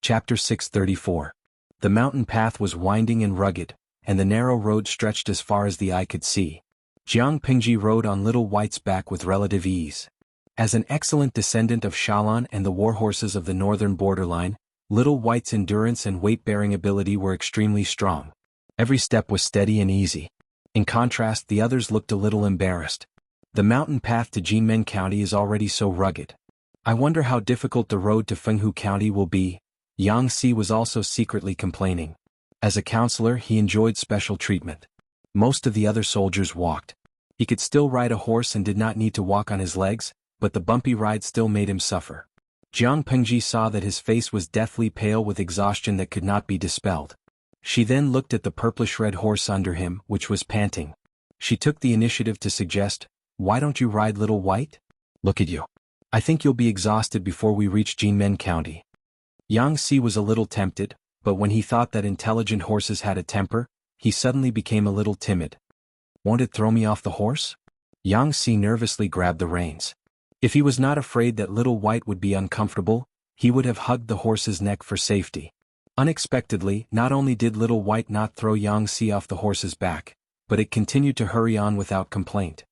Chapter 634. The mountain path was winding and rugged, and the narrow road stretched as far as the eye could see. Jiang Pingji rode on Little White's back with relative ease. As an excellent descendant of Shalan and the warhorses of the northern borderline, Little White's endurance and weight-bearing ability were extremely strong. Every step was steady and easy. In contrast, the others looked a little embarrassed. The mountain path to Jinmen County is already so rugged. I wonder how difficult the road to Fenghu County will be. Yang Si was also secretly complaining. As a counselor, he enjoyed special treatment. Most of the other soldiers walked. He could still ride a horse and did not need to walk on his legs, but the bumpy ride still made him suffer. Jiang Pengji saw that his face was deathly pale with exhaustion that could not be dispelled. She then looked at the purplish-red horse under him, which was panting. She took the initiative to suggest, "Why don't you ride Little White? Look at you. I think you'll be exhausted before we reach Jinmen County." Yang Si was a little tempted, but when he thought that intelligent horses had a temper, he suddenly became a little timid. "Won't it throw me off the horse?" Yang Si nervously grabbed the reins. If he was not afraid that Little White would be uncomfortable, he would have hugged the horse's neck for safety. Unexpectedly, not only did Little White not throw Yang Si off the horse's back, but it continued to hurry on without complaint.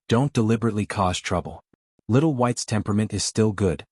Don't deliberately cause trouble. Little White's temperament is still good.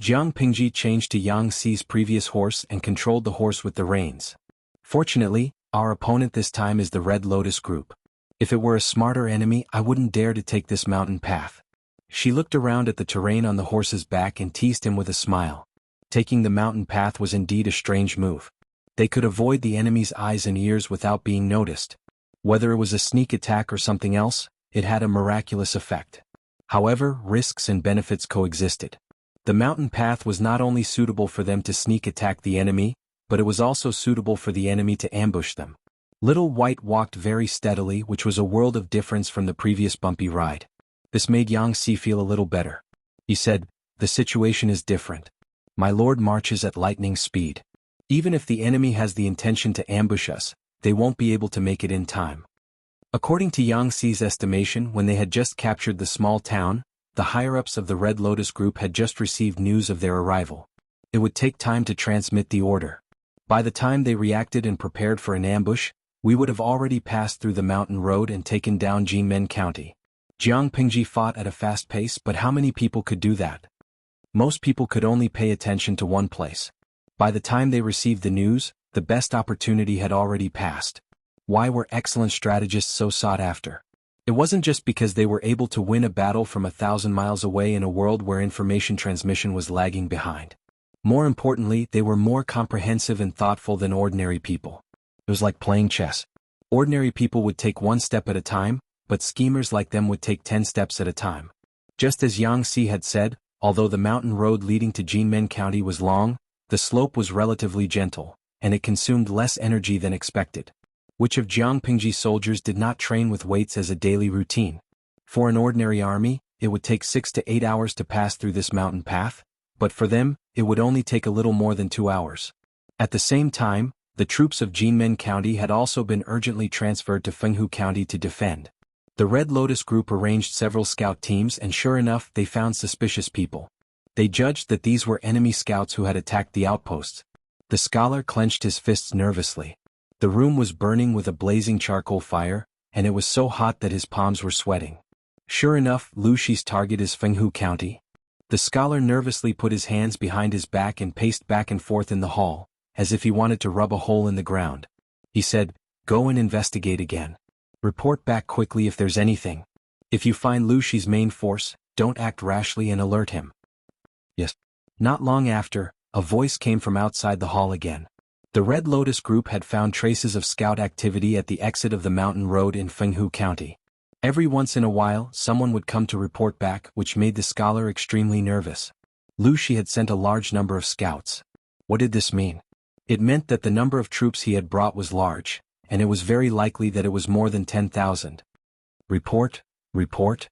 Jiang Pingji changed to Yang Si's previous horse and controlled the horse with the reins. Fortunately, our opponent this time is the Red Lotus group. If it were a smarter enemy, I wouldn't dare to take this mountain path. She looked around at the terrain on the horse's back and teased him with a smile. Taking the mountain path was indeed a strange move. They could avoid the enemy's eyes and ears without being noticed. Whether it was a sneak attack or something else, it had a miraculous effect. However, risks and benefits coexisted. The mountain path was not only suitable for them to sneak attack the enemy, but it was also suitable for the enemy to ambush them. Little White walked very steadily, which was a world of difference from the previous bumpy ride. This made Yang Si feel a little better. He said, "The situation is different. My lord marches at lightning speed. Even if the enemy has the intention to ambush us, they won't be able to make it in time." According to Yang Si's estimation, when they had just captured the small town, the higher-ups of the Red Lotus group had just received news of their arrival. It would take time to transmit the order. By the time they reacted and prepared for an ambush, we would have already passed through the mountain road and taken down Jinmen County. Jiang Pingji fought at a fast pace, but how many people could do that? Most people could only pay attention to one place. By the time they received the news, the best opportunity had already passed. Why were excellent strategists so sought after? It wasn't just because they were able to win a battle from 1,000 miles away in a world where information transmission was lagging behind. More importantly, they were more comprehensive and thoughtful than ordinary people. It was like playing chess. Ordinary people would take one step at a time, but schemers like them would take 10 steps at a time. Just as Yang Si had said, although the mountain road leading to Jinmen County was long, the slope was relatively gentle, and it consumed less energy than expected. Which of Jiang Pingji's soldiers did not train with weights as a daily routine? For an ordinary army, it would take 6 to 8 hours to pass through this mountain path, but for them, it would only take a little more than 2 hours. At the same time, the troops of Jinmen County had also been urgently transferred to Fenghu County to defend. The Red Lotus group arranged several scout teams, and sure enough, they found suspicious people. They judged that these were enemy scouts who had attacked the outposts. The scholar clenched his fists nervously. The room was burning with a blazing charcoal fire, and it was so hot that his palms were sweating. Sure enough, Lu Shi's target is Fenghu County. The scholar nervously put his hands behind his back and paced back and forth in the hall, as if he wanted to rub a hole in the ground. He said, "Go and investigate again. Report back quickly if there's anything. If you find Lu Shi's main force, don't act rashly and alert him." "Yes." Not long after, a voice came from outside the hall again. The Red Lotus group had found traces of scout activity at the exit of the mountain road in Fenghu County. Every once in a while, someone would come to report back, which made the scholar extremely nervous. Lu Shi had sent a large number of scouts. What did this mean? It meant that the number of troops he had brought was large, and it was very likely that it was more than 10,000. Report, report,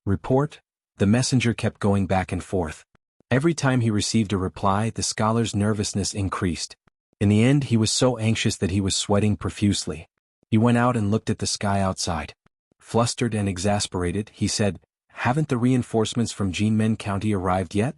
report. The messenger kept going back and forth. Every time he received a reply, the scholar's nervousness increased. In the end, he was so anxious that he was sweating profusely. He went out and looked at the sky outside. Flustered and exasperated, he said, "Haven't the reinforcements from Jinmen County arrived yet?"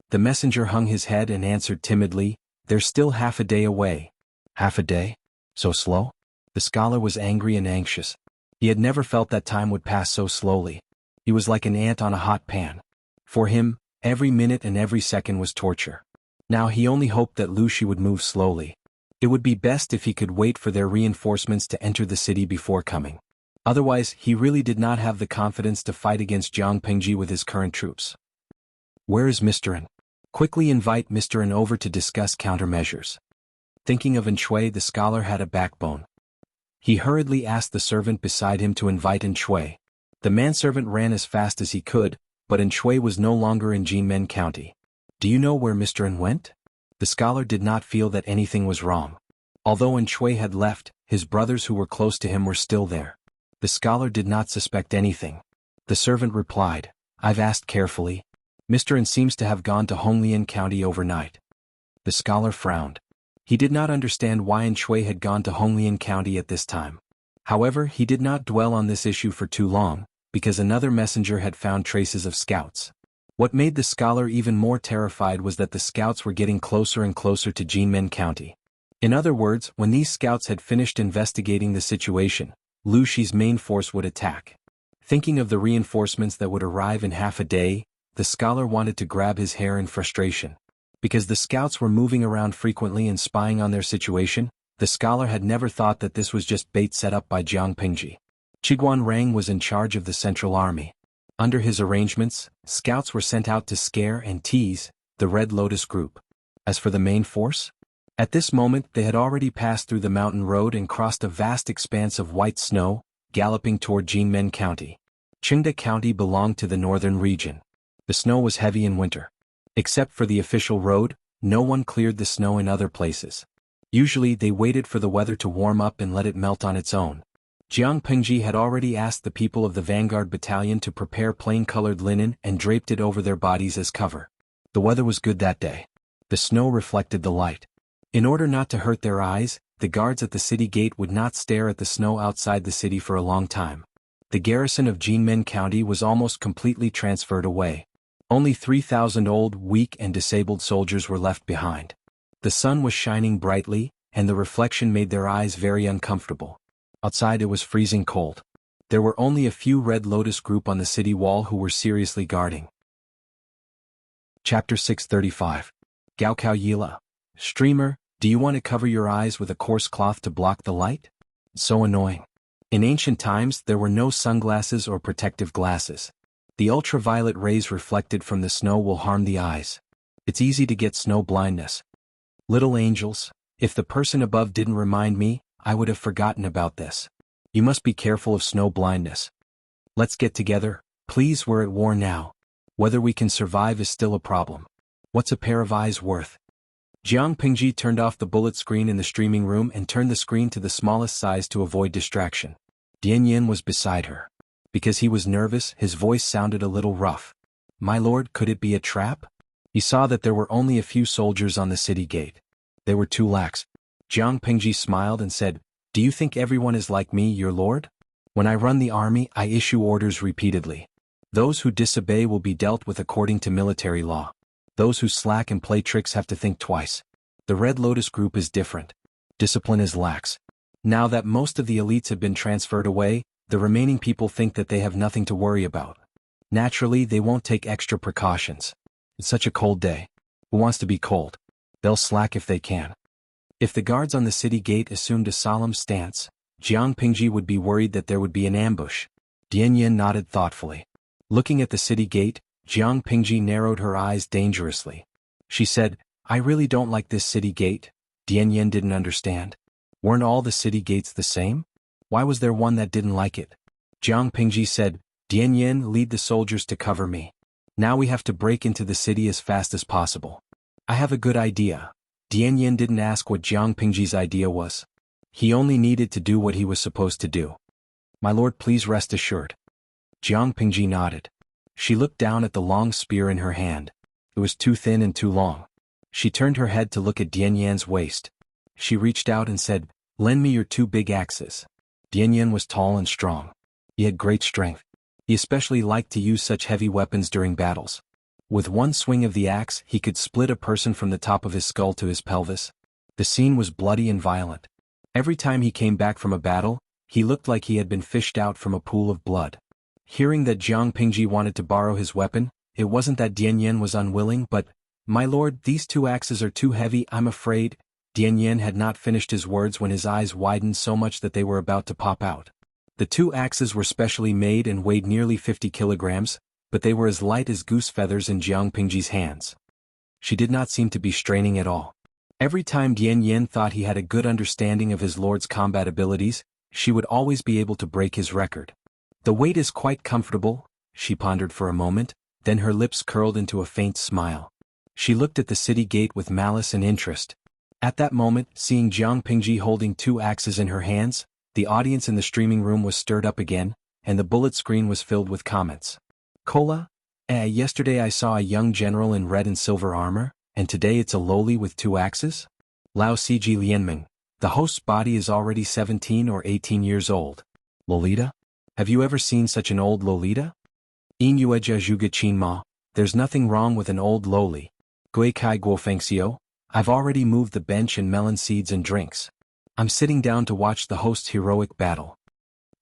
The messenger hung his head and answered timidly, There's still half a day away. Half a day? So slow? The scholar was angry and anxious. He had never felt that time would pass so slowly. He was like an ant on a hot pan. For him, every minute and every second was torture. Now he only hoped that Lu Shi would move slowly. It would be best if he could wait for their reinforcements to enter the city before coming. Otherwise, he really did not have the confidence to fight against Jiang Pingji with his current troops. Where is Mr. N? Quickly invite Mr. N over to discuss countermeasures. Thinking of N Shui, the scholar had a backbone. He hurriedly asked the servant beside him to invite N Shui. The manservant ran as fast as he could, but N Shui was no longer in Jinmen County. Do you know where Mr. N went? The scholar did not feel that anything was wrong. Although N Shui had left, his brothers who were close to him were still there. The scholar did not suspect anything. The servant replied, I've asked carefully. Mr. N seems to have gone to Honglian County overnight. The scholar frowned. He did not understand why N Shui had gone to Honglian County at this time. However, he did not dwell on this issue for too long, because another messenger had found traces of scouts. What made the scholar even more terrified was that the scouts were getting closer and closer to Jinmen County. In other words, when these scouts had finished investigating the situation, Lu Shi's main force would attack. Thinking of the reinforcements that would arrive in half a day, the scholar wanted to grab his hair in frustration. Because the scouts were moving around frequently and spying on their situation, the scholar had never thought that this was just bait set up by Jiang Pingji. Chiguan Rang was in charge of the Central Army. Under his arrangements, scouts were sent out to scare and tease the Red Lotus group. As for the main force? At this moment they had already passed through the mountain road and crossed a vast expanse of white snow, galloping toward Jinmen County. Qingda County belonged to the northern region. The snow was heavy in winter. Except for the official road, no one cleared the snow in other places. Usually they waited for the weather to warm up and let it melt on its own. Jiang Pingji had already asked the people of the vanguard battalion to prepare plain-colored linen and draped it over their bodies as cover. The weather was good that day. The snow reflected the light. In order not to hurt their eyes, the guards at the city gate would not stare at the snow outside the city for a long time. The garrison of Jinmen County was almost completely transferred away. Only 3,000 old, weak and disabled soldiers were left behind. The sun was shining brightly, and the reflection made their eyes very uncomfortable. Outside it was freezing cold. There were only a few Red Lotus group on the city wall who were seriously guarding. Chapter 635. Gaokao Yila. Streamer, do you want to cover your eyes with a coarse cloth to block the light? So annoying. In ancient times there were no sunglasses or protective glasses. The ultraviolet rays reflected from the snow will harm the eyes. It's easy to get snow blindness. Little angels, if the person above didn't remind me, I would have forgotten about this. You must be careful of snow blindness. Let's get together, please. We're at war now. Whether we can survive is still a problem. What's a pair of eyes worth? Jiang Pingji turned off the bullet screen in the streaming room and turned the screen to the smallest size to avoid distraction. Dian Yin was beside her. Because he was nervous, his voice sounded a little rough. My lord, could it be a trap? He saw that there were only a few soldiers on the city gate. They were too lax. Jiang Pingji smiled and said, Do you think everyone is like me, your lord? When I run the army, I issue orders repeatedly. Those who disobey will be dealt with according to military law. Those who slack and play tricks have to think twice. The Red Lotus group is different. Discipline is lax. Now that most of the elites have been transferred away, the remaining people think that they have nothing to worry about. Naturally, they won't take extra precautions. It's such a cold day. Who wants to be cold? They'll slack if they can. If the guards on the city gate assumed a solemn stance, Jiang Pingji would be worried that there would be an ambush. Dian Yin nodded thoughtfully. Looking at the city gate, Jiang Pingji narrowed her eyes dangerously. She said, I really don't like this city gate. Dian Yin didn't understand. Weren't all the city gates the same? Why was there one that didn't like it? Jiang Pingji said, Dian Yin, lead the soldiers to cover me. Now we have to break into the city as fast as possible. I have a good idea. Dian Yin didn't ask what Jiang Pingji's idea was. He only needed to do what he was supposed to do. My lord, please rest assured. Jiang Pingji nodded. She looked down at the long spear in her hand. It was too thin and too long. She turned her head to look at Dian Yan's waist. She reached out and said, Lend me your 2 big axes. Dian Yan was tall and strong. He had great strength. He especially liked to use such heavy weapons during battles. With one swing of the axe he could split a person from the top of his skull to his pelvis. The scene was bloody and violent. Every time he came back from a battle, he looked like he had been fished out from a pool of blood. Hearing that Jiang Pingji wanted to borrow his weapon, it wasn't that Dian Yen was unwilling but, "My lord, these 2 axes are too heavy, I'm afraid." Dian Yen had not finished his words when his eyes widened so much that they were about to pop out. The 2 axes were specially made and weighed nearly 50 kilograms, but they were as light as goose feathers in Jiang Pingji's hands. She did not seem to be straining at all. Every time Dian Yen thought he had a good understanding of his lord's combat abilities, she would always be able to break his record. "The weight is quite comfortable," she pondered for a moment, then her lips curled into a faint smile. She looked at the city gate with malice and interest. At that moment, seeing Jiang Pingji holding 2 axes in her hands, the audience in the streaming room was stirred up again, and the bullet screen was filled with comments. "Kola? Yesterday I saw a young general in red and silver armor, and today it's a lowly with 2 axes? Lao Ciji Lianming, the host's body is already 17 or 18 years old. Lolita? Have you ever seen such an old Lolita? Inueja Zhuga Chinma, there's nothing wrong with an old lowly. Gui Kai Guofengxiu, I've already moved the bench and melon seeds and drinks. I'm sitting down to watch the host's heroic battle.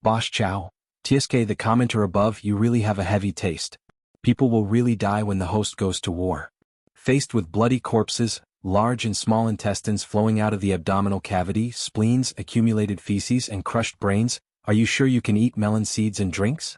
Bosch Chow, Tsk the commenter above, you really have a heavy taste. People will really die when the host goes to war. Faced with bloody corpses, large and small intestines flowing out of the abdominal cavity, spleens, accumulated feces and crushed brains, are you sure you can eat melon seeds and drinks?"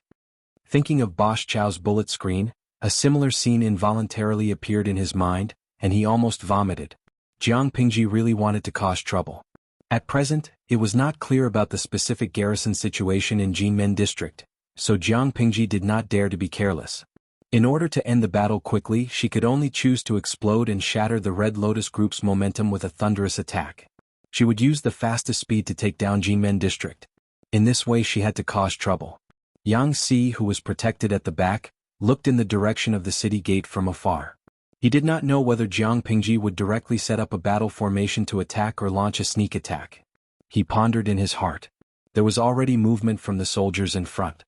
Thinking of Bosch Chow's bullet screen, a similar scene involuntarily appeared in his mind, and he almost vomited. Jiang Pingji really wanted to cause trouble. At present, it was not clear about the specific garrison situation in Jinmen district, so Jiang Pingji did not dare to be careless. In order to end the battle quickly, she could only choose to explode and shatter the Red Lotus Group's momentum with a thunderous attack. She would use the fastest speed to take down Jinmen district. In this way she had to cause trouble. Yang Si, who was protected at the back, looked in the direction of the city gate from afar. He did not know whether Jiang Pingji would directly set up a battle formation to attack or launch a sneak attack. He pondered in his heart. There was already movement from the soldiers in front.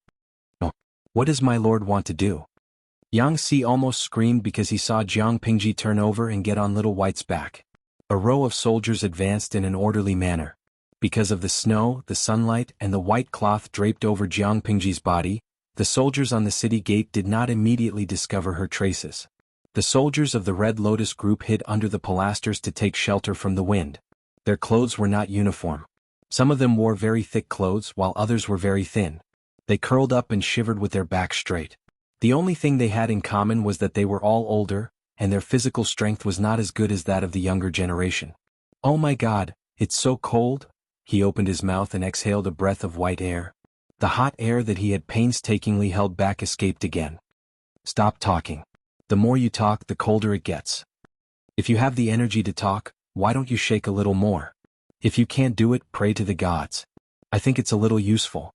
"No. What does my lord want to do?" Yang Si almost screamed because he saw Jiang Pingji turn over and get on Little White's back. A row of soldiers advanced in an orderly manner. Because of the snow, the sunlight, and the white cloth draped over Jiang Pingji's body, the soldiers on the city gate did not immediately discover her traces. The soldiers of the Red Lotus group hid under the pilasters to take shelter from the wind. Their clothes were not uniform. Some of them wore very thick clothes while others were very thin. They curled up and shivered with their backs straight. The only thing they had in common was that they were all older, and their physical strength was not as good as that of the younger generation. "Oh my God, it's so cold." He opened his mouth and exhaled a breath of white air. The hot air that he had painstakingly held back escaped again. "Stop talking. The more you talk, the colder it gets. If you have the energy to talk, why don't you shake a little more? If you can't do it, pray to the gods. I think it's a little useful."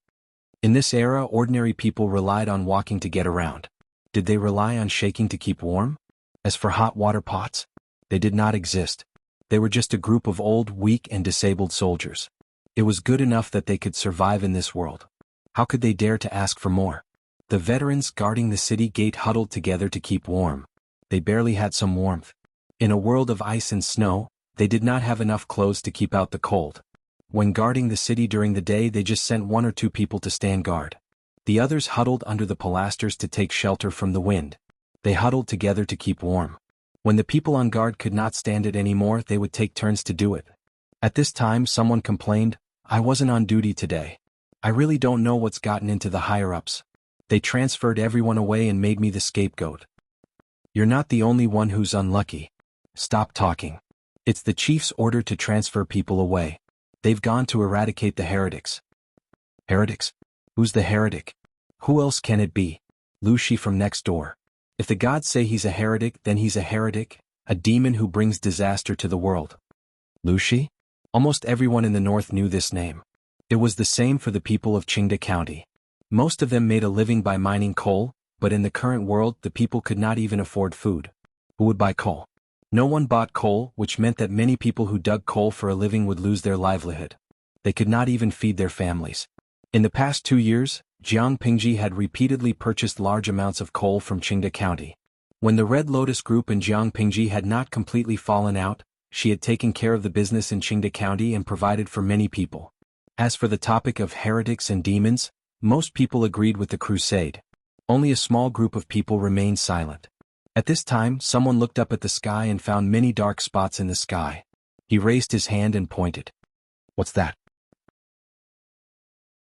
In this era, ordinary people relied on walking to get around. Did they rely on shaking to keep warm? As for hot water pots, they did not exist. They were just a group of old, weak, and disabled soldiers. It was good enough that they could survive in this world. How could they dare to ask for more? The veterans guarding the city gate huddled together to keep warm. They barely had some warmth. In a world of ice and snow, they did not have enough clothes to keep out the cold. When guarding the city during the day, they just sent 1 or 2 people to stand guard. The others huddled under the pilasters to take shelter from the wind. They huddled together to keep warm. When the people on guard could not stand it anymore, they would take turns to do it. At this time, someone complained, "I wasn't on duty today. I really don't know what's gotten into the higher-ups. They transferred everyone away and made me the scapegoat." "You're not the only one who's unlucky. Stop talking. It's the chief's order to transfer people away. They've gone to eradicate the heretics." "Heretics? Who's the heretic? Who else can it be?" "Lu Shi from next door. If the gods say he's a heretic, then he's a heretic, a demon who brings disaster to the world." Lu Shi? Almost everyone in the north knew this name. It was the same for the people of Qingda County. Most of them made a living by mining coal, but in the current world the people could not even afford food. Who would buy coal? No one bought coal, which meant that many people who dug coal for a living would lose their livelihood. They could not even feed their families. In the past 2 years, Jiang Pingji had repeatedly purchased large amounts of coal from Qingda County. When the Red Lotus Group and Jiang Pingji had not completely fallen out, she had taken care of the business in Qingda County and provided for many people. As for the topic of heretics and demons, most people agreed with the crusade. Only a small group of people remained silent. At this time, someone looked up at the sky and found many dark spots in the sky. He raised his hand and pointed. "What's that?"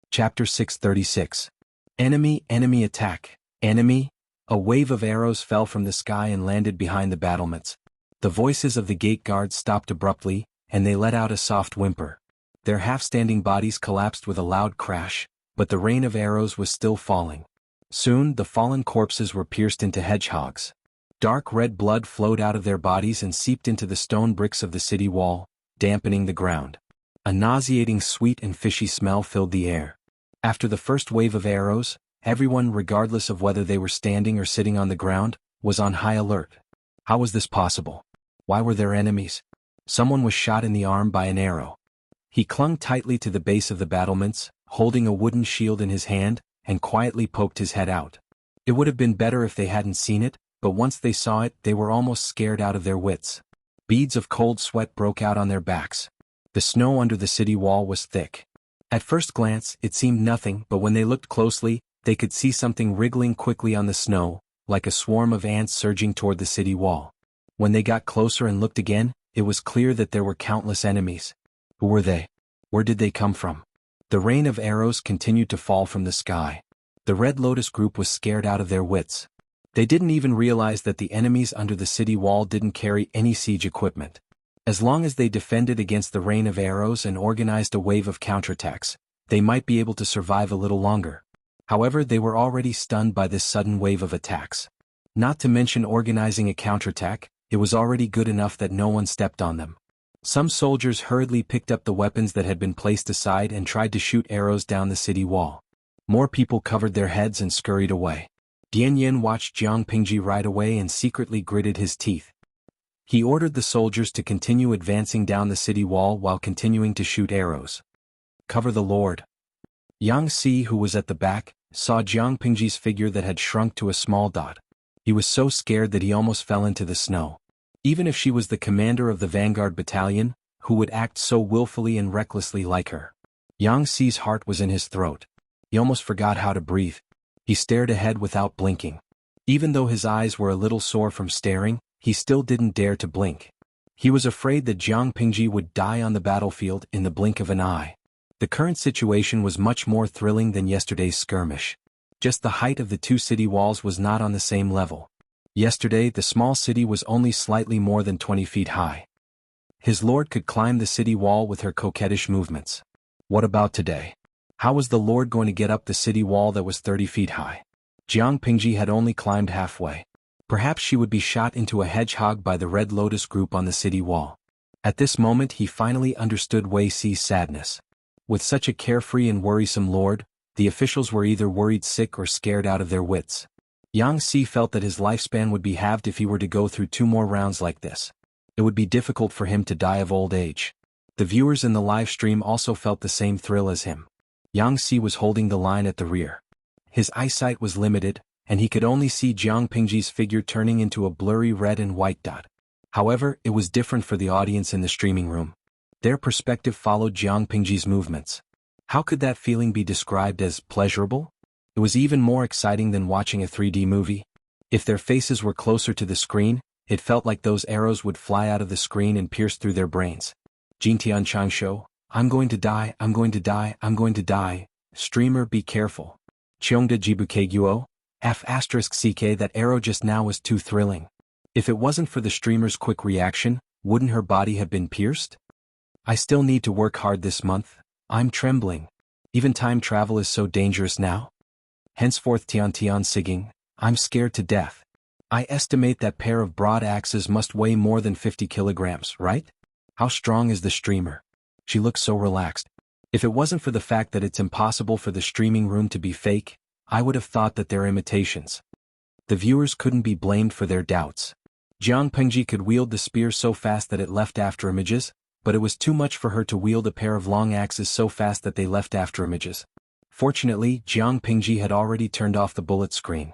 Chapter 636. Enemy attack. Enemy? A wave of arrows fell from the sky and landed behind the battlements. The voices of the gate guards stopped abruptly, and they let out a soft whimper. Their half-standing bodies collapsed with a loud crash, but the rain of arrows was still falling. Soon, the fallen corpses were pierced into hedgehogs. Dark red blood flowed out of their bodies and seeped into the stone bricks of the city wall, dampening the ground. A nauseating sweet and fishy smell filled the air. After the first wave of arrows, everyone, regardless of whether they were standing or sitting on the ground, was on high alert. How was this possible? Why were there enemies? Someone was shot in the arm by an arrow. He clung tightly to the base of the battlements, holding a wooden shield in his hand, and quietly poked his head out. It would have been better if they hadn't seen it, but once they saw it, they were almost scared out of their wits. Beads of cold sweat broke out on their backs. The snow under the city wall was thick. At first glance, it seemed nothing, but when they looked closely, they could see something wriggling quickly on the snow, like a swarm of ants surging toward the city wall. When they got closer and looked again, it was clear that there were countless enemies. Who were they? Where did they come from? The rain of arrows continued to fall from the sky. The Red Lotus Group was scared out of their wits. They didn't even realize that the enemies under the city wall didn't carry any siege equipment. As long as they defended against the rain of arrows and organized a wave of counterattacks, they might be able to survive a little longer. However, they were already stunned by this sudden wave of attacks. Not to mention organizing a counterattack, it was already good enough that no one stepped on them. Some soldiers hurriedly picked up the weapons that had been placed aside and tried to shoot arrows down the city wall. More people covered their heads and scurried away. Dian Yin watched Jiang Pingji ride away and secretly gritted his teeth. He ordered the soldiers to continue advancing down the city wall while continuing to shoot arrows. "Cover the Lord." Yang Si, who was at the back, saw Jiang Pingji's figure that had shrunk to a small dot. He was so scared that he almost fell into the snow. Even if she was the commander of the Vanguard Battalion, who would act so willfully and recklessly like her? Yang Si's heart was in his throat. He almost forgot how to breathe. He stared ahead without blinking. Even though his eyes were a little sore from staring, he still didn't dare to blink. He was afraid that Jiang Pingji would die on the battlefield in the blink of an eye. The current situation was much more thrilling than yesterday's skirmish. Just the height of the two city walls was not on the same level. Yesterday, the small city was only slightly more than 20 feet high. His lord could climb the city wall with her coquettish movements. What about today? How was the lord going to get up the city wall that was 30 feet high? Jiang Pingji had only climbed halfway. Perhaps she would be shot into a hedgehog by the Red Lotus Group on the city wall. At this moment he finally understood Wei Si's sadness. With such a carefree and worrisome lord, the officials were either worried sick or scared out of their wits. Yang Si felt that his lifespan would be halved if he were to go through 2 more rounds like this. It would be difficult for him to die of old age. The viewers in the live stream also felt the same thrill as him. Yang Si was holding the line at the rear. His eyesight was limited, and he could only see Jiang Pingji's figure turning into a blurry red and white dot. However, it was different for the audience in the streaming room. Their perspective followed Jiang Pingji's movements. How could that feeling be described as pleasurable? It was even more exciting than watching a 3D movie. If their faces were closer to the screen, it felt like those arrows would fly out of the screen and pierce through their brains. Jintian Changsho, I'm going to die, I'm going to die, I'm going to die. Streamer, be careful. Cheongda Jibukeguo, F***CK, that arrow just now was too thrilling. If it wasn't for the streamer's quick reaction, wouldn't her body have been pierced? I still need to work hard this month. I'm trembling. Even time travel is so dangerous now. Henceforth Tian Sigging, I'm scared to death. I estimate that pair of broad axes must weigh more than 50 kilograms, right? How strong is the streamer? She looks so relaxed. If it wasn't for the fact that it's impossible for the streaming room to be fake, I would have thought that they're imitations. The viewers couldn't be blamed for their doubts. Jiang Pingji could wield the spear so fast that it left after images, but it was too much for her to wield a pair of long axes so fast that they left after images. Fortunately, Jiang Pingji had already turned off the bullet screen.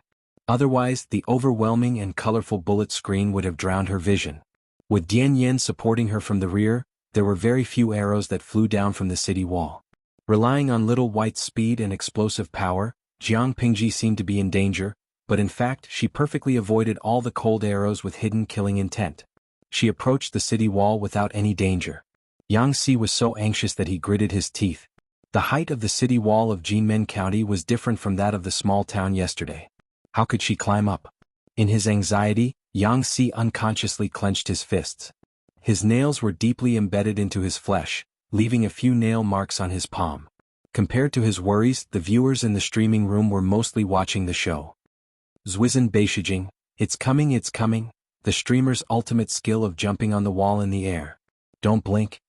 Otherwise, the overwhelming and colorful bullet screen would have drowned her vision. With Dian Yen supporting her from the rear, there were very few arrows that flew down from the city wall. Relying on Little White's speed and explosive power, Jiang Pingji seemed to be in danger, but in fact she perfectly avoided all the cold arrows with hidden killing intent. She approached the city wall without any danger. Yang Si was so anxious that he gritted his teeth. The height of the city wall of Jinmen County was different from that of the small town yesterday. How could she climb up? In his anxiety, Yang Si unconsciously clenched his fists. His nails were deeply embedded into his flesh, leaving a few nail marks on his palm. Compared to his worries, the viewers in the streaming room were mostly watching the show. Zwizhen Beishijing, it's coming, the streamer's ultimate skill of jumping on the wall in the air. Don't blink.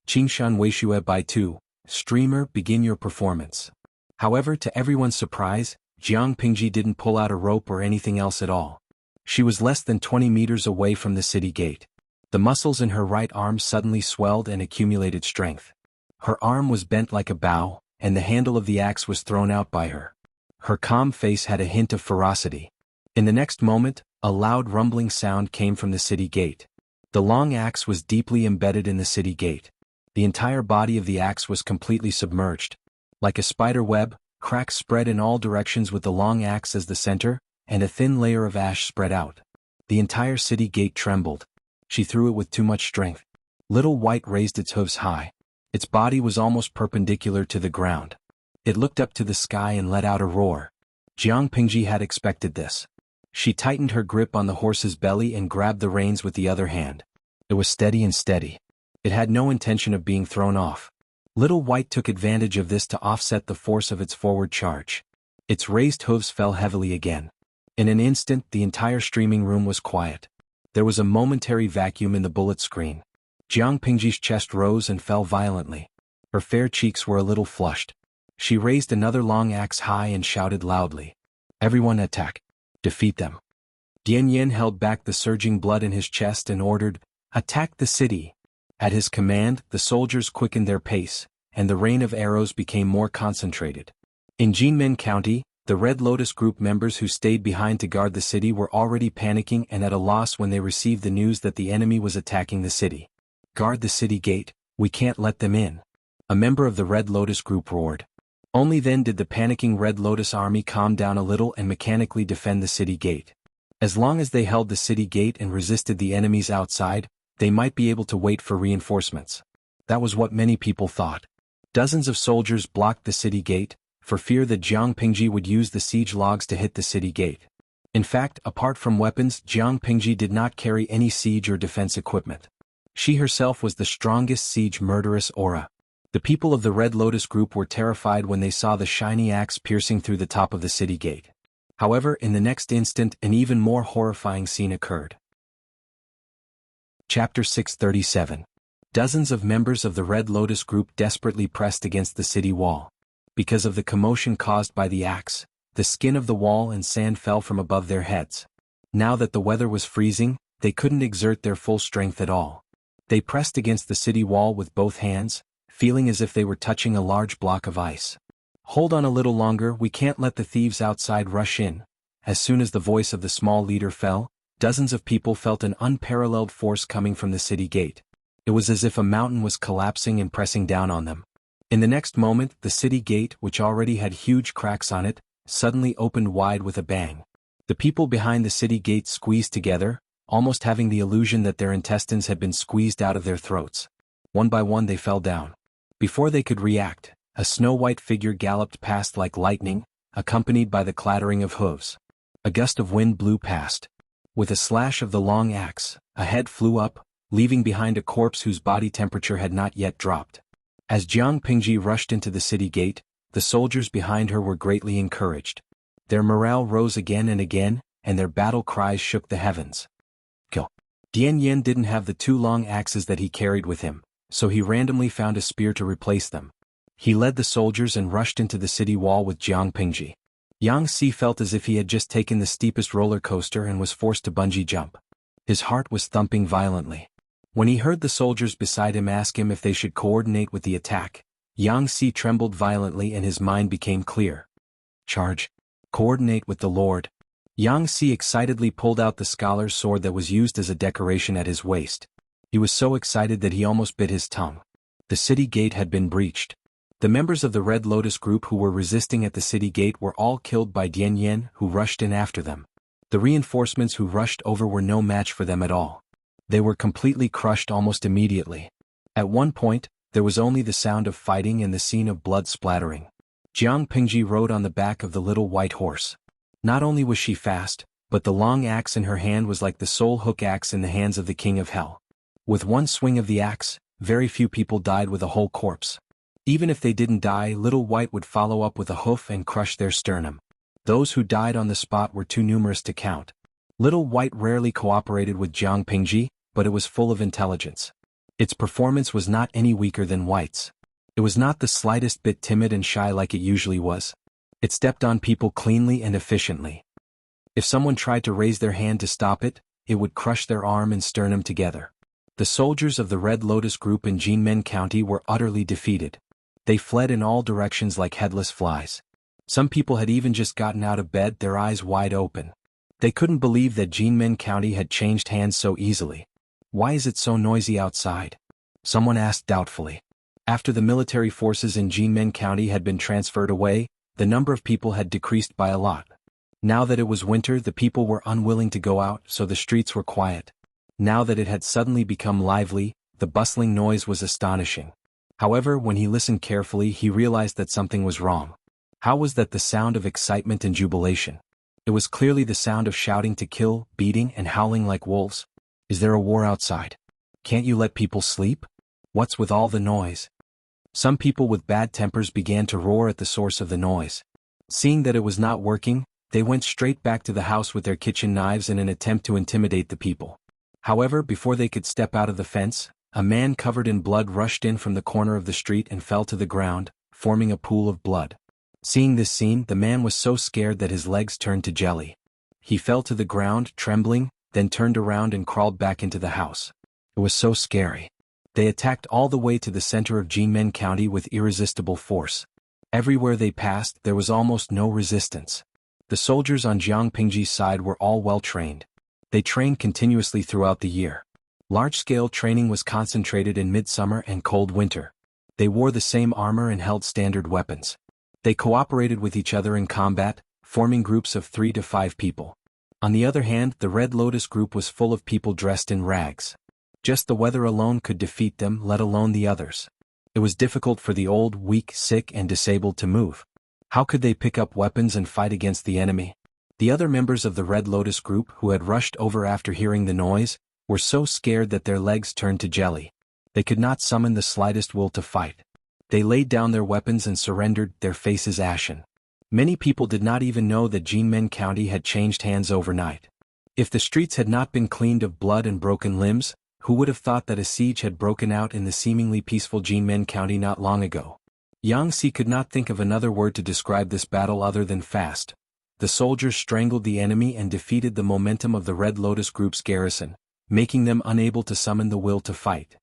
Qingshan Weishue Bai 2, streamer, begin your performance. However, to everyone's surprise, Jiang Pingji didn't pull out a rope or anything else at all. She was less than 20 meters away from the city gate. The muscles in her right arm suddenly swelled and accumulated strength. Her arm was bent like a bow, and the handle of the axe was thrown out by her. Her calm face had a hint of ferocity. In the next moment, a loud rumbling sound came from the city gate. The long axe was deeply embedded in the city gate. The entire body of the axe was completely submerged. Like a spider web, cracks spread in all directions with the long axe as the center, and a thin layer of ash spread out. The entire city gate trembled. She threw it with too much strength. Little White raised its hooves high. Its body was almost perpendicular to the ground. It looked up to the sky and let out a roar. Jiang Pingji had expected this. She tightened her grip on the horse's belly and grabbed the reins with the other hand. It was steady and steady. It had no intention of being thrown off. Little White took advantage of this to offset the force of its forward charge. Its raised hooves fell heavily again. In an instant, the entire streaming room was quiet. There was a momentary vacuum in the bullet screen. Jiang Pingji's chest rose and fell violently. Her fair cheeks were a little flushed. She raised another long axe high and shouted loudly. Everyone attack. Defeat them. Dian Yen held back the surging blood in his chest and ordered, attack the city. At his command, the soldiers quickened their pace, and the rain of arrows became more concentrated. In Jinmen County, the Red Lotus Group members who stayed behind to guard the city were already panicking and at a loss when they received the news that the enemy was attacking the city. Guard the city gate, we can't let them in. A member of the Red Lotus Group roared. Only then did the panicking Red Lotus army calm down a little and mechanically defend the city gate. As long as they held the city gate and resisted the enemies outside, they might be able to wait for reinforcements. That was what many people thought. Dozens of soldiers blocked the city gate, for fear that Jiang Pingji would use the siege logs to hit the city gate. In fact, apart from weapons, Jiang Pingji did not carry any siege or defense equipment. She herself was the strongest siege murderess aura. The people of the Red Lotus Group were terrified when they saw the shiny axe piercing through the top of the city gate. However, in the next instant, an even more horrifying scene occurred. Chapter 637. Dozens of members of the Red Lotus Group desperately pressed against the city wall. Because of the commotion caused by the axe, the skin of the wall and sand fell from above their heads. Now that the weather was freezing, they couldn't exert their full strength at all. They pressed against the city wall with both hands, feeling as if they were touching a large block of ice. Hold on a little longer, we can't let the thieves outside rush in. As soon as the voice of the small leader fell, dozens of people felt an unparalleled force coming from the city gate. It was as if a mountain was collapsing and pressing down on them. In the next moment, the city gate, which already had huge cracks on it, suddenly opened wide with a bang. The people behind the city gate squeezed together, almost having the illusion that their intestines had been squeezed out of their throats. One by one they fell down. Before they could react, a snow-white figure galloped past like lightning, accompanied by the clattering of hooves. A gust of wind blew past. With a slash of the long axe, a head flew up, leaving behind a corpse whose body temperature had not yet dropped. As Jiang Pingji rushed into the city gate, the soldiers behind her were greatly encouraged. Their morale rose again and again, and their battle cries shook the heavens. Kill. Dian Yen didn't have the two long axes that he carried with him, so he randomly found a spear to replace them. He led the soldiers and rushed into the city wall with Jiang Pingji. Yang Si felt as if he had just taken the steepest roller coaster and was forced to bungee jump. His heart was thumping violently. When he heard the soldiers beside him ask him if they should coordinate with the attack, Yang Si trembled violently and his mind became clear. Charge. Coordinate with the Lord. Yang Si excitedly pulled out the scholar's sword that was used as a decoration at his waist. He was so excited that he almost bit his tongue. The city gate had been breached. The members of the Red Lotus group who were resisting at the city gate were all killed by Dian Yen, who rushed in after them. The reinforcements who rushed over were no match for them at all. They were completely crushed almost immediately. At one point, there was only the sound of fighting and the scene of blood splattering. Jiang Pingji rode on the back of the little white horse. Not only was she fast, but the long axe in her hand was like the soul hook axe in the hands of the king of hell. With one swing of the axe, very few people died with a whole corpse. Even if they didn't die, Little White would follow up with a hoof and crush their sternum. Those who died on the spot were too numerous to count. Little White rarely cooperated with Jiang Pingji, but it was full of intelligence. Its performance was not any weaker than White's. It was not the slightest bit timid and shy like it usually was. It stepped on people cleanly and efficiently. If someone tried to raise their hand to stop it, it would crush their arm and sternum together. The soldiers of the Red Lotus group in Jinmen County were utterly defeated. They fled in all directions like headless flies. Some people had even just gotten out of bed, their eyes wide open. They couldn't believe that Jinmen County had changed hands so easily. "Why is it so noisy outside?" someone asked doubtfully. After the military forces in Jinmen County had been transferred away, the number of people had decreased by a lot. Now that it was winter, the people were unwilling to go out, so the streets were quiet. Now that it had suddenly become lively, the bustling noise was astonishing. However, when he listened carefully, he realized that something was wrong. How was that the sound of excitement and jubilation? It was clearly the sound of shouting to kill, beating and howling like wolves. Is there a war outside? Can't you let people sleep? What's with all the noise? Some people with bad tempers began to roar at the source of the noise. Seeing that it was not working, they went straight back to the house with their kitchen knives in an attempt to intimidate the people. However, before they could step out of the fence, a man covered in blood rushed in from the corner of the street and fell to the ground, forming a pool of blood. Seeing this scene, the man was so scared that his legs turned to jelly. He fell to the ground, trembling, then turned around and crawled back into the house. It was so scary. They attacked all the way to the center of Jinmen County with irresistible force. Everywhere they passed, there was almost no resistance. The soldiers on Jiang Pingji's side were all well trained. They trained continuously throughout the year. Large-scale training was concentrated in midsummer and cold winter. They wore the same armor and held standard weapons. They cooperated with each other in combat, forming groups of 3 to 5 people. On the other hand, the Red Lotus group was full of people dressed in rags. Just the weather alone could defeat them, let alone the others. It was difficult for the old, weak, sick and disabled to move. How could they pick up weapons and fight against the enemy? The other members of the Red Lotus group, who had rushed over after hearing the noise, were so scared that their legs turned to jelly. They could not summon the slightest will to fight. They laid down their weapons and surrendered, their faces ashen. Many people did not even know that Jinmen County had changed hands overnight. If the streets had not been cleaned of blood and broken limbs, who would have thought that a siege had broken out in the seemingly peaceful Jinmen County not long ago? Yang Si could not think of another word to describe this battle other than fast. The soldiers strangled the enemy and defeated the momentum of the Red Lotus group's garrison, making them unable to summon the will to fight.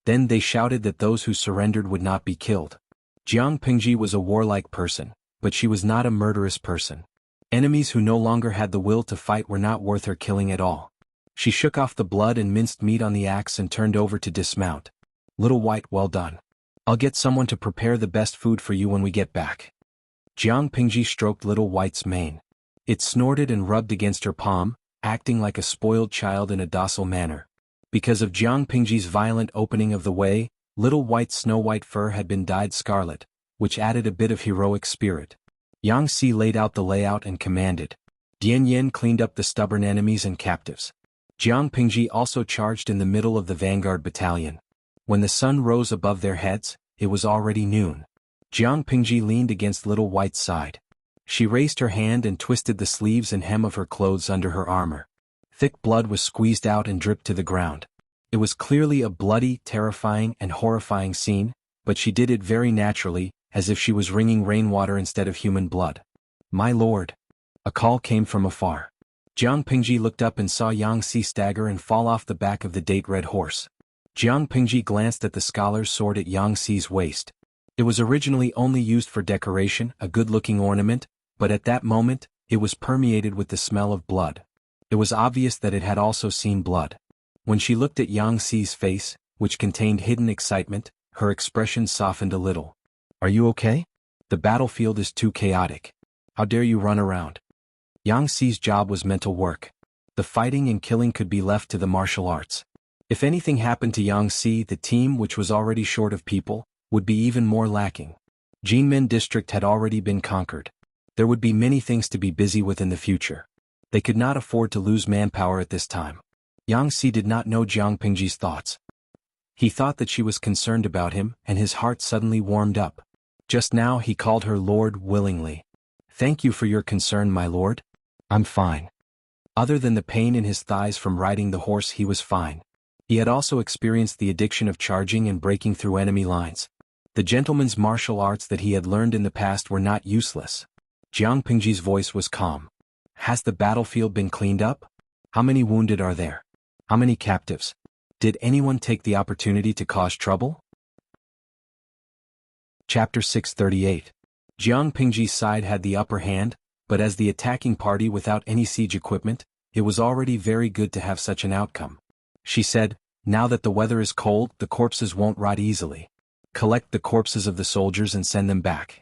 Then they shouted that those who surrendered would not be killed. Jiang Pingji was a warlike person, but she was not a murderous person. Enemies who no longer had the will to fight were not worth her killing at all. She shook off the blood and minced meat on the axe and turned over to dismount. "Little White, well done. I'll get someone to prepare the best food for you when we get back." Jiang Pingji stroked Little White's mane. It snorted and rubbed against her palm, acting like a spoiled child in a docile manner. Because of Jiang Pingji's violent opening of the way, Little White's snow-white fur had been dyed scarlet, which added a bit of heroic spirit. Yang Si laid out the layout and commanded. Dian Yen cleaned up the stubborn enemies and captives. Jiang Pingji also charged in the middle of the vanguard battalion. When the sun rose above their heads, it was already noon. Jiang Pingji leaned against Little White's side. She raised her hand and twisted the sleeves and hem of her clothes under her armor. Thick blood was squeezed out and dripped to the ground. It was clearly a bloody, terrifying, and horrifying scene, but she did it very naturally, as if she was wringing rainwater instead of human blood. "My lord!" A call came from afar. Jiang Pingji looked up and saw Yang Si stagger and fall off the back of the date-red horse. Jiang Pingji glanced at the scholar's sword at Yang Si's waist. It was originally only used for decoration, a good-looking ornament, but at that moment, It was permeated with the smell of blood. It was obvious that it had also seen blood. When she looked at Yang Xi's face, which contained hidden excitement, her expression softened a little. "Are you okay? The battlefield is too chaotic. How dare you run around?" Yang Xi's job was mental work. The fighting and killing could be left to the martial arts. If anything happened to Yang Xi, the team, which was already short of people, would be even more lacking. Jinmen District had already been conquered. There would be many things to be busy with in the future. They could not afford to lose manpower at this time. Yang Xi did not know Jiang Pingji's thoughts. He thought that she was concerned about him, and his heart suddenly warmed up. Just now he called her Lord willingly. "Thank you for your concern, my lord. I'm fine." Other than the pain in his thighs from riding the horse, he was fine. He had also experienced the addiction of charging and breaking through enemy lines. The gentleman's martial arts that he had learned in the past were not useless. Jiang Pingji's voice was calm. "Has the battlefield been cleaned up? How many wounded are there? How many captives? Did anyone take the opportunity to cause trouble?" Chapter 638. Jiang Pingji's side had the upper hand, but as the attacking party without any siege equipment, it was already very good to have such an outcome. She said, "Now that the weather is cold, the corpses won't rot easily. Collect the corpses of the soldiers and send them back."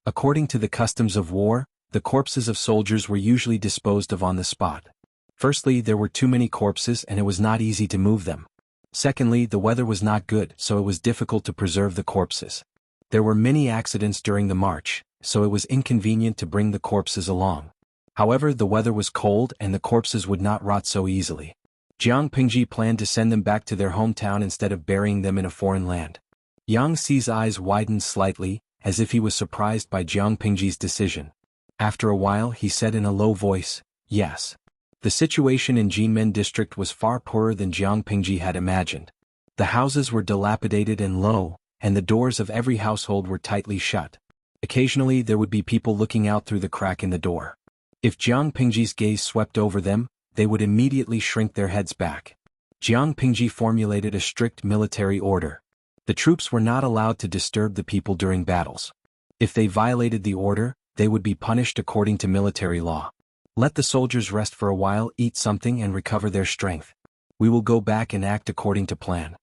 According to the customs of war, the corpses of soldiers were usually disposed of on the spot. Firstly, there were too many corpses and it was not easy to move them. Secondly, the weather was not good, so it was difficult to preserve the corpses. There were many accidents during the march, so it was inconvenient to bring the corpses along. However, the weather was cold and the corpses would not rot so easily. Jiang Pingji planned to send them back to their hometown instead of burying them in a foreign land. Yang Xi's eyes widened slightly, as if he was surprised by Jiang Pingji's decision. After a while he said in a low voice, "Yes." The situation in Jinmen District was far poorer than Jiang Pingji had imagined. The houses were dilapidated and low, and the doors of every household were tightly shut. Occasionally there would be people looking out through the crack in the door. If Jiang Pingji's gaze swept over them, they would immediately shrink their heads back. Jiang Pingji formulated a strict military order. The troops were not allowed to disturb the people during battles. If they violated the order, they would be punished according to military law. Let the soldiers rest for a while, eat something and recover their strength. We will go back and act according to plan.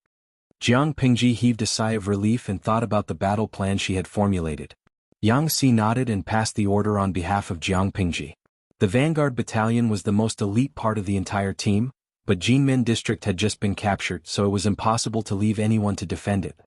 Jiang Pingji heaved a sigh of relief and thought about the battle plan she had formulated. Yang Xi nodded and passed the order on behalf of Jiang Pingji. The vanguard battalion was the most elite part of the entire team, but Jinmen District had just been captured, so it was impossible to leave anyone to defend it.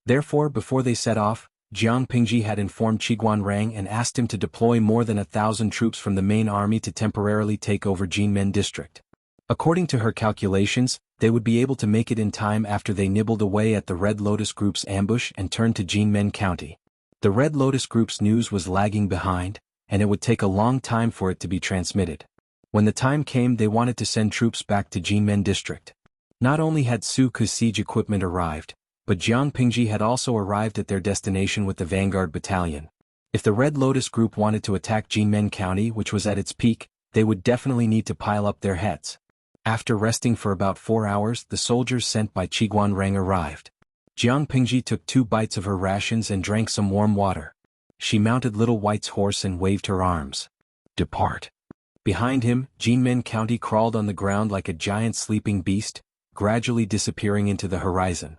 Therefore, before they set off, Jiang Pingji had informed Qiguanrang and asked him to deploy more than 1,000 troops from the main army to temporarily take over Jinmen District. According to her calculations, they would be able to make it in time after they nibbled away at the Red Lotus Group's ambush and turned to Jinmen County. The Red Lotus Group's news was lagging behind, and it would take a long time for it to be transmitted. When the time came, they wanted to send troops back to Jinmen District. Not only had Su Ke's siege equipment arrived, but Jiang Pingji had also arrived at their destination with the vanguard battalion. If the Red Lotus Group wanted to attack Jinmen County, which was at its peak, they would definitely need to pile up their heads. After resting for about 4 hours, the soldiers sent by Qiguanrang arrived. Jiang Pingji took 2 bites of her rations and drank some warm water. She mounted Little White's horse and waved her arms. "Depart." Behind him, Jinmen County crawled on the ground like a giant sleeping beast, gradually disappearing into the horizon.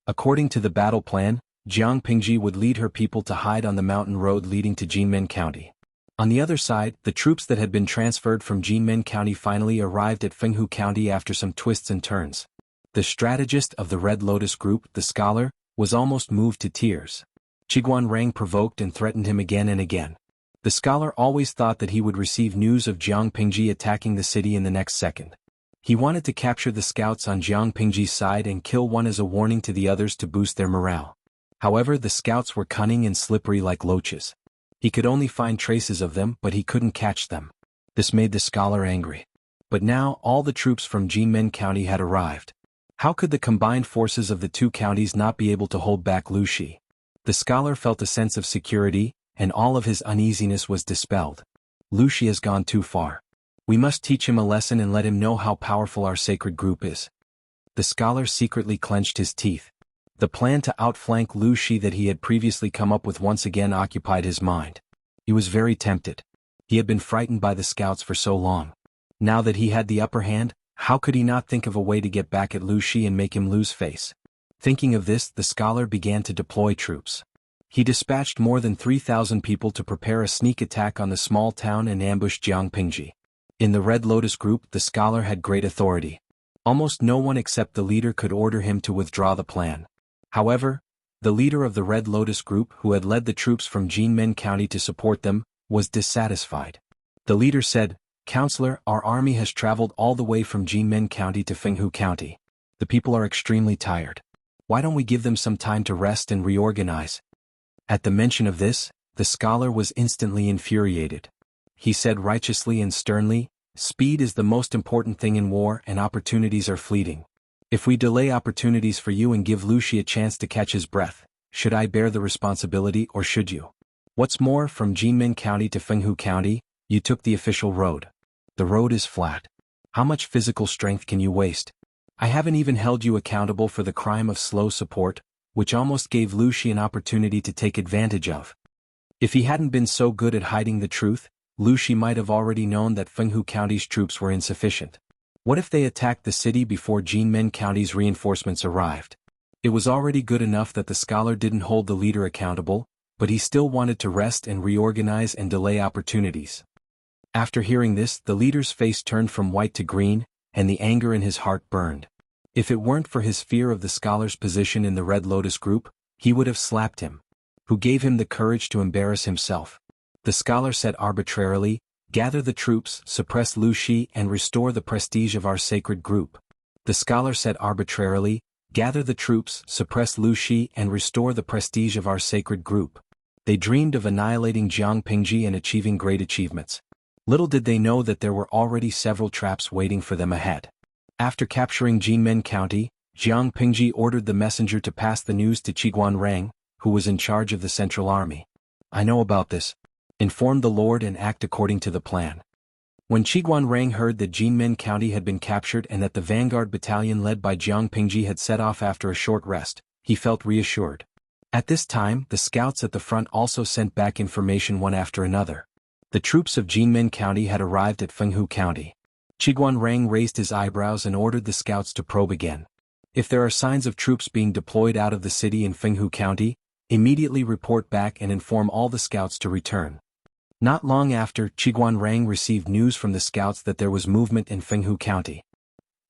According to the battle plan, Jiang Pingji would lead her people to hide on the mountain road leading to Jinmen County. On the other side, the troops that had been transferred from Jinmen County finally arrived at Fenghu County after some twists and turns. The strategist of the Red Lotus Group, the scholar, was almost moved to tears. Qiguanrang provoked and threatened him again and again. The scholar always thought that he would receive news of Jiang Pingji attacking the city in the next second. He wanted to capture the scouts on Jiang Pingji's side and kill one as a warning to the others to boost their morale. However, the scouts were cunning and slippery like loaches. He could only find traces of them, but he couldn't catch them. This made the scholar angry. But now, all the troops from Jinmen County had arrived. How could the combined forces of the 2 counties not be able to hold back Lu Shi? The scholar felt a sense of security, and all of his uneasiness was dispelled. Lu Shi has gone too far. We must teach him a lesson and let him know how powerful our sacred group is. The scholar secretly clenched his teeth. The plan to outflank Lu Shi that he had previously come up with once again occupied his mind. He was very tempted. He had been frightened by the scouts for so long. Now that he had the upper hand, how could he not think of a way to get back at Lu Shi and make him lose face? Thinking of this, the scholar began to deploy troops. He dispatched more than 3,000 people to prepare a sneak attack on the small town and ambush Jiang Pingji. In the Red Lotus group, the scholar had great authority. Almost no one except the leader could order him to withdraw the plan. However, the leader of the Red Lotus group, who had led the troops from Jinmen County to support them, was dissatisfied. The leader said, "Counselor, our army has traveled all the way from Jinmen County to Fenghu County. The people are extremely tired. Why don't we give them some time to rest and reorganize?" At the mention of this, the scholar was instantly infuriated. He said righteously and sternly, "Speed is the most important thing in war and opportunities are fleeting. If we delay opportunities for you and give Lu Shi a chance to catch his breath, should I bear the responsibility or should you? What's more, from Jinmen County to Fenghu County, you took the official road. The road is flat. How much physical strength can you waste? I haven't even held you accountable for the crime of slow support, which almost gave Lu Shi an opportunity to take advantage of. If he hadn't been so good at hiding the truth, Lu Shi might have already known that Fenghu County's troops were insufficient. What if they attacked the city before Jinmen County's reinforcements arrived? It was already good enough that the scholar didn't hold the leader accountable, but he still wanted to rest and reorganize and delay opportunities. After hearing this, the leader's face turned from white to green, and the anger in his heart burned. If it weren't for his fear of the scholar's position in the Red Lotus group, he would have slapped him. Who gave him the courage to embarrass himself? The scholar said arbitrarily, "Gather the troops, suppress Lu Shi and restore the prestige of our sacred group." The scholar said arbitrarily, "Gather the troops, suppress Lu Shi and restore the prestige of our sacred group." They dreamed of annihilating Jiang Pingji and achieving great achievements. Little did they know that there were already several traps waiting for them ahead. After capturing Jinmen County, Jiang Pingji ordered the messenger to pass the news to Qiguan Rang, who was in charge of the Central Army. "I know about this. Inform the Lord and act according to the plan." When Qiguan Rang heard that Jinmen County had been captured and that the vanguard battalion led by Jiang Pingji had set off after a short rest, he felt reassured. At this time, the scouts at the front also sent back information one after another. The troops of Jinmen County had arrived at Fenghu County. Qiguan Rang raised his eyebrows and ordered the scouts to probe again. If there are signs of troops being deployed out of the city in Fenghu County, immediately report back and inform all the scouts to return. Not long after, Qiguan Rang received news from the scouts that there was movement in Fenghu County.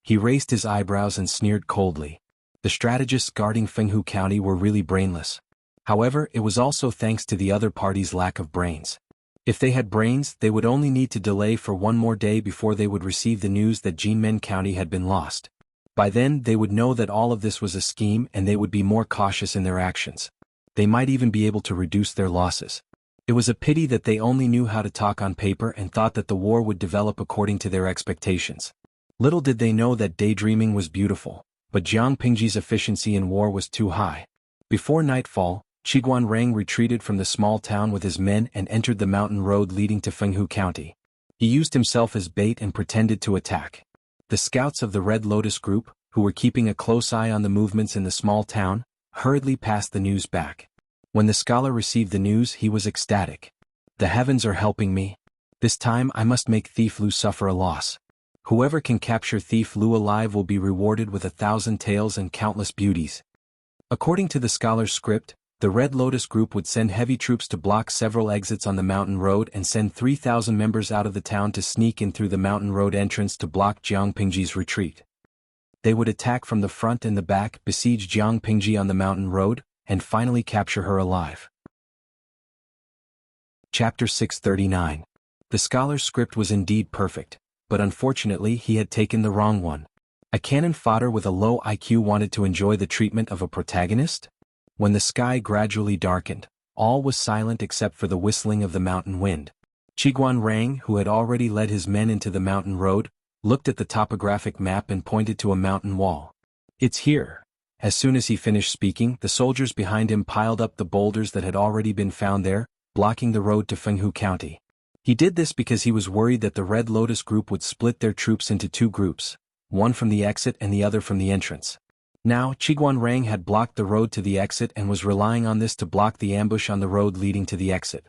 He raised his eyebrows and sneered coldly. The strategists guarding Fenghu County were really brainless. However, it was also thanks to the other party's lack of brains. If they had brains, they would only need to delay for one more day before they would receive the news that Jinmen County had been lost. By then, they would know that all of this was a scheme and they would be more cautious in their actions. They might even be able to reduce their losses. It was a pity that they only knew how to talk on paper and thought that the war would develop according to their expectations. Little did they know that daydreaming was beautiful, but Jiang Pingji's efficiency in war was too high. Before nightfall, Qiguan Rang retreated from the small town with his men and entered the mountain road leading to Fenghu County. He used himself as bait and pretended to attack. The scouts of the Red Lotus group, who were keeping a close eye on the movements in the small town, hurriedly passed the news back. When the scholar received the news, he was ecstatic. "The heavens are helping me. This time I must make Thief Lu suffer a loss. Whoever can capture Thief Lu alive will be rewarded with 1,000 taels and countless beauties." According to the scholar's script, the Red Lotus group would send heavy troops to block several exits on the mountain road and send 3,000 members out of the town to sneak in through the mountain road entrance to block Jiang Pingji's retreat. They would attack from the front and the back, besiege Jiang Pingji on the mountain road, and finally capture her alive. Chapter 639. The scholar's script was indeed perfect, but unfortunately he had taken the wrong one. A cannon fodder with a low IQ wanted to enjoy the treatment of a protagonist? When the sky gradually darkened, all was silent except for the whistling of the mountain wind. Qiguan Rang, who had already led his men into the mountain road, looked at the topographic map and pointed to a mountain wall. "It's here." As soon as he finished speaking, the soldiers behind him piled up the boulders that had already been found there, blocking the road to Fenghu County. He did this because he was worried that the Red Lotus group would split their troops into two groups, one from the exit and the other from the entrance. Now, Qiguan Rang had blocked the road to the exit and was relying on this to block the ambush on the road leading to the exit.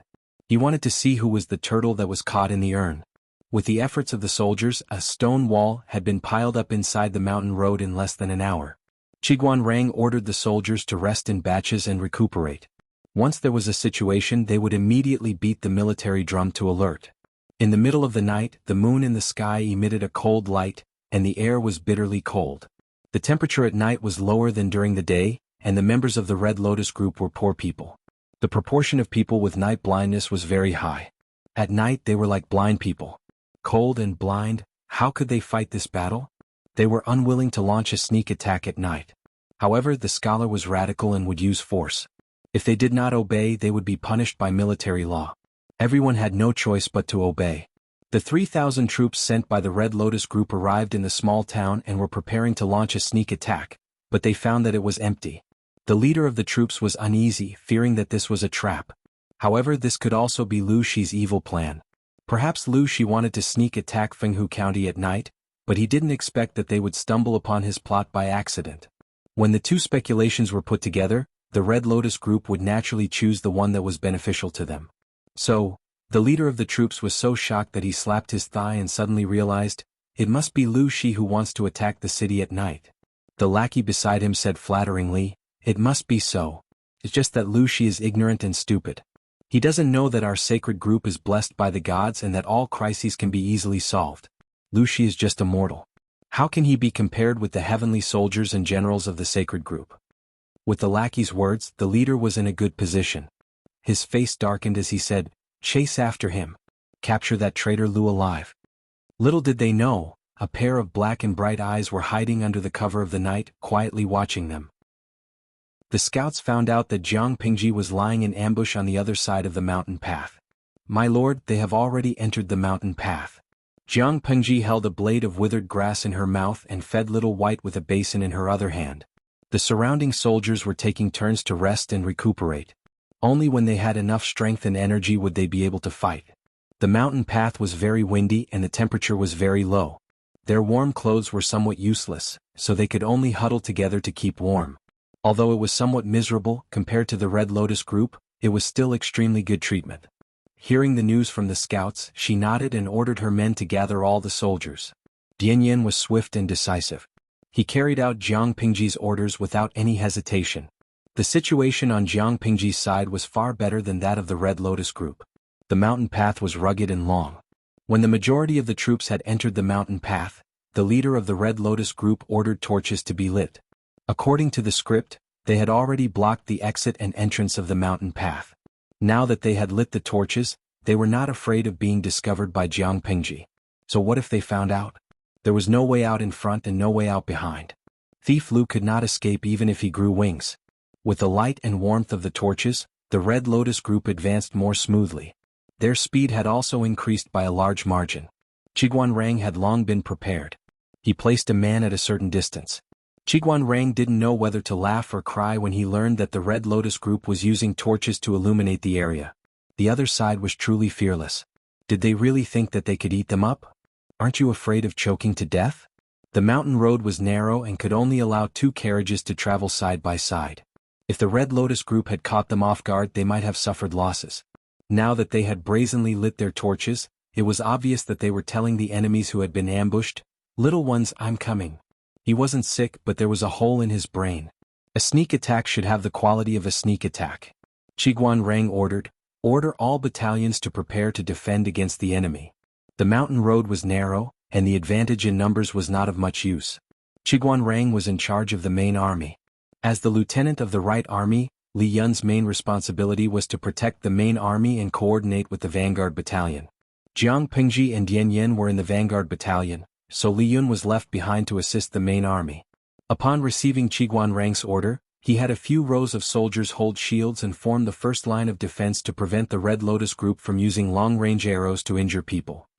He wanted to see who was the turtle that was caught in the urn. With the efforts of the soldiers, a stone wall had been piled up inside the mountain road in less than an hour. Qiguanrang ordered the soldiers to rest in batches and recuperate. Once there was a situation, they would immediately beat the military drum to alert. In the middle of the night, the moon in the sky emitted a cold light, and the air was bitterly cold. The temperature at night was lower than during the day, and the members of the Red Lotus group were poor people. The proportion of people with night blindness was very high. At night they were like blind people. Cold and blind, how could they fight this battle? They were unwilling to launch a sneak attack at night. However, the scholar was radical and would use force. If they did not obey, they would be punished by military law. Everyone had no choice but to obey. The 3,000 troops sent by the Red Lotus group arrived in the small town and were preparing to launch a sneak attack, but they found that it was empty. The leader of the troops was uneasy, fearing that this was a trap. However, this could also be Lu Shi's evil plan. Perhaps Lu Shi wanted to sneak attack Fenghu County at night, but he didn't expect that they would stumble upon his plot by accident. When the two speculations were put together, the Red Lotus group would naturally choose the one that was beneficial to them. So, the leader of the troops was so shocked that he slapped his thigh and suddenly realized, it must be Lu Shi who wants to attack the city at night. The lackey beside him said flatteringly, it must be so. It's just that Lu Shi is ignorant and stupid. He doesn't know that our sacred group is blessed by the gods and that all crises can be easily solved. Lu Shi is just a mortal. How can he be compared with the heavenly soldiers and generals of the sacred group? With the lackey's words, the leader was in a good position. His face darkened as he said, chase after him. Capture that traitor Lu alive. Little did they know, a pair of black and bright eyes were hiding under the cover of the night, quietly watching them. The scouts found out that Jiang Pingji was lying in ambush on the other side of the mountain path. My lord, they have already entered the mountain path. Jiang Pingji held a blade of withered grass in her mouth and fed Little White with a basin in her other hand. The surrounding soldiers were taking turns to rest and recuperate. Only when they had enough strength and energy would they be able to fight. The mountain path was very windy and the temperature was very low. Their warm clothes were somewhat useless, so they could only huddle together to keep warm. Although it was somewhat miserable compared to the Red Lotus group, it was still extremely good treatment. Hearing the news from the scouts, she nodded and ordered her men to gather all the soldiers. Dian Yin was swift and decisive. He carried out Jiang Pingji's orders without any hesitation. The situation on Jiang Pingji's side was far better than that of the Red Lotus group. The mountain path was rugged and long. When the majority of the troops had entered the mountain path, the leader of the Red Lotus group ordered torches to be lit. According to the script, they had already blocked the exit and entrance of the mountain path. Now that they had lit the torches, they were not afraid of being discovered by Jiang Pingji. So what if they found out? There was no way out in front and no way out behind. Thief Lu could not escape even if he grew wings. With the light and warmth of the torches, the Red Lotus group advanced more smoothly. Their speed had also increased by a large margin. Qiguanrang had long been prepared. He placed a man at a certain distance. Qiguanrang didn't know whether to laugh or cry when he learned that the Red Lotus group was using torches to illuminate the area. The other side was truly fearless. Did they really think that they could eat them up? Aren't you afraid of choking to death? The mountain road was narrow and could only allow 2 carriages to travel side by side. If the Red Lotus group had caught them off guard, they might have suffered losses. Now that they had brazenly lit their torches, it was obvious that they were telling the enemies who had been ambushed, "Little ones, I'm coming." He wasn't sick, but there was a hole in his brain. A sneak attack should have the quality of a sneak attack. Qiguanrang ordered, "Order all battalions to prepare to defend against the enemy." The mountain road was narrow, and the advantage in numbers was not of much use. Qiguanrang was in charge of the main army. As the lieutenant of the right army, Li Yun's main responsibility was to protect the main army and coordinate with the vanguard battalion. Jiang Pingji and Dian Yin were in the vanguard battalion, so Li Yun was left behind to assist the main army. Upon receiving Qiguanrang's order, he had a few rows of soldiers hold shields and form the first line of defense to prevent the Red Lotus group from using long-range arrows to injure people.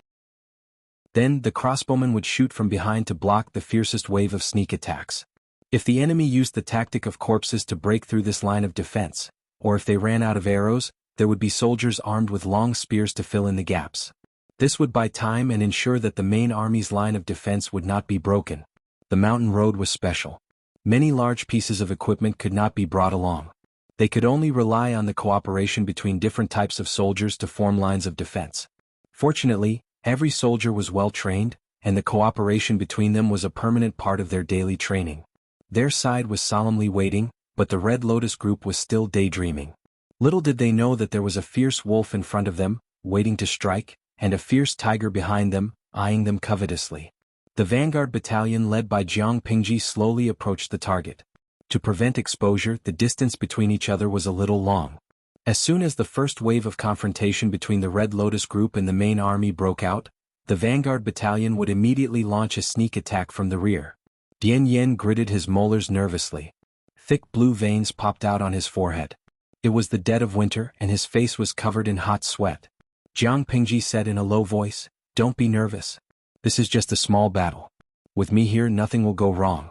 Then, the crossbowmen would shoot from behind to block the fiercest wave of sneak attacks. If the enemy used the tactic of corpses to break through this line of defense, or if they ran out of arrows, there would be soldiers armed with long spears to fill in the gaps. This would buy time and ensure that the main army's line of defense would not be broken. The mountain road was special. Many large pieces of equipment could not be brought along. They could only rely on the cooperation between different types of soldiers to form lines of defense. Fortunately, every soldier was well trained, and the cooperation between them was a permanent part of their daily training. Their side was solemnly waiting, but the Red Lotus group was still daydreaming. Little did they know that there was a fierce wolf in front of them, waiting to strike, and a fierce tiger behind them, eyeing them covetously. The vanguard battalion led by Jiang Pingji slowly approached the target. To prevent exposure, the distance between each other was a little long. As soon as the first wave of confrontation between the Red Lotus group and the main army broke out, the vanguard battalion would immediately launch a sneak attack from the rear. Dian Yen gritted his molars nervously. Thick blue veins popped out on his forehead. It was the dead of winter and his face was covered in hot sweat. Jiang Pingji said in a low voice, "Don't be nervous. This is just a small battle. With me here nothing will go wrong."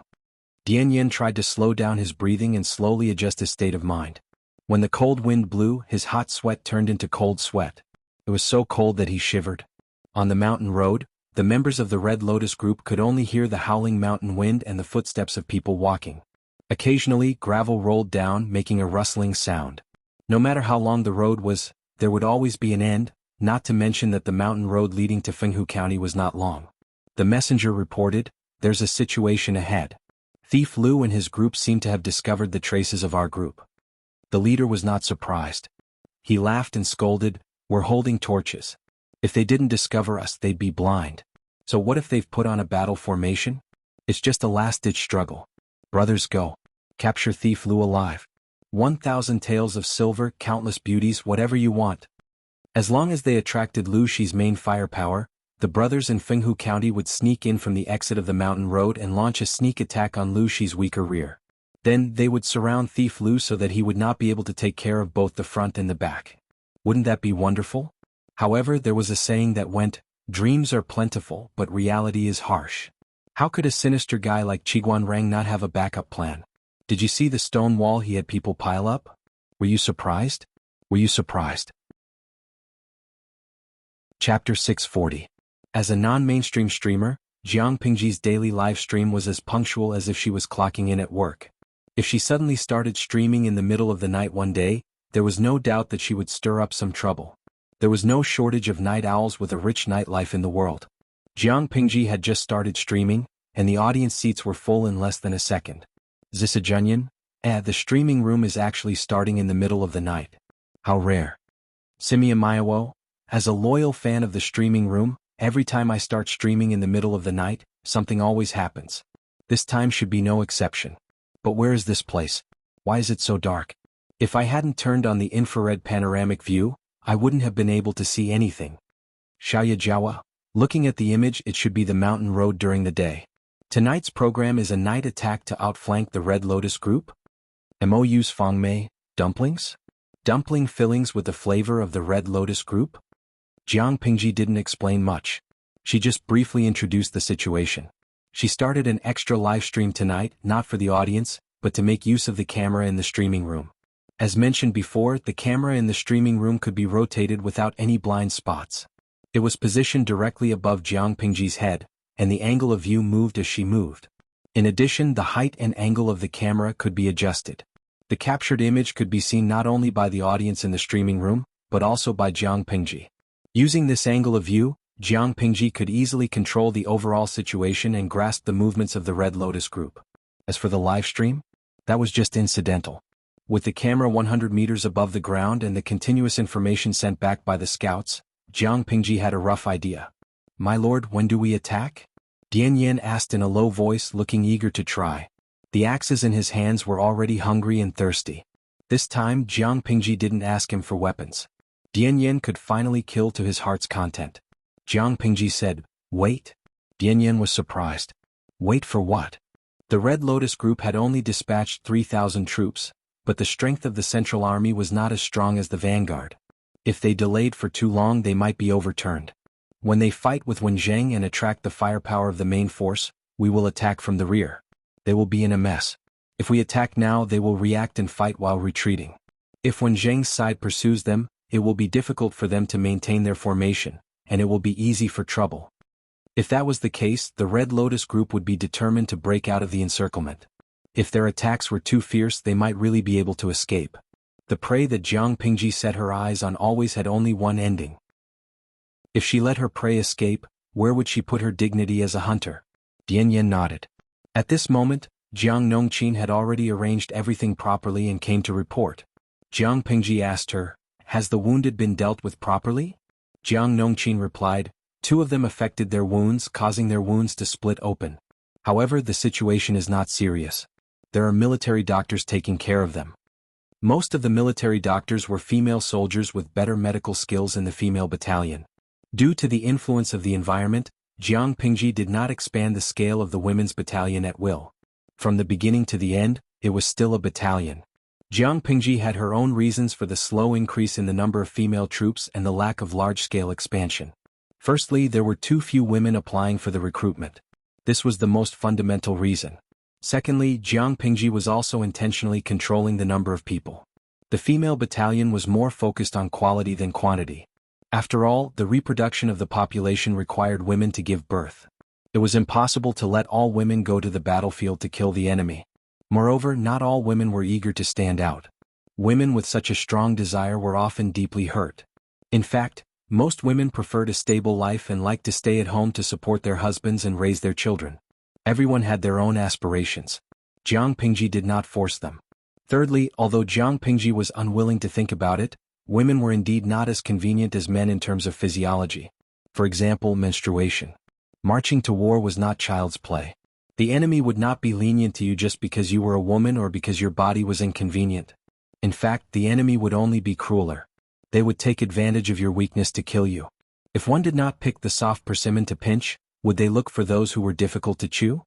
Dian Yen tried to slow down his breathing and slowly adjust his state of mind. When the cold wind blew, his hot sweat turned into cold sweat. It was so cold that he shivered. On the mountain road, the members of the Red Lotus group could only hear the howling mountain wind and the footsteps of people walking. Occasionally, gravel rolled down, making a rustling sound. No matter how long the road was, there would always be an end, not to mention that the mountain road leading to Fenghu County was not long. The messenger reported, "There's a situation ahead. Thief Lu and his group seem to have discovered the traces of our group." The leader was not surprised. He laughed and scolded, "We're holding torches. If they didn't discover us, they'd be blind. So what if they've put on a battle formation? It's just a last-ditch struggle. Brothers, go. Capture Thief Lu alive. 1,000 taels of silver, countless beauties, whatever you want." As long as they attracted Lu Shi's main firepower, the brothers in Fenghu County would sneak in from the exit of the mountain road and launch a sneak attack on Lu Shi's weaker rear. Then they would surround Thief Lu so that he would not be able to take care of both the front and the back. Wouldn't that be wonderful? However, there was a saying that went, "Dreams are plentiful, but reality is harsh." How could a sinister guy like Qiguan Rang not have a backup plan? Did you see the stone wall he had people pile up? Were you surprised? Were you surprised? Chapter 640. As a non-mainstream streamer, Jiang Pingji's daily live stream was as punctual as if she was clocking in at work. If she suddenly started streaming in the middle of the night one day, there was no doubt that she would stir up some trouble. There was no shortage of night owls with a rich nightlife in the world. Jiang Pingji had just started streaming, and the audience seats were full in less than a second. Zissa Junyan? The streaming room is actually starting in the middle of the night. How rare. Simia Mayawo? As a loyal fan of the streaming room, every time I start streaming in the middle of the night, something always happens. This time should be no exception. But where is this place? Why is it so dark? If I hadn't turned on the infrared panoramic view, I wouldn't have been able to see anything. Xiaoya Jiawa? Looking at the image, it should be the mountain road during the day. Tonight's program is a night attack to outflank the Red Lotus group? MOU's Fangmei, dumplings? Dumpling fillings with the flavor of the Red Lotus group? Jiang Pingji didn't explain much. She just briefly introduced the situation. She started an extra live stream tonight, not for the audience, but to make use of the camera in the streaming room. As mentioned before, the camera in the streaming room could be rotated without any blind spots. It was positioned directly above Jiang Pingji's head, and the angle of view moved as she moved. In addition, the height and angle of the camera could be adjusted. The captured image could be seen not only by the audience in the streaming room, but also by Jiang Pingji. Using this angle of view, Jiang Pingji could easily control the overall situation and grasp the movements of the Red Lotus group. As for the live stream, that was just incidental. With the camera 100 meters above the ground and the continuous information sent back by the scouts, Jiang Pingji had a rough idea. "My lord, when do we attack?" Dian Yen asked in a low voice, looking eager to try. The axes in his hands were already hungry and thirsty. This time, Jiang Pingji didn't ask him for weapons. Dian Yen could finally kill to his heart's content. Jiang Pingji said, "Wait." Dian Yen was surprised. Wait for what? The Red Lotus group had only dispatched 3,000 troops, but the strength of the Central Army was not as strong as the vanguard. If they delayed for too long, they might be overturned. When they fight with Wenzheng and attract the firepower of the main force, we will attack from the rear. They will be in a mess. If we attack now, they will react and fight while retreating. If Wenzheng's side pursues them, it will be difficult for them to maintain their formation, and it will be easy for trouble. If that was the case, the Red Lotus group would be determined to break out of the encirclement. If their attacks were too fierce, they might really be able to escape. The prey that Jiang Pingji set her eyes on always had only one ending. If she let her prey escape, where would she put her dignity as a hunter? Dian Yan nodded. At this moment, Jiang Nongqin had already arranged everything properly and came to report. Jiang Pingji asked her, "Has the wounded been dealt with properly?" Jiang Nongqin replied, "Two of them affected their wounds, causing their wounds to split open. However, the situation is not serious. There are military doctors taking care of them." Most of the military doctors were female soldiers with better medical skills in the female battalion. Due to the influence of the environment, Jiang Pingji did not expand the scale of the women's battalion at will. From the beginning to the end, it was still a battalion. Jiang Pingji had her own reasons for the slow increase in the number of female troops and the lack of large-scale expansion. Firstly, there were too few women applying for the recruitment. This was the most fundamental reason. Secondly, Jiang Pingji was also intentionally controlling the number of people. The female battalion was more focused on quality than quantity. After all, the reproduction of the population required women to give birth. It was impossible to let all women go to the battlefield to kill the enemy. Moreover, not all women were eager to stand out. Women with such a strong desire were often deeply hurt. In fact, most women preferred a stable life and liked to stay at home to support their husbands and raise their children. Everyone had their own aspirations. Jiang Pingji did not force them. Thirdly, although Jiang Pingji was unwilling to think about it, women were indeed not as convenient as men in terms of physiology. For example, menstruation. Marching to war was not child's play. The enemy would not be lenient to you just because you were a woman or because your body was inconvenient. In fact, the enemy would only be crueler. They would take advantage of your weakness to kill you. If one did not pick the soft persimmon to pinch, would they look for those who were difficult to chew?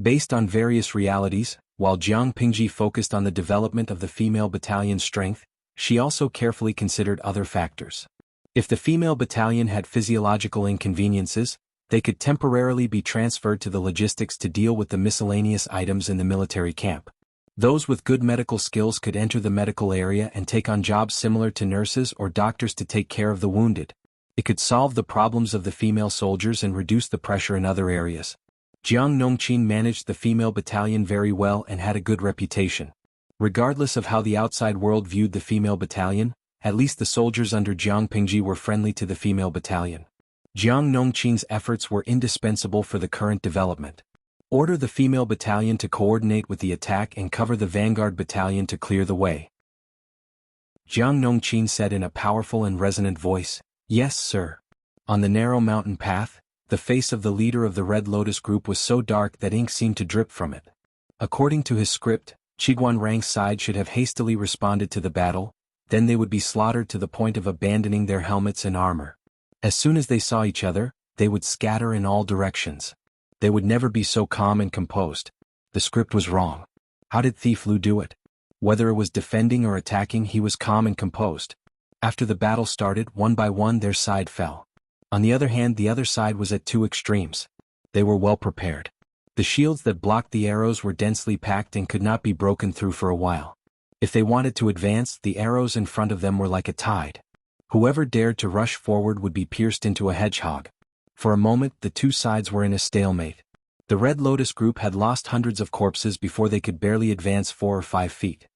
Based on various realities, while Jiang Pingji focused on the development of the female battalion's strength, she also carefully considered other factors. If the female battalion had physiological inconveniences, they could temporarily be transferred to the logistics to deal with the miscellaneous items in the military camp. Those with good medical skills could enter the medical area and take on jobs similar to nurses or doctors to take care of the wounded. It could solve the problems of the female soldiers and reduce the pressure in other areas. Jiang Nongqin managed the female battalion very well and had a good reputation. Regardless of how the outside world viewed the female battalion, at least the soldiers under Jiang Pingji were friendly to the female battalion. Jiang Nongqin's efforts were indispensable for the current development. Order the female battalion to coordinate with the attack and cover the vanguard battalion to clear the way. Jiang Nongqin said in a powerful and resonant voice, "Yes, sir." On the narrow mountain path, the face of the leader of the Red Lotus group was so dark that ink seemed to drip from it. According to his script, Qiguan Rang's side should have hastily responded to the battle, then they would be slaughtered to the point of abandoning their helmets and armor. As soon as they saw each other, they would scatter in all directions. They would never be so calm and composed. The script was wrong. How did Thief Lu do it? Whether it was defending or attacking, he was calm and composed. After the battle started, one by one their side fell. On the other hand, the other side was at two extremes. They were well prepared. The shields that blocked the arrows were densely packed and could not be broken through for a while. If they wanted to advance, the arrows in front of them were like a tide. Whoever dared to rush forward would be pierced into a hedgehog. For a moment, the two sides were in a stalemate. The Red Lotus group had lost hundreds of corpses before they could barely advance 4 or 5 feet.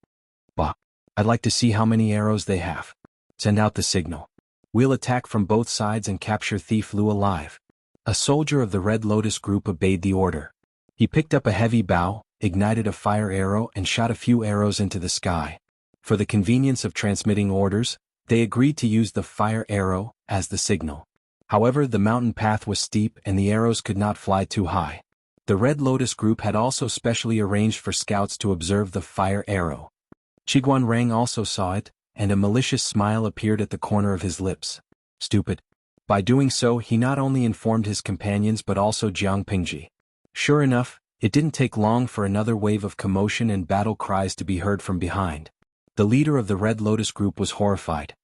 Bah! I'd like to see how many arrows they have. Send out the signal. We'll attack from both sides and capture Thief Lu alive. A soldier of the Red Lotus group obeyed the order. He picked up a heavy bow, ignited a fire arrow and shot a few arrows into the sky. For the convenience of transmitting orders, they agreed to use the fire arrow as the signal. However, the mountain path was steep and the arrows could not fly too high. The Red Lotus group had also specially arranged for scouts to observe the fire arrow. Qiguan Rang also saw it, and a malicious smile appeared at the corner of his lips. Stupid. By doing so, he not only informed his companions but also Jiang Pingji. Sure enough, it didn't take long for another wave of commotion and battle cries to be heard from behind. The leader of the Red Lotus group was horrified.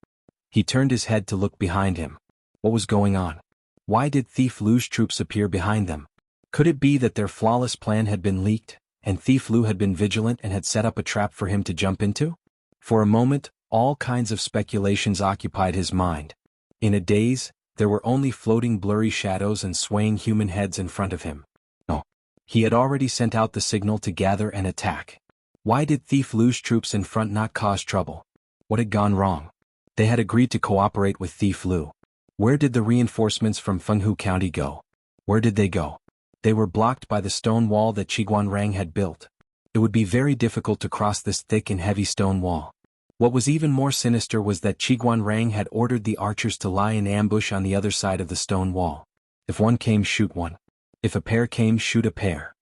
He turned his head to look behind him. What was going on? Why did Thief Lu's troops appear behind them? Could it be that their flawless plan had been leaked, and Thief Lu had been vigilant and had set up a trap for him to jump into? For a moment, all kinds of speculations occupied his mind. In a daze, there were only floating blurry shadows and swaying human heads in front of him. No. He had already sent out the signal to gather and attack. Why did Thief Lu's troops in front not cause trouble? What had gone wrong? They had agreed to cooperate with Thief Lu. Where did the reinforcements from Fenghu County go? Where did they go? They were blocked by the stone wall that Qiguanrang had built. It would be very difficult to cross this thick and heavy stone wall. What was even more sinister was that Qiguanrang had ordered the archers to lie in ambush on the other side of the stone wall. If one came, shoot one. If a pair came, shoot a pair.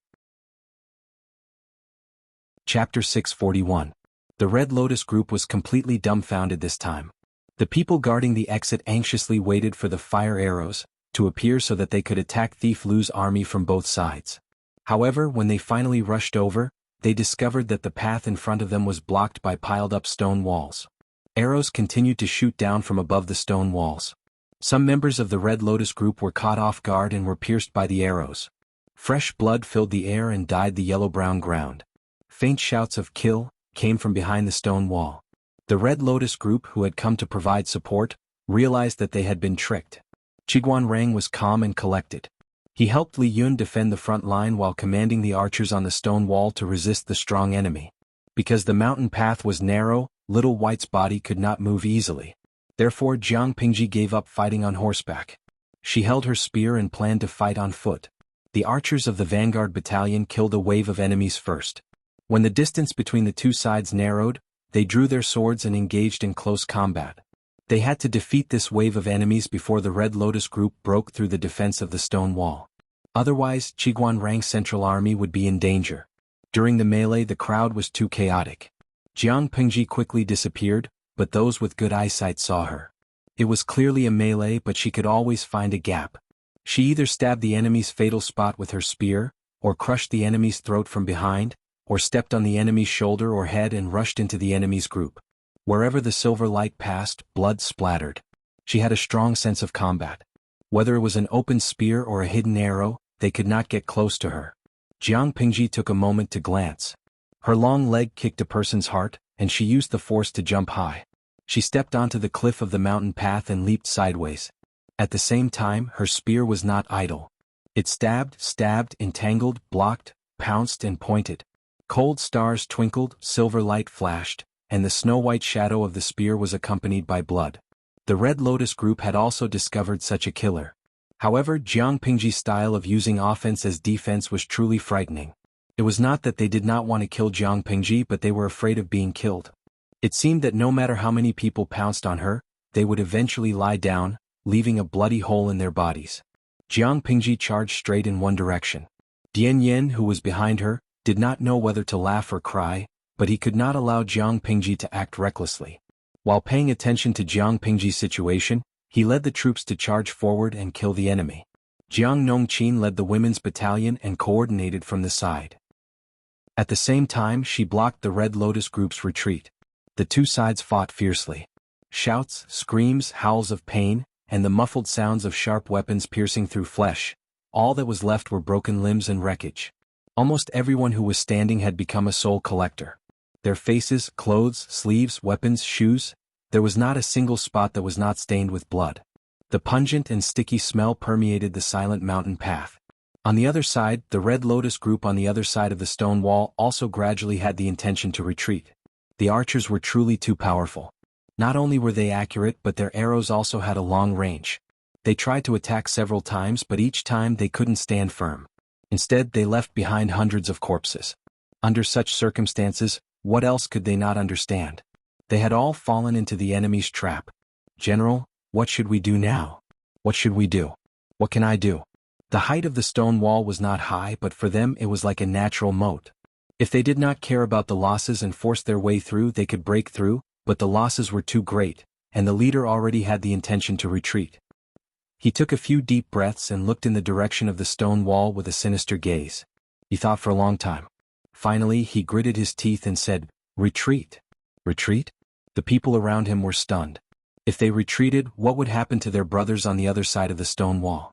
Chapter 641. The Red Lotus group was completely dumbfounded this time. The people guarding the exit anxiously waited for the fire arrows to appear so that they could attack Thief Lu's army from both sides. However, when they finally rushed over, they discovered that the path in front of them was blocked by piled-up stone walls. Arrows continued to shoot down from above the stone walls. Some members of the Red Lotus group were caught off guard and were pierced by the arrows. Fresh blood filled the air and dyed the yellow-brown ground. Faint shouts of "kill" came from behind the stone wall. The Red Lotus group, who had come to provide support, realized that they had been tricked. Qiguanrang was calm and collected. He helped Li Yun defend the front line while commanding the archers on the stone wall to resist the strong enemy. Because the mountain path was narrow, Little White's body could not move easily. Therefore Jiang Pingji gave up fighting on horseback. She held her spear and planned to fight on foot. The archers of the vanguard battalion killed a wave of enemies first. When the distance between the two sides narrowed, they drew their swords and engaged in close combat. They had to defeat this wave of enemies before the Red Lotus group broke through the defense of the stone wall. Otherwise, Qiguanrang's central army would be in danger. During the melee, the crowd was too chaotic. Jiang Pingji quickly disappeared, but those with good eyesight saw her. It was clearly a melee, but she could always find a gap. She either stabbed the enemy's fatal spot with her spear, or crushed the enemy's throat from behind, or stepped on the enemy's shoulder or head and rushed into the enemy's group. Wherever the silver light passed, blood splattered. She had a strong sense of combat. Whether it was an open spear or a hidden arrow, they could not get close to her. Jiang Pingji took a moment to glance. Her long leg kicked a person's heart, and she used the force to jump high. She stepped onto the cliff of the mountain path and leaped sideways. At the same time, her spear was not idle. It stabbed, entangled, blocked, pounced and pointed. Cold stars twinkled, silver light flashed, and the snow-white shadow of the spear was accompanied by blood. The Red Lotus group had also discovered such a killer. However, Jiang Pingji's style of using offense as defense was truly frightening. It was not that they did not want to kill Jiang Pingji, but they were afraid of being killed. It seemed that no matter how many people pounced on her, they would eventually lie down, leaving a bloody hole in their bodies. Jiang Pingji charged straight in one direction. Dian Yin, who was behind her, did not know whether to laugh or cry, but he could not allow Jiang Pingji to act recklessly. While paying attention to Jiang Pingji's situation, he led the troops to charge forward and kill the enemy. Jiang Nongqin led the women's battalion and coordinated from the side. At the same time, she blocked the Red Lotus group's retreat. The two sides fought fiercely. Shouts, screams, howls of pain, and the muffled sounds of sharp weapons piercing through flesh. All that was left were broken limbs and wreckage. Almost everyone who was standing had become a soul collector. Their faces, clothes, sleeves, weapons, shoes, there was not a single spot that was not stained with blood. The pungent and sticky smell permeated the silent mountain path. On the other side, the Red Lotus group on the other side of the stone wall also gradually had the intention to retreat. The archers were truly too powerful. Not only were they accurate, but their arrows also had a long range. They tried to attack several times, but each time they couldn't stand firm. Instead, they left behind hundreds of corpses. Under such circumstances, what else could they not understand? They had all fallen into the enemy's trap. "General, what should we do now? What should we do? What can I do?" The height of the stone wall was not high, but for them it was like a natural moat. If they did not care about the losses and forced their way through, they could break through, but the losses were too great, and the leader already had the intention to retreat. He took a few deep breaths and looked in the direction of the stone wall with a sinister gaze. He thought for a long time. Finally, he gritted his teeth and said, "Retreat." Retreat? The people around him were stunned. If they retreated, what would happen to their brothers on the other side of the stone wall?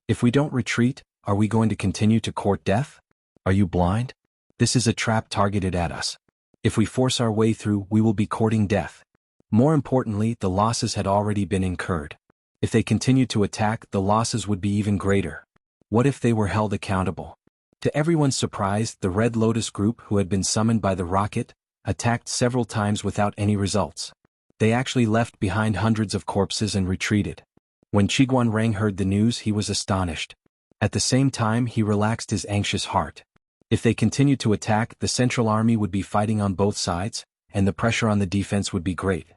If we don't retreat, are we going to continue to court death? Are you blind? This is a trap targeted at us. If we force our way through, we will be courting death. More importantly, the losses had already been incurred. If they continued to attack, the losses would be even greater. What if they were held accountable? To everyone's surprise, the Red Lotus group, who had been summoned by the rocket, attacked several times without any results. They actually left behind hundreds of corpses and retreated. When Qiguanrang heard the news, he was astonished. At the same time, he relaxed his anxious heart. If they continued to attack, the Central Army would be fighting on both sides, and the pressure on the defense would be great.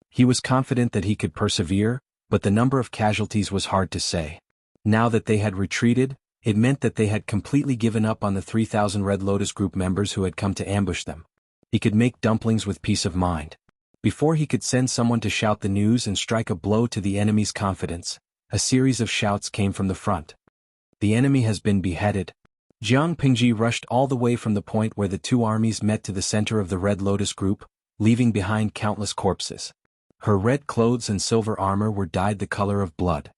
He was confident that he could persevere, but the number of casualties was hard to say. Now that they had retreated, it meant that they had completely given up on the 3,000 Red Lotus Group members who had come to ambush them. He could make dumplings with peace of mind. Before he could send someone to shout the news and strike a blow to the enemy's confidence, a series of shouts came from the front. The enemy has been beheaded. Jiang Pingji rushed all the way from the point where the two armies met to the center of the Red Lotus Group, leaving behind countless corpses. Her red clothes and silver armor were dyed the color of blood.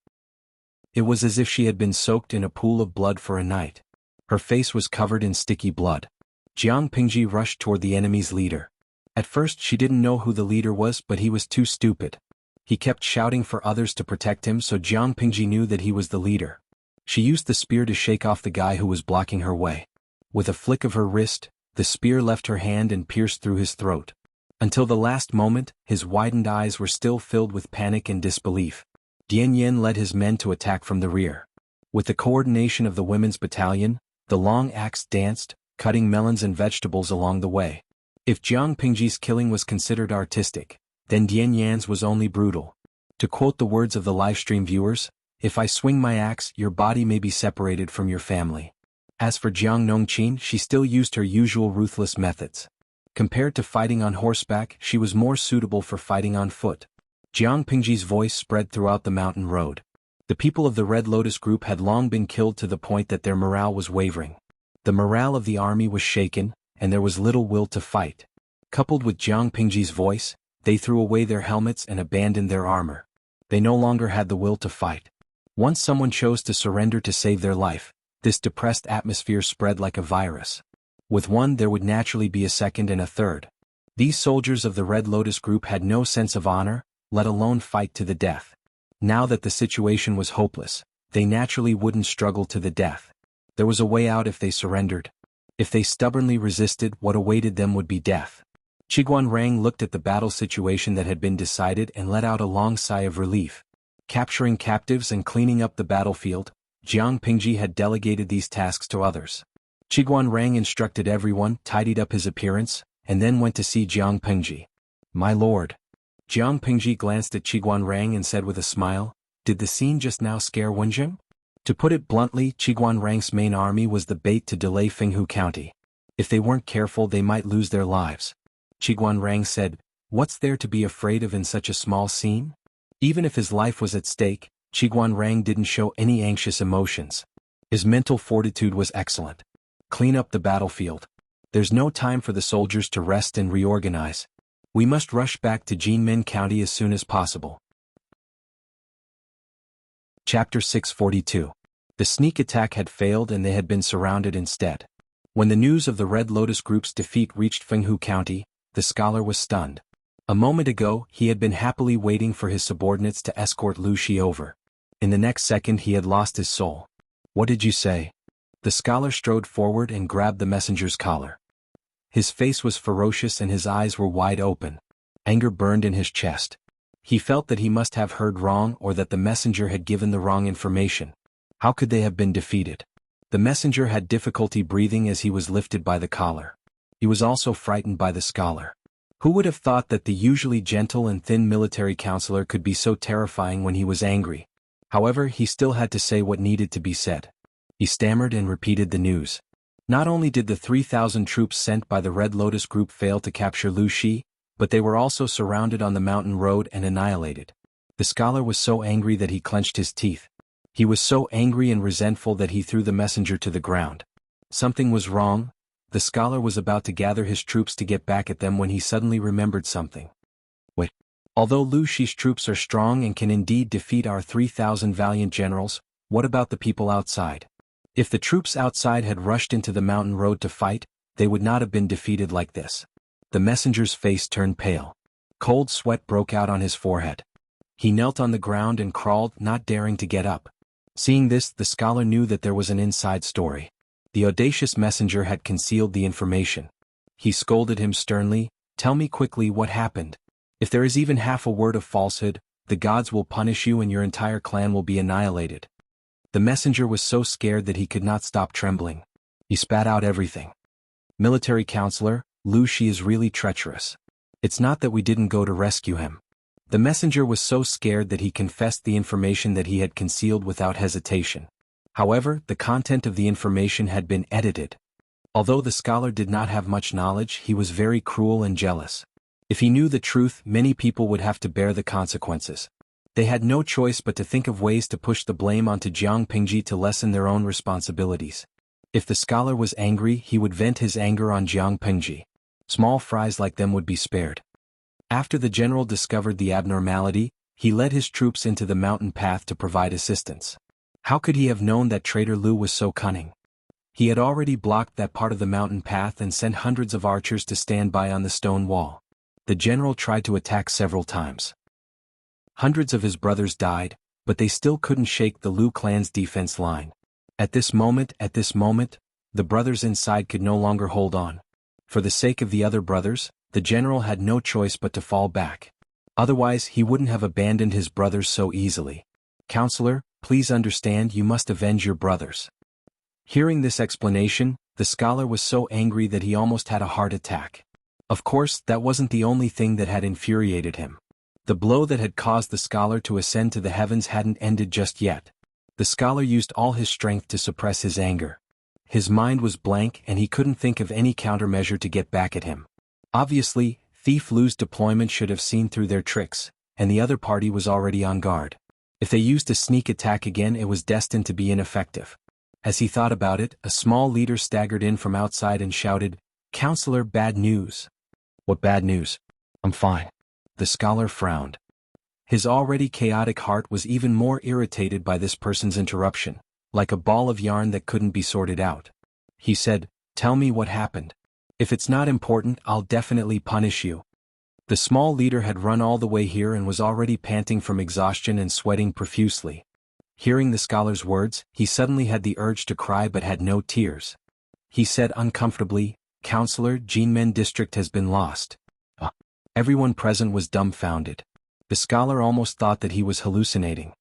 It was as if she had been soaked in a pool of blood for a night. Her face was covered in sticky blood. Jiang Pingji rushed toward the enemy's leader. At first she didn't know who the leader was, but he was too stupid. He kept shouting for others to protect him, so Jiang Pingji knew that he was the leader. She used the spear to shake off the guy who was blocking her way. With a flick of her wrist, the spear left her hand and pierced through his throat. Until the last moment, his widened eyes were still filled with panic and disbelief. Dian Yen led his men to attack from the rear. With the coordination of the women's battalion, the long axe danced, cutting melons and vegetables along the way. If Jiang Pingji's killing was considered artistic, then Dian Yan's was only brutal. To quote the words of the livestream viewers, "If I swing my axe, your body may be separated from your family." As for Jiang Nongqin, she still used her usual ruthless methods. Compared to fighting on horseback, she was more suitable for fighting on foot. Jiang Pingji's voice spread throughout the mountain road. The people of the Red Lotus Group had long been killed to the point that their morale was wavering. The morale of the army was shaken, and there was little will to fight. Coupled with Jiang Pingji's voice, they threw away their helmets and abandoned their armor. They no longer had the will to fight. Once someone chose to surrender to save their life, this depressed atmosphere spread like a virus. With one there would naturally be a second and a third. These soldiers of the Red Lotus Group had no sense of honor, let alone fight to the death. Now that the situation was hopeless, they naturally wouldn't struggle to the death. There was a way out if they surrendered. If they stubbornly resisted, what awaited them would be death. Qiguanrang looked at the battle situation that had been decided and let out a long sigh of relief. Capturing captives and cleaning up the battlefield, Jiang Pingji had delegated these tasks to others. Qiguanrang instructed everyone, tidied up his appearance, and then went to see Jiang Pingji. "My lord." Jiang Pingji glanced at Qiguanrang and said with a smile, "Did the scene just now scare Wenjing?" To put it bluntly, Qiguanrang's main army was the bait to delay Fenghu County. If they weren't careful, they might lose their lives. Qiguanrang said, "What's there to be afraid of in such a small scene?" Even if his life was at stake, Qiguanrang didn't show any anxious emotions. His mental fortitude was excellent. "Clean up the battlefield. There's no time for the soldiers to rest and reorganize. We must rush back to Jinmen County as soon as possible." Chapter 642. The sneak attack had failed and they had been surrounded instead. When the news of the Red Lotus Group's defeat reached Fenghu County, the scholar was stunned. A moment ago, he had been happily waiting for his subordinates to escort Lu Shi over. In the next second he had lost his soul. "What did you say?" The scholar strode forward and grabbed the messenger's collar. His face was ferocious and his eyes were wide open. Anger burned in his chest. He felt that he must have heard wrong or that the messenger had given the wrong information. How could they have been defeated? The messenger had difficulty breathing as he was lifted by the collar. He was also frightened by the scholar. Who would have thought that the usually gentle and thin military counselor could be so terrifying when he was angry? However, he still had to say what needed to be said. He stammered and repeated the news. Not only did the 3,000 troops sent by the Red Lotus Group fail to capture Lu Shi, but they were also surrounded on the mountain road and annihilated. The scholar was so angry that he clenched his teeth. He was so angry and resentful that he threw the messenger to the ground. Something was wrong. The scholar was about to gather his troops to get back at them when he suddenly remembered something. Wait. Although Lu Shi's troops are strong and can indeed defeat our 3,000 valiant generals, what about the people outside? If the troops outside had rushed into the mountain road to fight, they would not have been defeated like this. The messenger's face turned pale. Cold sweat broke out on his forehead. He knelt on the ground and crawled, not daring to get up. Seeing this, the scholar knew that there was an inside story. The audacious messenger had concealed the information. He scolded him sternly, "Tell me quickly what happened." If there is even half a word of falsehood, the gods will punish you and your entire clan will be annihilated. The messenger was so scared that he could not stop trembling. He spat out everything. Military counselor, Lu Shi is really treacherous. It's not that we didn't go to rescue him. The messenger was so scared that he confessed the information that he had concealed without hesitation. However, the content of the information had been edited. Although the scholar did not have much knowledge, he was very cruel and jealous. If he knew the truth, many people would have to bear the consequences. They had no choice but to think of ways to push the blame onto Jiang Pingji to lessen their own responsibilities. If the scholar was angry, he would vent his anger on Jiang Pingji. Small fries like them would be spared. After the general discovered the abnormality, he led his troops into the mountain path to provide assistance. How could he have known that traitor Lu was so cunning? He had already blocked that part of the mountain path and sent hundreds of archers to stand by on the stone wall. The general tried to attack several times. Hundreds of his brothers died, but they still couldn't shake the Lu clan's defense line. At this moment, the brothers inside could no longer hold on. For the sake of the other brothers, the general had no choice but to fall back. Otherwise, he wouldn't have abandoned his brothers so easily. Counselor, please understand, you must avenge your brothers. Hearing this explanation, the scholar was so angry that he almost had a heart attack. Of course, that wasn't the only thing that had infuriated him. The blow that had caused the scholar to ascend to the heavens hadn't ended just yet. The scholar used all his strength to suppress his anger. His mind was blank and he couldn't think of any countermeasure to get back at him. Obviously, Thief Lu's deployment should have seen through their tricks, and the other party was already on guard. If they used a sneak attack again, it was destined to be ineffective. As he thought about it, a small leader staggered in from outside and shouted, "Counselor, bad news." "What bad news?" "I'm fine." The scholar frowned. His already chaotic heart was even more irritated by this person's interruption, like a ball of yarn that couldn't be sorted out. He said, "Tell me what happened. If it's not important, I'll definitely punish you." The small leader had run all the way here and was already panting from exhaustion and sweating profusely. Hearing the scholar's words, he suddenly had the urge to cry but had no tears. He said uncomfortably, "Counselor, Jinmen district has been lost." Everyone present was dumbfounded. The scholar almost thought that he was hallucinating.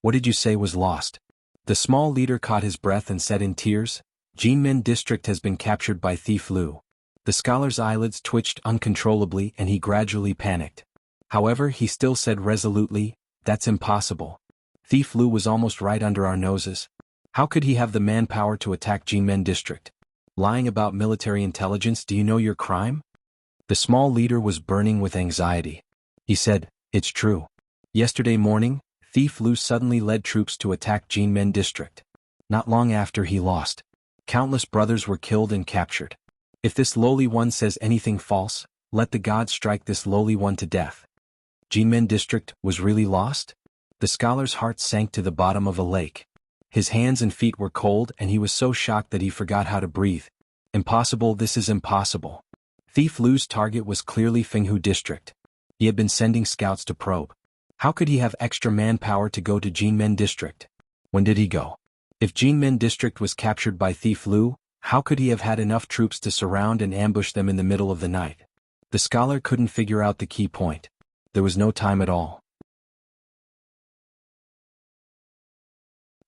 "What did you say was lost?" The small leader caught his breath and said in tears, "Jinmen district has been captured by Thief Lu." The scholar's eyelids twitched uncontrollably and he gradually panicked. However, he still said resolutely, "That's impossible. Thief Lu was almost right under our noses. How could he have the manpower to attack Jinmen district? Lying about military intelligence, do you know your crime?" The small leader was burning with anxiety. He said, "It's true. Yesterday morning, Thief Lu suddenly led troops to attack Jinmen district. Not long after, he lost. Countless brothers were killed and captured. If this lowly one says anything false, let the gods strike this lowly one to death." Jinmen district was really lost? The scholar's heart sank to the bottom of a lake. His hands and feet were cold and he was so shocked that he forgot how to breathe. Impossible, this is impossible. Thief Lu's target was clearly Fenghu district. He had been sending scouts to probe. How could he have extra manpower to go to Jinmen district? When did he go? If Jinmen district was captured by Thief Lu, how could he have had enough troops to surround and ambush them in the middle of the night? The scholar couldn't figure out the key point. There was no time at all.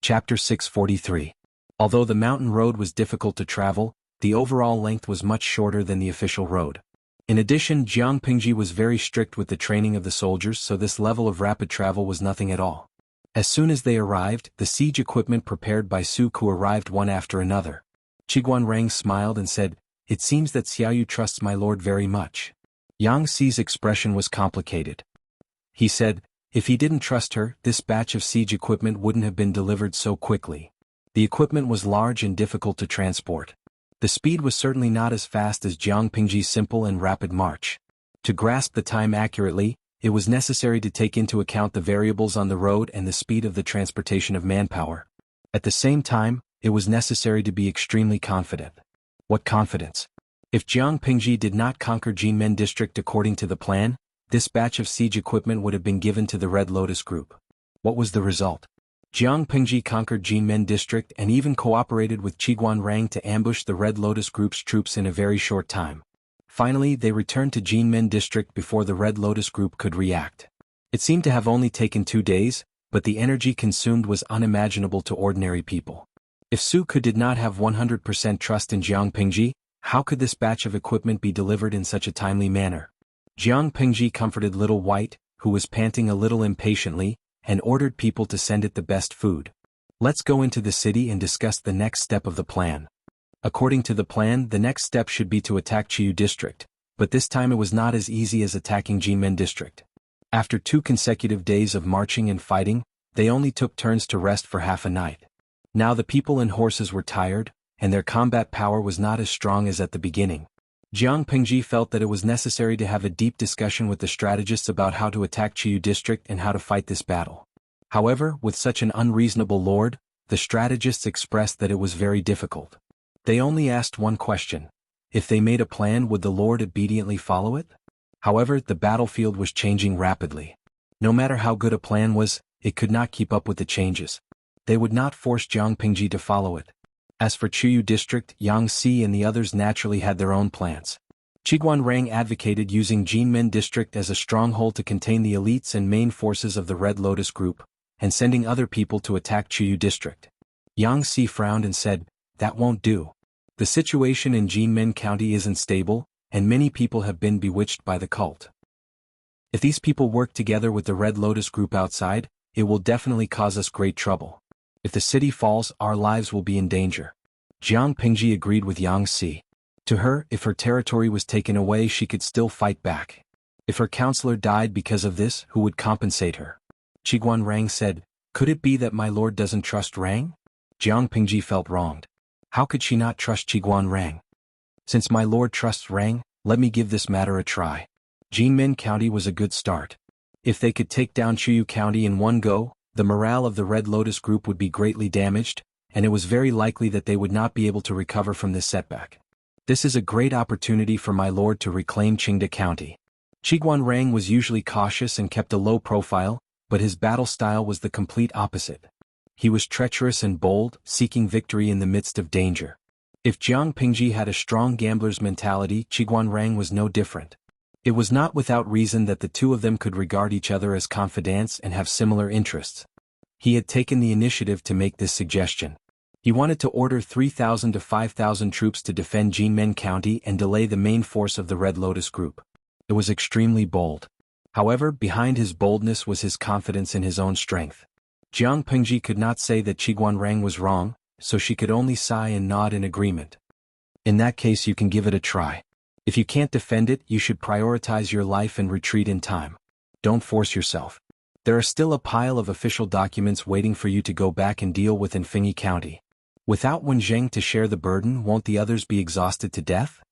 Chapter 643. Although the mountain road was difficult to travel, the overall length was much shorter than the official road. In addition, Jiang Pingji was very strict with the training of the soldiers, so this level of rapid travel was nothing at all. As soon as they arrived, the siege equipment prepared by Su Ku arrived one after another. Qiguan Rang smiled and said, "It seems that Xiaoyu trusts my lord very much." Yang Xi's expression was complicated. He said, if he didn't trust her, this batch of siege equipment wouldn't have been delivered so quickly. The equipment was large and difficult to transport. The speed was certainly not as fast as Jiang Pingji's simple and rapid march. To grasp the time accurately, it was necessary to take into account the variables on the road and the speed of the transportation of manpower. At the same time, it was necessary to be extremely confident. What confidence? If Jiang Pingji did not conquer Jinmen district according to the plan, this batch of siege equipment would have been given to the Red Lotus group. What was the result? Jiang Pingji conquered Jinmen district and even cooperated with Qiguan Rang to ambush the Red Lotus group's troops in a very short time. Finally, they returned to Jinmen District before the Red Lotus group could react. It seemed to have only taken 2 days, but the energy consumed was unimaginable to ordinary people. If Su Ke did not have 100% trust in Jiang Pingji, how could this batch of equipment be delivered in such a timely manner? Jiang Pingji comforted Little White, who was panting a little impatiently, and ordered people to send it the best food. Let's go into the city and discuss the next step of the plan. According to the plan, the next step should be to attack Chiyu District, but this time it was not as easy as attacking Jinmen District. After 2 consecutive days of marching and fighting, they only took turns to rest for half a night. Now the people and horses were tired, and their combat power was not as strong as at the beginning. Jiang Pingji felt that it was necessary to have a deep discussion with the strategists about how to attack Chiyu District and how to fight this battle. However, with such an unreasonable lord, the strategists expressed that it was very difficult. They only asked one question. If they made a plan, would the lord obediently follow it? However, the battlefield was changing rapidly. No matter how good a plan was, it could not keep up with the changes. They would not force Jiang Pingji to follow it. As for Chiyu District, Yang Si and the others naturally had their own plans. Qiguan Rang advocated using Jinmen District as a stronghold to contain the elites and main forces of the Red Lotus group, and sending other people to attack Chiyu District. Yang Si frowned and said, "That won't do. The situation in Jinmen County isn't stable, and many people have been bewitched by the cult. If these people work together with the Red Lotus group outside, it will definitely cause us great trouble. If the city falls, our lives will be in danger." Jiang Pingji agreed with Yang Si. To her, if her territory was taken away, she could still fight back. If her counselor died because of this, who would compensate her? Qiguan Rang said, "Could it be that my lord doesn't trust Rang?" Jiang Pingji felt wronged. How could she not trust Qiguan Rang? Since my lord trusts Rang, let me give this matter a try. Jinmen County was a good start. If they could take down Chiyu County in one go, the morale of the Red Lotus group would be greatly damaged, and it was very likely that they would not be able to recover from this setback. This is a great opportunity for my lord to reclaim Qingda County. Qiguan Rang was usually cautious and kept a low profile, but his battle style was the complete opposite. He was treacherous and bold, seeking victory in the midst of danger. If Jiang Pingji had a strong gambler's mentality, Qiguan Rang was no different. It was not without reason that the two of them could regard each other as confidants and have similar interests. He had taken the initiative to make this suggestion. He wanted to order 3,000 to 5,000 troops to defend Jinmen County and delay the main force of the Red Lotus group. It was extremely bold. However, behind his boldness was his confidence in his own strength. Jiang Pingji could not say that Qiguan Rang was wrong, so she could only sigh and nod in agreement. In that case, you can give it a try. If you can't defend it, you should prioritize your life and retreat in time. Don't force yourself. There are still a pile of official documents waiting for you to go back and deal with in Fengyi County. Without Wen Zheng to share the burden, won't the others be exhausted to death?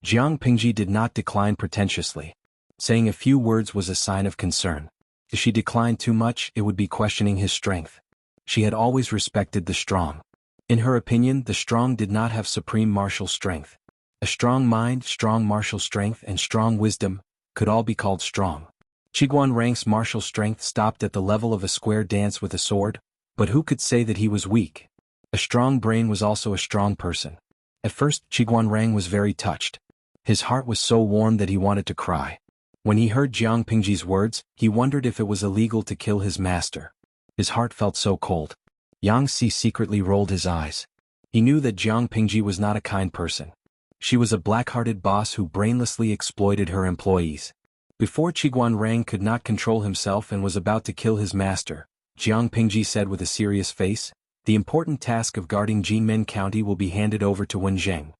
Jiang Pingji did not decline pretentiously. Saying a few words was a sign of concern. If she declined too much, it would be questioning his strength. She had always respected the strong. In her opinion, the strong did not have supreme martial strength. A strong mind, strong martial strength, and strong wisdom could all be called strong. Qiguan Rang's martial strength stopped at the level of a square dance with a sword, but who could say that he was weak? A strong brain was also a strong person. At first, Qiguan Rang was very touched. His heart was so warm that he wanted to cry. When he heard Jiang Pingji's words, he wondered if it was illegal to kill his master. His heart felt so cold. Yang Si secretly rolled his eyes. He knew that Jiang Pingji was not a kind person. She was a black-hearted boss who brainlessly exploited her employees. Before Qiguan Rang could not control himself and was about to kill his master, Jiang Pingji said with a serious face, "The important task of guarding Jinmen County will be handed over to Wen Zheng."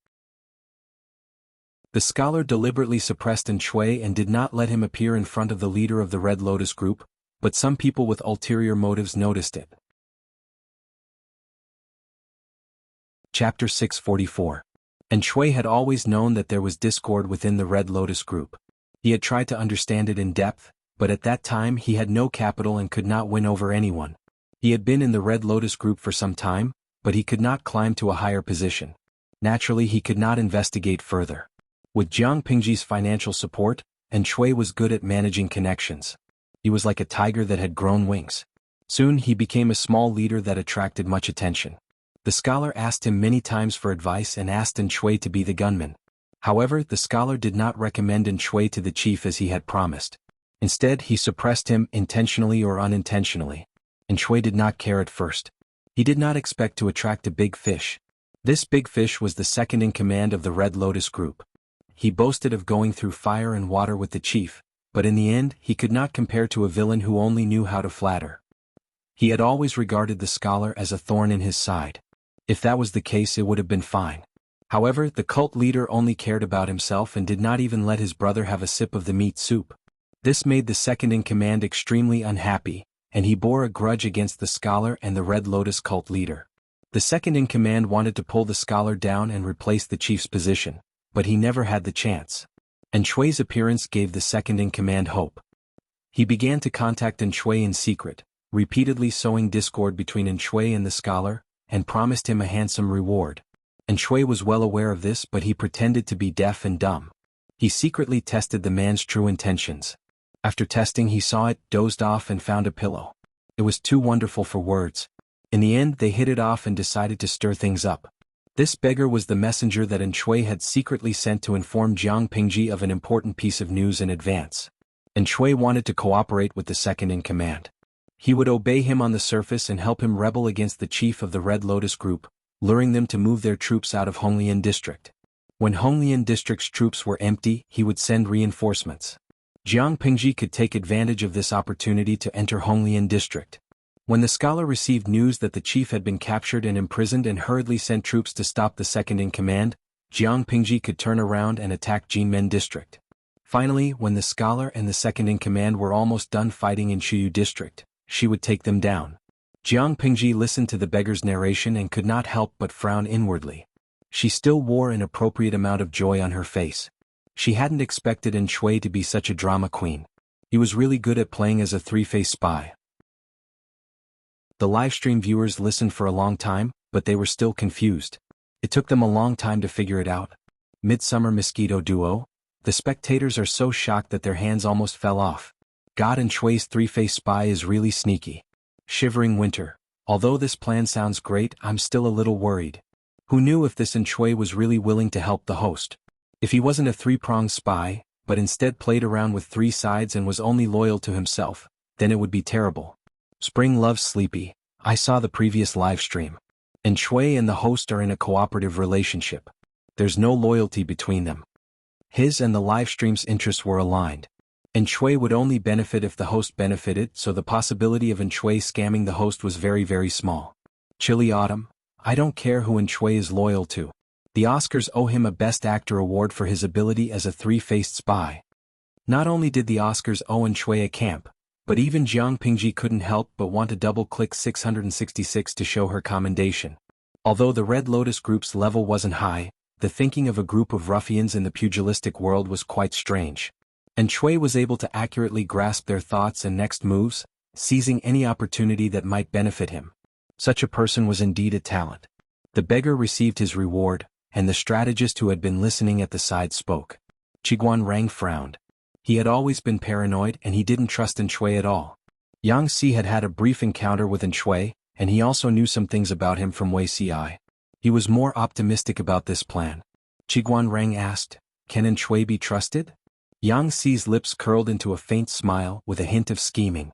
The scholar deliberately suppressed An Shui and did not let him appear in front of the leader of the Red Lotus group, but some people with ulterior motives noticed it. Chapter 644. An Shui had always known that there was discord within the Red Lotus group. He had tried to understand it in depth, but at that time he had no capital and could not win over anyone. He had been in the Red Lotus group for some time, but he could not climb to a higher position. Naturally, he could not investigate further. With Jiang Pingji's financial support, An Shui was good at managing connections. He was like a tiger that had grown wings. Soon he became a small leader that attracted much attention. The scholar asked him many times for advice and asked An Shui to be the gunman. However, the scholar did not recommend Shui to the chief as he had promised. Instead, he suppressed him intentionally or unintentionally. Shui did not care at first. He did not expect to attract a big fish. This big fish was the second in command of the Red Lotus group. He boasted of going through fire and water with the chief, but in the end he could not compare to a villain who only knew how to flatter. He had always regarded the scholar as a thorn in his side. If that was the case, it would have been fine. However, the cult leader only cared about himself and did not even let his brother have a sip of the meat soup. This made the second in command extremely unhappy, and he bore a grudge against the scholar and the Red Lotus cult leader. The second in command wanted to pull the scholar down and replace the chief's position, but he never had the chance. Shui's appearance gave the second in command hope. He began to contact Shui in secret, repeatedly sowing discord between Shui and the scholar, and promised him a handsome reward. Shui was well aware of this, but he pretended to be deaf and dumb. He secretly tested the man's true intentions. After testing, he saw it, dozed off and found a pillow. It was too wonderful for words. In the end, they hit it off and decided to stir things up. This beggar was the messenger that Shui had secretly sent to inform Jiang Pingji of an important piece of news in advance. Shui wanted to cooperate with the second in command. He would obey him on the surface and help him rebel against the chief of the Red Lotus group, luring them to move their troops out of Honglian district. When Honglian district's troops were empty, he would send reinforcements. Jiang Pingji could take advantage of this opportunity to enter Honglian district. When the scholar received news that the chief had been captured and imprisoned and hurriedly sent troops to stop the second in command, Jiang Pingji could turn around and attack Jinmen district. Finally, when the scholar and the second in command were almost done fighting in Shuyu district, she would take them down. Jiang Pingji listened to the beggar's narration and could not help but frown inwardly. She still wore an appropriate amount of joy on her face. She hadn't expected Shui to be such a drama queen. He was really good at playing as a three-faced spy. The livestream viewers listened for a long time, but they were still confused. It took them a long time to figure it out. Midsummer Mosquito Duo? The spectators are so shocked that their hands almost fell off. God, Shui's three-faced spy is really sneaky. Shivering Winter. Although this plan sounds great, I'm still a little worried. Who knew if this Shui was really willing to help the host? If he wasn't a three-pronged spy, but instead played around with three sides and was only loyal to himself, then it would be terrible. Spring loves Sleepy. I saw the previous live stream. Shui and the host are in a cooperative relationship. There's no loyalty between them. His and the live stream's interests were aligned. Shui would only benefit if the host benefited, so the possibility of Shui scamming the host was very, very small. Chilly Autumn. I don't care who Shui is loyal to. The Oscars owe him a Best Actor award for his ability as a three-faced spy. Not only did the Oscars owe Shui a camp, but even Jiang Pingji couldn't help but want to double-click 666 to show her commendation. Although the Red Lotus group's level wasn't high, the thinking of a group of ruffians in the pugilistic world was quite strange. Shui was able to accurately grasp their thoughts and next moves, seizing any opportunity that might benefit him. Such a person was indeed a talent. The beggar received his reward, and the strategist who had been listening at the side spoke. Qiguan Rang frowned. He had always been paranoid and he didn't trust Shui at all. Yang Si had had a brief encounter with Shui, and he also knew some things about him from Wei Ci. He was more optimistic about this plan. Qiguan Rang asked, "Can Shui be trusted?" Yang Si's lips curled into a faint smile with a hint of scheming.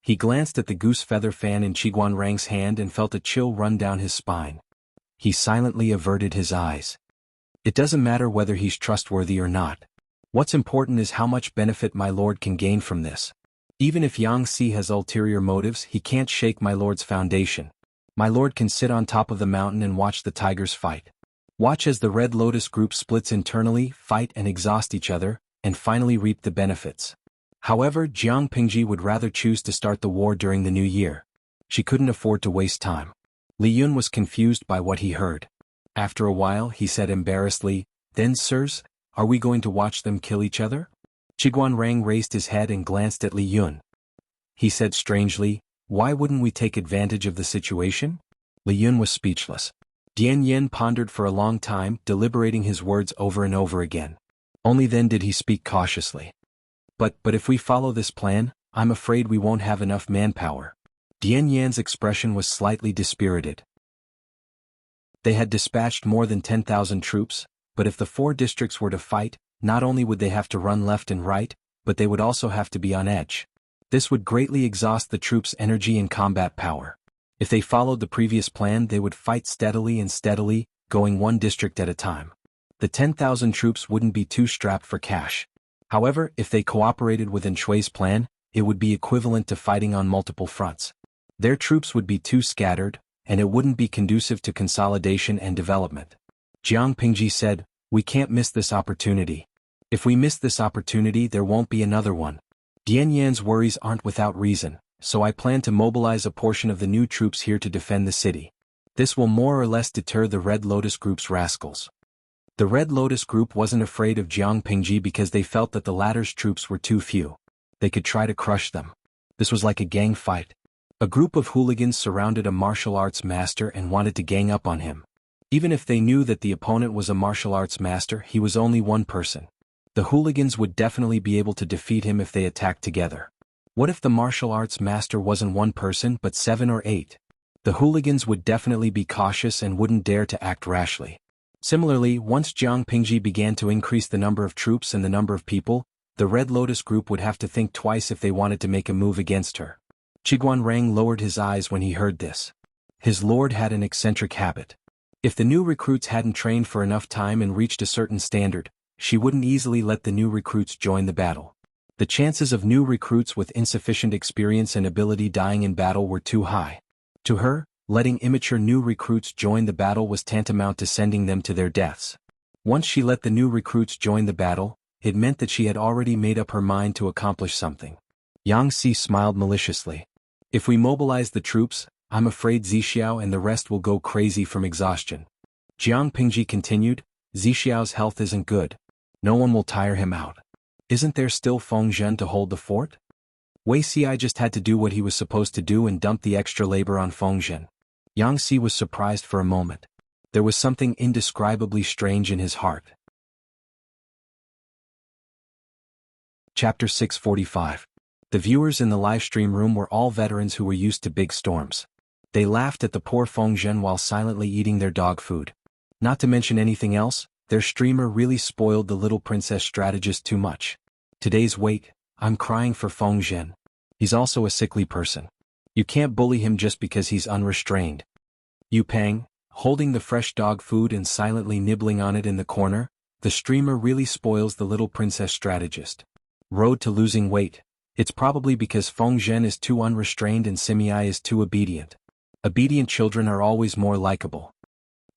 He glanced at the goose feather fan in Qiguan Rang's hand and felt a chill run down his spine. He silently averted his eyes. It doesn't matter whether he's trustworthy or not. What's important is how much benefit my lord can gain from this. Even if Yang Si has ulterior motives, he can't shake my lord's foundation. My lord can sit on top of the mountain and watch the tigers fight. Watch as the Red Lotus group splits internally, fight and exhaust each other, and finally reap the benefits. However, Jiang Pingji would rather choose to start the war during the new year. She couldn't afford to waste time. Li Yun was confused by what he heard. After a while, he said embarrassedly, "Then, sirs, are we going to watch them kill each other?" Qiguan Rang raised his head and glanced at Li Yun. He said strangely, "Why wouldn't we take advantage of the situation?" Li Yun was speechless. Dian Yen pondered for a long time, deliberating his words over and over again. Only then did he speak cautiously. But if we follow this plan, I'm afraid we won't have enough manpower." Dian Yan's expression was slightly dispirited. They had dispatched more than 10,000 troops, But if the 4 districts were to fight, not only would they have to run left and right, but they would also have to be on edge. This would greatly exhaust the troops' energy and combat power. If they followed the previous plan, they would fight steadily, going 1 district at a time. The 10,000 troops wouldn't be too strapped for cash. However, if they cooperated with Shui's plan, it would be equivalent to fighting on multiple fronts. Their troops would be too scattered, and it wouldn't be conducive to consolidation and development. Jiang Pingji said, "We can't miss this opportunity. If we miss this opportunity, there won't be another one." Dian Yan's worries aren't without reason, so I plan to mobilize a portion of the new troops here to defend the city. This will more or less deter the Red Lotus Group's rascals. The Red Lotus Group wasn't afraid of Jiang Pingji because they felt that the latter's troops were too few. They could try to crush them. This was like a gang fight. A group of hooligans surrounded a martial arts master and wanted to gang up on him. Even if they knew that the opponent was a martial arts master, he was only one person. The hooligans would definitely be able to defeat him if they attacked together. What if the martial arts master wasn't one person but 7 or 8? The hooligans would definitely be cautious and wouldn't dare to act rashly. Similarly, once Jiang Pingji began to increase the number of troops and the number of people, the Red Lotus Group would have to think twice if they wanted to make a move against her. Qiguan Rang lowered his eyes when he heard this. His lord had an eccentric habit. If the new recruits hadn't trained for enough time and reached a certain standard, she wouldn't easily let the new recruits join the battle. The chances of new recruits with insufficient experience and ability dying in battle were too high. To her, letting immature new recruits join the battle was tantamount to sending them to their deaths. Once she let the new recruits join the battle, it meant that she had already made up her mind to accomplish something. Yang Si smiled maliciously. "If we mobilize the troops, I'm afraid Zixiao and the rest will go crazy from exhaustion." Jiang Pingji continued, "Zixiao's health isn't good. No one will tire him out. Isn't there still Feng Zhen to hold the fort?" Wei Xi just had to do what he was supposed to do and dump the extra labor on Feng Zhen. Yang Si was surprised for a moment. There was something indescribably strange in his heart. Chapter 645. The viewers in the livestream room were all veterans who were used to big storms. They laughed at the poor Feng Zhen while silently eating their dog food. Not to mention anything else, their streamer really spoiled the little princess strategist too much. Today's wait, I'm crying for Feng Zhen. He's also a sickly person. You can't bully him just because he's unrestrained. Yu Pang, holding the fresh dog food and silently nibbling on it in the corner, the streamer really spoils the little princess strategist. Road to losing weight. It's probably because Feng Zhen is too unrestrained and Simi is too obedient. Obedient children are always more likable.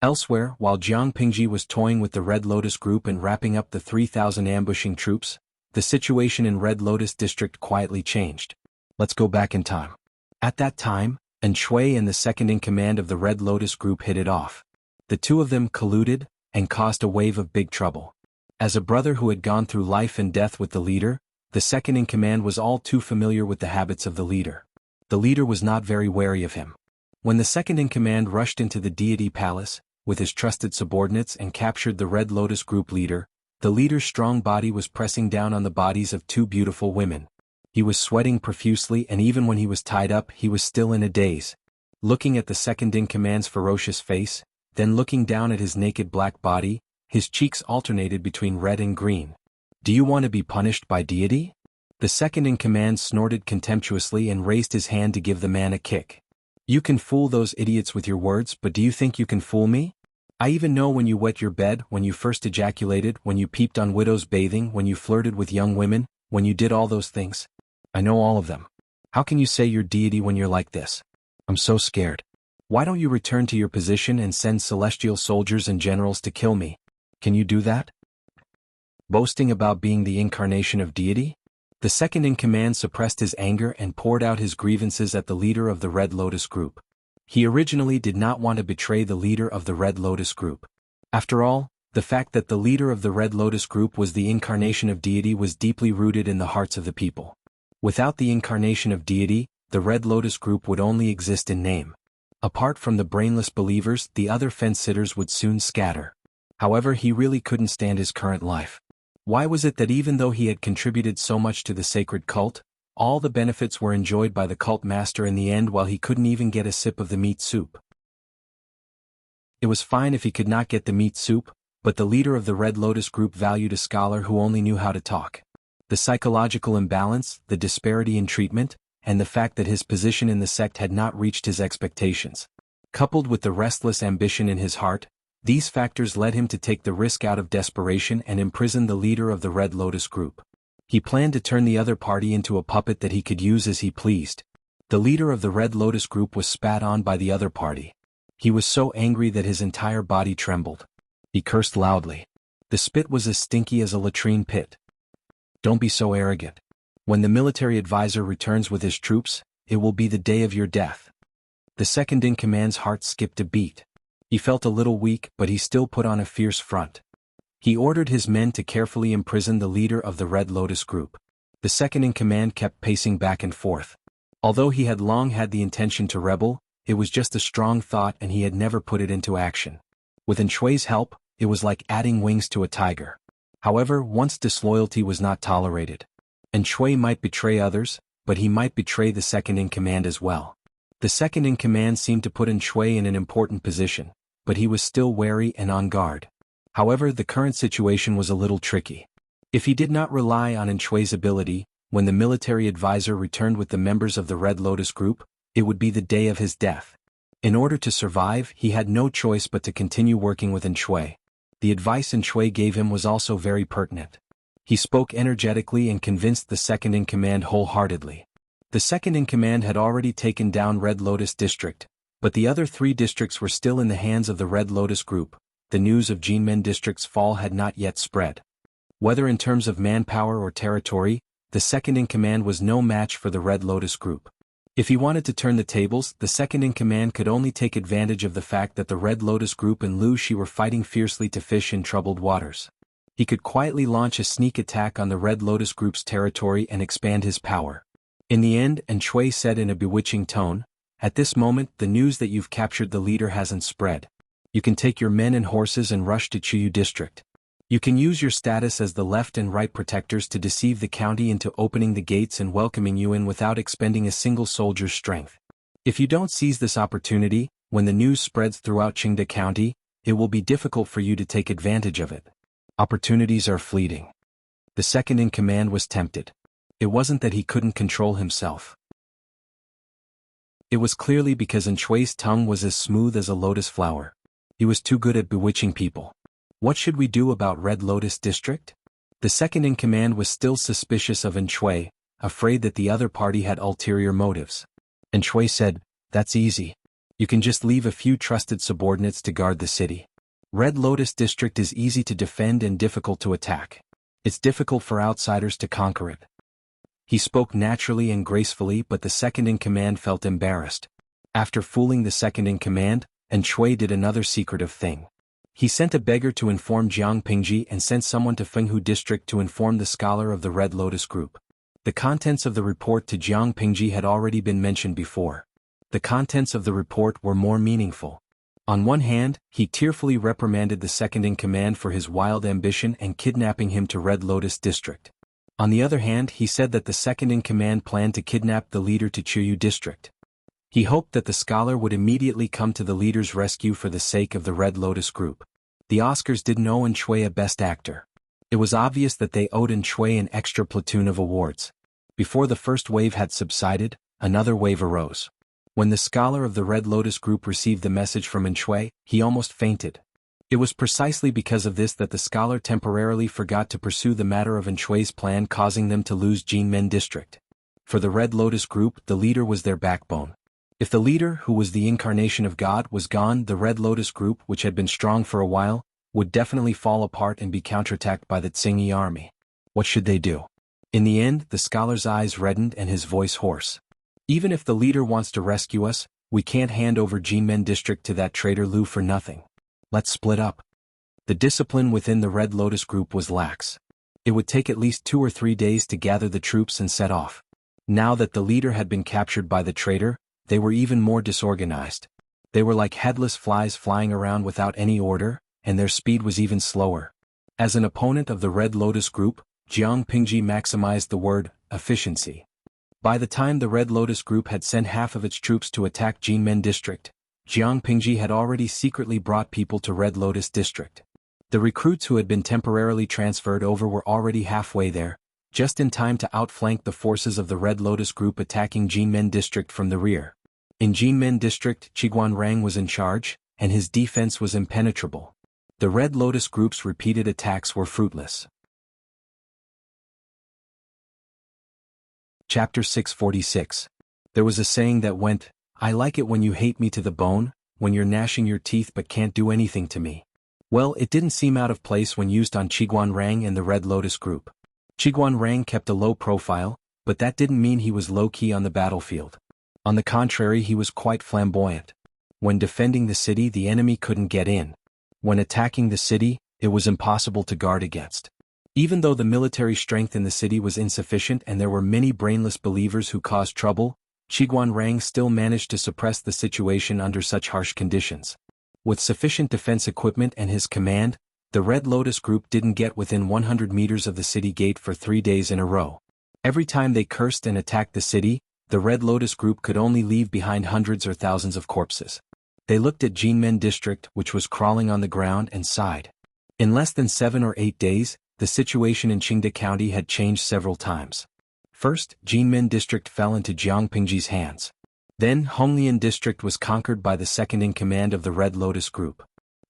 Elsewhere, while Jiang Pingji was toying with the Red Lotus Group and wrapping up the 3,000 ambushing troops, the situation in Red Lotus District quietly changed. Let's go back in time. At that time, Shui and the second-in-command of the Red Lotus Group hit it off. The two of them colluded and caused a wave of big trouble. As a brother who had gone through life and death with the leader, the second-in-command was all too familiar with the habits of the leader. The leader was not very wary of him. When the second-in-command rushed into the deity palace, with his trusted subordinates and captured the Red Lotus Group leader, the leader's strong body was pressing down on the bodies of 2 beautiful women. He was sweating profusely, and even when he was tied up, he was still in a daze. Looking at the second-in-command's ferocious face, then looking down at his naked black body, his cheeks alternated between red and green. "Do you want to be punished by deity?" The second-in-command snorted contemptuously and raised his hand to give the man a kick. "You can fool those idiots with your words, but do you think you can fool me? I even know when you wet your bed, when you first ejaculated, when you peeped on widows bathing, when you flirted with young women, when you did all those things. I know all of them. How can you say you're deity when you're like this? I'm so scared. Why don't you return to your position and send celestial soldiers and generals to kill me? Can you do that? Boasting about being the incarnation of deity?" The second-in-command suppressed his anger and poured out his grievances at the leader of the Red Lotus Group. He originally did not want to betray the leader of the Red Lotus Group. After all, the fact that the leader of the Red Lotus Group was the incarnation of deity was deeply rooted in the hearts of the people. Without the incarnation of deity, the Red Lotus Group would only exist in name. Apart from the brainless believers, the other fence-sitters would soon scatter. However, he really couldn't stand his current life. Why was it that even though he had contributed so much to the sacred cult, all the benefits were enjoyed by the cult master in the end while he couldn't even get a sip of the meat soup? It was fine if he could not get the meat soup, but the leader of the Red Lotus group valued a scholar who only knew how to talk. The psychological imbalance, the disparity in treatment, and the fact that his position in the sect had not reached his expectations. Coupled with the restless ambition in his heart, these factors led him to take the risk out of desperation and imprison the leader of the Red Lotus group. He planned to turn the other party into a puppet that he could use as he pleased. The leader of the Red Lotus group was spat on by the other party. He was so angry that his entire body trembled. He cursed loudly. The spit was as stinky as a latrine pit. Don't be so arrogant. When the military advisor returns with his troops, it will be the day of your death. The second-in-command's heart skipped a beat. He felt a little weak, but he still put on a fierce front. He ordered his men to carefully imprison the leader of the Red Lotus group. The second-in-command kept pacing back and forth. Although he had long had the intention to rebel, it was just a strong thought and he had never put it into action. With Enchui's help, it was like adding wings to a tiger. However, once disloyalty was not tolerated. Enchui might betray others, but he might betray the second-in-command as well. The second-in-command seemed to put Enchui in an important position, but he was still wary and on guard. However, the current situation was a little tricky. If he did not rely on Enchui's ability, when the military advisor returned with the members of the Red Lotus group, it would be the day of his death. In order to survive, he had no choice but to continue working with Enchui. The advice Enchui gave him was also very pertinent. He spoke energetically and convinced the second-in-command wholeheartedly. The second-in-command had already taken down Red Lotus District, but the other 3 districts were still in the hands of the Red Lotus group. The news of Jinmen District's fall had not yet spread. Whether in terms of manpower or territory, the second-in-command was no match for the Red Lotus group. If he wanted to turn the tables, the second-in-command could only take advantage of the fact that the Red Lotus group and Lu Shi were fighting fiercely to fish in troubled waters. He could quietly launch a sneak attack on the Red Lotus group's territory and expand his power. In the end, Enchui said in a bewitching tone, "At this moment, the news that you've captured the leader hasn't spread. You can take your men and horses and rush to Chuyu district. You can use your status as the left and right protectors to deceive the county into opening the gates and welcoming you in without expending a single soldier's strength. If you don't seize this opportunity, when the news spreads throughout Qingda County, it will be difficult for you to take advantage of it. Opportunities are fleeting." The second-in-command was tempted. It wasn't that he couldn't control himself. It was clearly because Enchui's tongue was as smooth as a lotus flower. He was too good at bewitching people. What should we do about Red Lotus District? The second-in-command was still suspicious of Enchui, afraid that the other party had ulterior motives. Enchui said, "That's easy. You can just leave a few trusted subordinates to guard the city. Red Lotus District is easy to defend and difficult to attack. It's difficult for outsiders to conquer it." He spoke naturally and gracefully, but the second-in-command felt embarrassed. After fooling the second-in-command, Enchui did another secretive thing. He sent a beggar to inform Jiang Pingji and sent someone to Fenghu district to inform the scholar of the Red Lotus group. The contents of the report to Jiang Pingji had already been mentioned before. The contents of the report were more meaningful. On one hand, he tearfully reprimanded the second-in-command for his wild ambition and kidnapping him to Red Lotus district. On the other hand, he said that the second-in-command planned to kidnap the leader to Chuyu district. He hoped that the scholar would immediately come to the leader's rescue for the sake of the Red Lotus group. The Oscars did know Enchui a Best Actor. It was obvious that they owed Enchui an extra platoon of awards. Before the first wave had subsided, another wave arose. When the scholar of the Red Lotus group received the message from Enchui, he almost fainted. It was precisely because of this that the scholar temporarily forgot to pursue the matter of Enchui's plan, causing them to lose Jinmen district. For the Red Lotus group, the leader was their backbone. If the leader, who was the incarnation of God, was gone, the Red Lotus group, which had been strong for a while, would definitely fall apart and be counterattacked by the Tsingyi army. What should they do? In the end, the scholar's eyes reddened and his voice hoarse. "Even if the leader wants to rescue us, we can't hand over Jinmen district to that traitor Lu for nothing. Let's split up." The discipline within the Red Lotus group was lax. It would take at least 2 or 3 days to gather the troops and set off. Now that the leader had been captured by the traitor, they were even more disorganized. They were like headless flies flying around without any order, and their speed was even slower. As an opponent of the Red Lotus group, Jiang Pingji maximized the word efficiency. By the time the Red Lotus group had sent half of its troops to attack Jinmen district, Jiang Pingji had already secretly brought people to Red Lotus district. The recruits who had been temporarily transferred over were already halfway there, just in time to outflank the forces of the Red Lotus group attacking Jinmen District from the rear. In Jinmen District, Qiguanrang was in charge, and his defense was impenetrable. The Red Lotus group's repeated attacks were fruitless. Chapter 646. There was a saying that went, "I like it when you hate me to the bone, when you're gnashing your teeth but can't do anything to me." Well, it didn't seem out of place when used on Qiguanrang and the Red Lotus group. Qiguanrang kept a low profile, but that didn't mean he was low-key on the battlefield. On the contrary, he was quite flamboyant. When defending the city, the enemy couldn't get in. When attacking the city, it was impossible to guard against. Even though the military strength in the city was insufficient and there were many brainless believers who caused trouble, Qiguanrang still managed to suppress the situation under such harsh conditions. With sufficient defense equipment and his command, the Red Lotus group didn't get within 100 meters of the city gate for 3 days in a row. Every time they cursed and attacked the city, the Red Lotus group could only leave behind hundreds or thousands of corpses. They looked at Jinmen District, which was crawling on the ground, and sighed. In less than 7 or 8 days, the situation in Qingda County had changed several times. First, Jinmen District fell into Jiang Pingji's hands. Then, Honglian District was conquered by the second-in-command of the Red Lotus Group.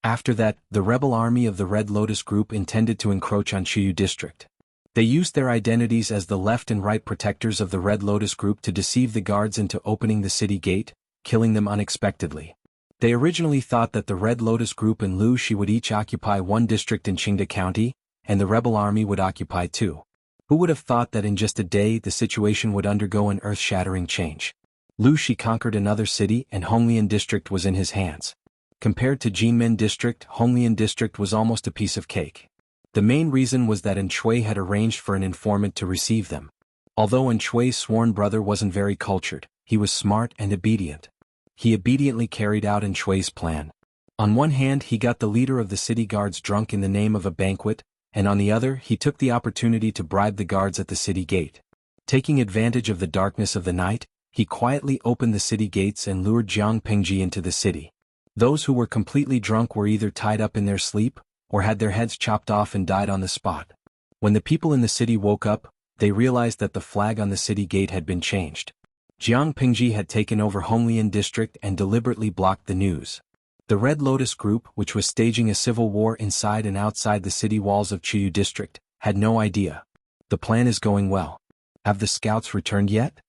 After that, the rebel army of the Red Lotus Group intended to encroach on Qiyu District. They used their identities as the left and right protectors of the Red Lotus Group to deceive the guards into opening the city gate, killing them unexpectedly. They originally thought that the Red Lotus Group and Lu Shi would each occupy one district in Qingda County, and the rebel army would occupy 2. Who would have thought that in just a day the situation would undergo an earth-shattering change? Lu Shi conquered another city and Honglian District was in his hands. Compared to Jinmen District, Honglian District was almost a piece of cake. The main reason was that Shui had arranged for an informant to receive them. Although Shui's sworn brother wasn't very cultured, he was smart and obedient. He obediently carried out Shui's plan. On one hand, he got the leader of the city guards drunk in the name of a banquet, and on the other, he took the opportunity to bribe the guards at the city gate. Taking advantage of the darkness of the night, he quietly opened the city gates and lured Jiang Pingji into the city. Those who were completely drunk were either tied up in their sleep, or had their heads chopped off and died on the spot. When the people in the city woke up, they realized that the flag on the city gate had been changed. Jiang Pingji had taken over Honglian District and deliberately blocked the news. The Red Lotus Group, which was staging a civil war inside and outside the city walls of Qiyu District, had no idea. The plan is going well. Have the scouts returned yet?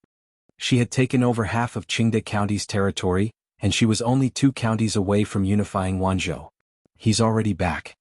She had taken over half of Qingda County's territory, and she was only 2 counties away from unifying Wanzhou. He's already back.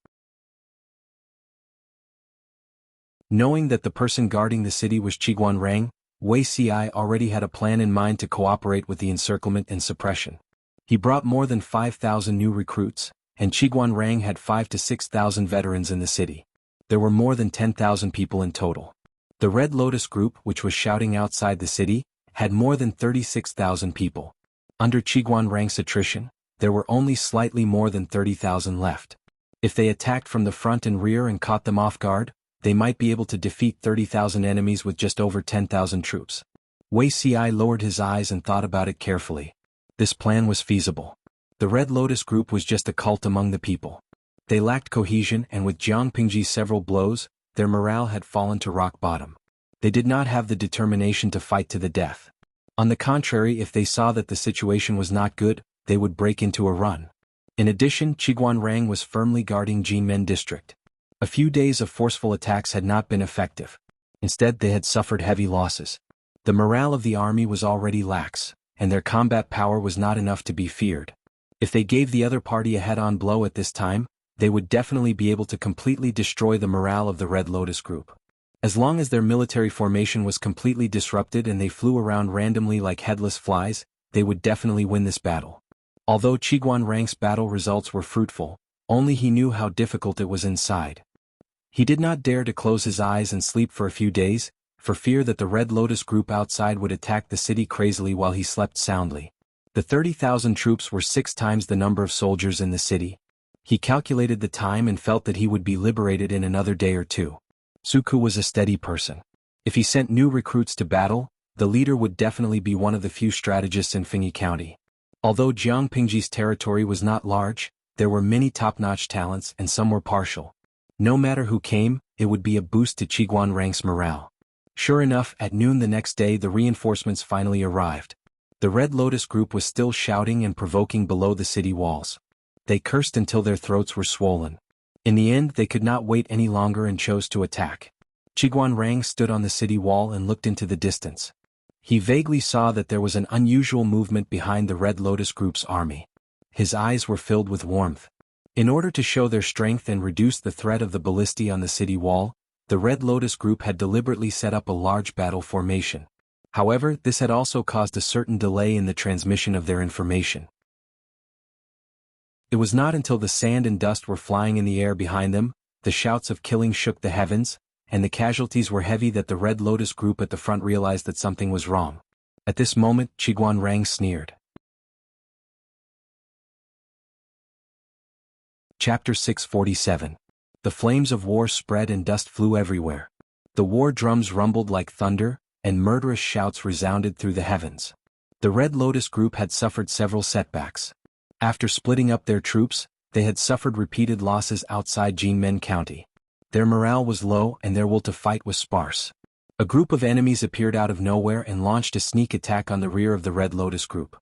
Knowing that the person guarding the city was Qiguanrang, Wei Ci already had a plan in mind to cooperate with the encirclement and suppression. He brought more than 5,000 new recruits, and Qiguanrang had 5,000 to 6,000 veterans in the city. There were more than 10,000 people in total. The Red Lotus Group, which was shouting outside the city, had more than 36,000 people. Under Qiguanrang's attrition, there were only slightly more than 30,000 left. If they attacked from the front and rear and caught them off guard, they might be able to defeat 30,000 enemies with just over 10,000 troops. Wei Ci lowered his eyes and thought about it carefully. This plan was feasible. The Red Lotus Group was just a cult among the people. They lacked cohesion, and with Jiang Pingji's several blows, their morale had fallen to rock bottom. They did not have the determination to fight to the death. On the contrary, if they saw that the situation was not good, they would break into a run. In addition, Qiguanrang was firmly guarding Jinmen District. A few days of forceful attacks had not been effective. Instead, they had suffered heavy losses. The morale of the army was already lax, and their combat power was not enough to be feared. If they gave the other party a head-on blow at this time, they would definitely be able to completely destroy the morale of the Red Lotus Group. As long as their military formation was completely disrupted and they flew around randomly like headless flies, they would definitely win this battle. Although Qiguanrang's battle results were fruitful, only he knew how difficult it was inside. He did not dare to close his eyes and sleep for a few days, for fear that the Red Lotus Group outside would attack the city crazily while he slept soundly. The 30,000 troops were 6 times the number of soldiers in the city. He calculated the time and felt that he would be liberated in another day or 2. Suku was a steady person. If he sent new recruits to battle, the leader would definitely be one of the few strategists in Fengyi County. Although Jiang Pingji's territory was not large, There were many top-notch talents and some were partial. No matter who came, it would be a boost to Qiguan Rang's morale. Sure enough, at noon the next day the reinforcements finally arrived. The Red Lotus group was still shouting and provoking below the city walls. They cursed until their throats were swollen. In the end they could not wait any longer and chose to attack. Qiguan Rang stood on the city wall and looked into the distance. He vaguely saw that there was an unusual movement behind the Red Lotus group's army. His eyes were filled with warmth. In order to show their strength and reduce the threat of the ballistae on the city wall, the Red Lotus group had deliberately set up a large battle formation. However, this had also caused a certain delay in the transmission of their information. It was not until the sand and dust were flying in the air behind them, the shouts of killing shook the heavens, and the casualties were heavy that the Red Lotus group at the front realized that something was wrong. At this moment, Qiguan Rang sneered. Chapter 647. The flames of war spread and dust flew everywhere. The war drums rumbled like thunder, and murderous shouts resounded through the heavens. The Red Lotus group had suffered several setbacks. After splitting up their troops, they had suffered repeated losses outside Jinmen County. Their morale was low and their will to fight was sparse. A group of enemies appeared out of nowhere and launched a sneak attack on the rear of the Red Lotus group.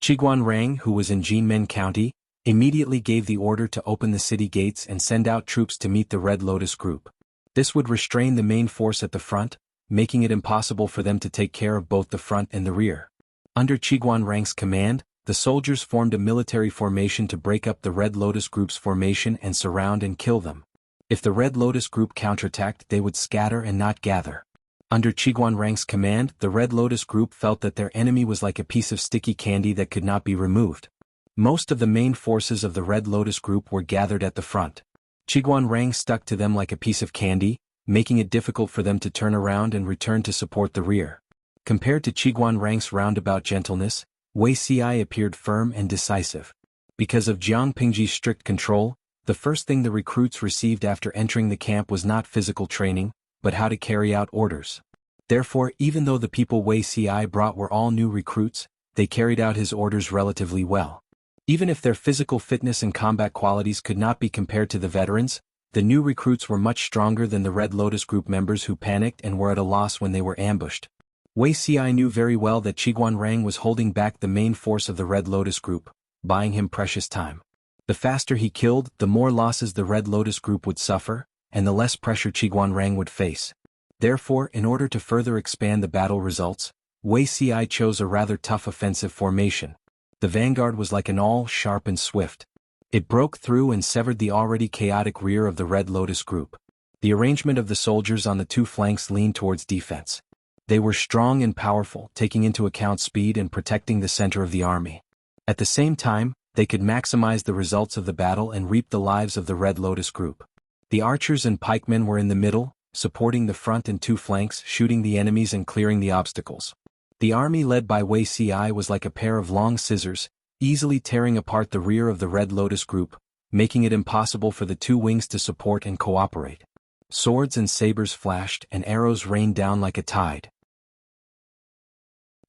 Qiguan Rang, who was in Jinmen County, immediately gave the order to open the city gates and send out troops to meet the Red Lotus group. This would restrain the main force at the front, making it impossible for them to take care of both the front and the rear. Under Qiguan Rang's command, the soldiers formed a military formation to break up the Red Lotus group's formation and surround and kill them. If the Red Lotus group counterattacked, they would scatter and not gather. Under Qiguan Rang's command, the Red Lotus group felt that their enemy was like a piece of sticky candy that could not be removed. Most of the main forces of the Red Lotus group were gathered at the front. Qiguan Rang stuck to them like a piece of candy, making it difficult for them to turn around and return to support the rear. Compared to Qiguan Rang's roundabout gentleness, Wei Xi appeared firm and decisive. Because of Jiang Pingji's strict control, the first thing the recruits received after entering the camp was not physical training, but how to carry out orders. Therefore, even though the people Wei Xi brought were all new recruits, they carried out his orders relatively well. Even if their physical fitness and combat qualities could not be compared to the veterans, the new recruits were much stronger than the Red Lotus group members who panicked and were at a loss when they were ambushed. Wei Xi knew very well that Qiguan Rang was holding back the main force of the Red Lotus group, buying him precious time. The faster he killed, the more losses the Red Lotus group would suffer, and the less pressure Qiguan Rang would face. Therefore, in order to further expand the battle results, Wei Xi chose a rather tough offensive formation. The vanguard was like an awl, sharp and swift. It broke through and severed the already chaotic rear of the Red Lotus group. The arrangement of the soldiers on the two flanks leaned towards defense. They were strong and powerful, taking into account speed and protecting the center of the army. At the same time, they could maximize the results of the battle and reap the lives of the Red Lotus group. The archers and pikemen were in the middle, supporting the front and two flanks, shooting the enemies and clearing the obstacles. The army led by Wei Xi was like a pair of long scissors, easily tearing apart the rear of the Red Lotus group, making it impossible for the two wings to support and cooperate. Swords and sabers flashed and arrows rained down like a tide.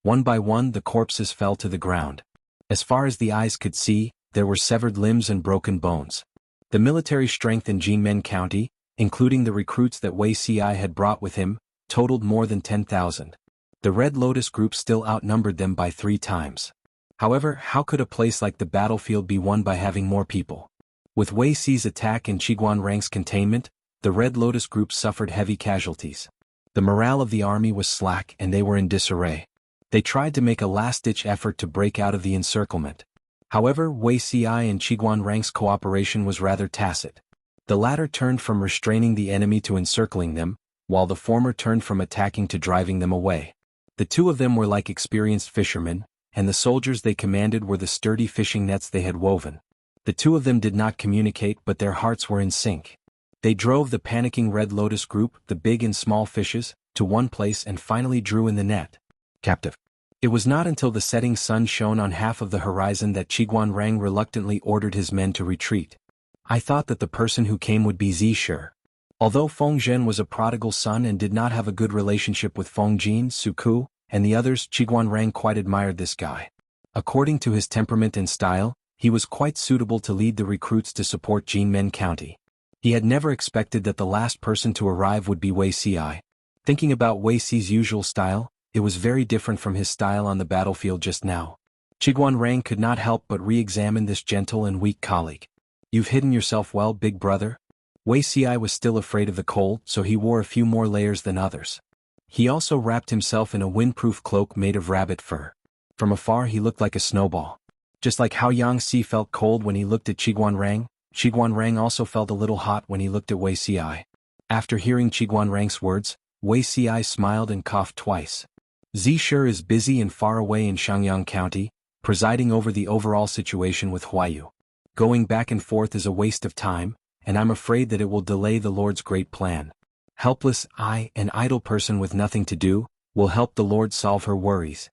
One by one the corpses fell to the ground. As far as the eyes could see, there were severed limbs and broken bones. The military strength in Jinmen County, including the recruits that Wei Xi had brought with him, totaled more than 10,000. The Red Lotus group still outnumbered them by 3 times. However, how could a place like the battlefield be won by having more people? With Wei Xi's attack and Qiguan Rang's containment, the Red Lotus group suffered heavy casualties. The morale of the army was slack and they were in disarray. They tried to make a last-ditch effort to break out of the encirclement. However, Wei Xi and Qiguan Rang's cooperation was rather tacit. The latter turned from restraining the enemy to encircling them, while the former turned from attacking to driving them away. The two of them were like experienced fishermen, and the soldiers they commanded were the sturdy fishing nets they had woven. The two of them did not communicate, but their hearts were in sync. They drove the panicking Red Lotus group, the big and small fishes, to one place and finally drew in the net. Captive. It was not until the setting sun shone on half of the horizon that Qiguan Rang reluctantly ordered his men to retreat. I thought that the person who came would be Zhi. Although Feng Zhen was a prodigal son and did not have a good relationship with Feng Jin, Su Ku, and the others, Qiguan Rang quite admired this guy. According to his temperament and style, He was quite suitable to lead the recruits to support Jinmen County. He had never expected that the last person to arrive would be Wuxia. Thinking about Weixi's usual style, it was very different from his style on the battlefield just now. Qiguanrang could not help but re-examine this gentle and weak colleague. "You've hidden yourself well, big brother?" Wuxia was still afraid of the cold, so he wore a few more layers than others. He also wrapped himself in a windproof cloak made of rabbit fur. From afar he looked like a snowball. Just like how Yang Si felt cold when he looked at Qiguanrang also felt a little hot when he looked at Wuxia. After hearing Qiguanrang's words, Wuxia smiled and coughed twice. Zisher is busy and far away in Shangyang County, presiding over the overall situation with Huayu. Going back and forth is a waste of time, and I'm afraid that it will delay the Lord's great plan. Helpless, I, an idle person with nothing to do, will help the Lord solve her worries.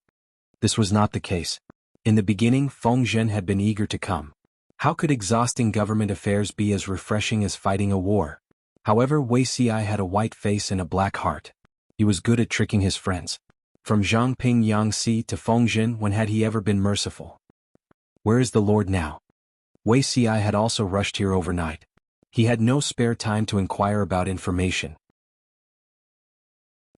This was not the case. In the beginning, Feng Zhen had been eager to come. How could exhausting government affairs be as refreshing as fighting a war? However, Wuxia had a white face and a black heart. He was good at tricking his friends. From Zhangping Yangxi to Feng Zhen, when had he ever been merciful? Where is the Lord now? Wuxia had also rushed here overnight. He had no spare time to inquire about information.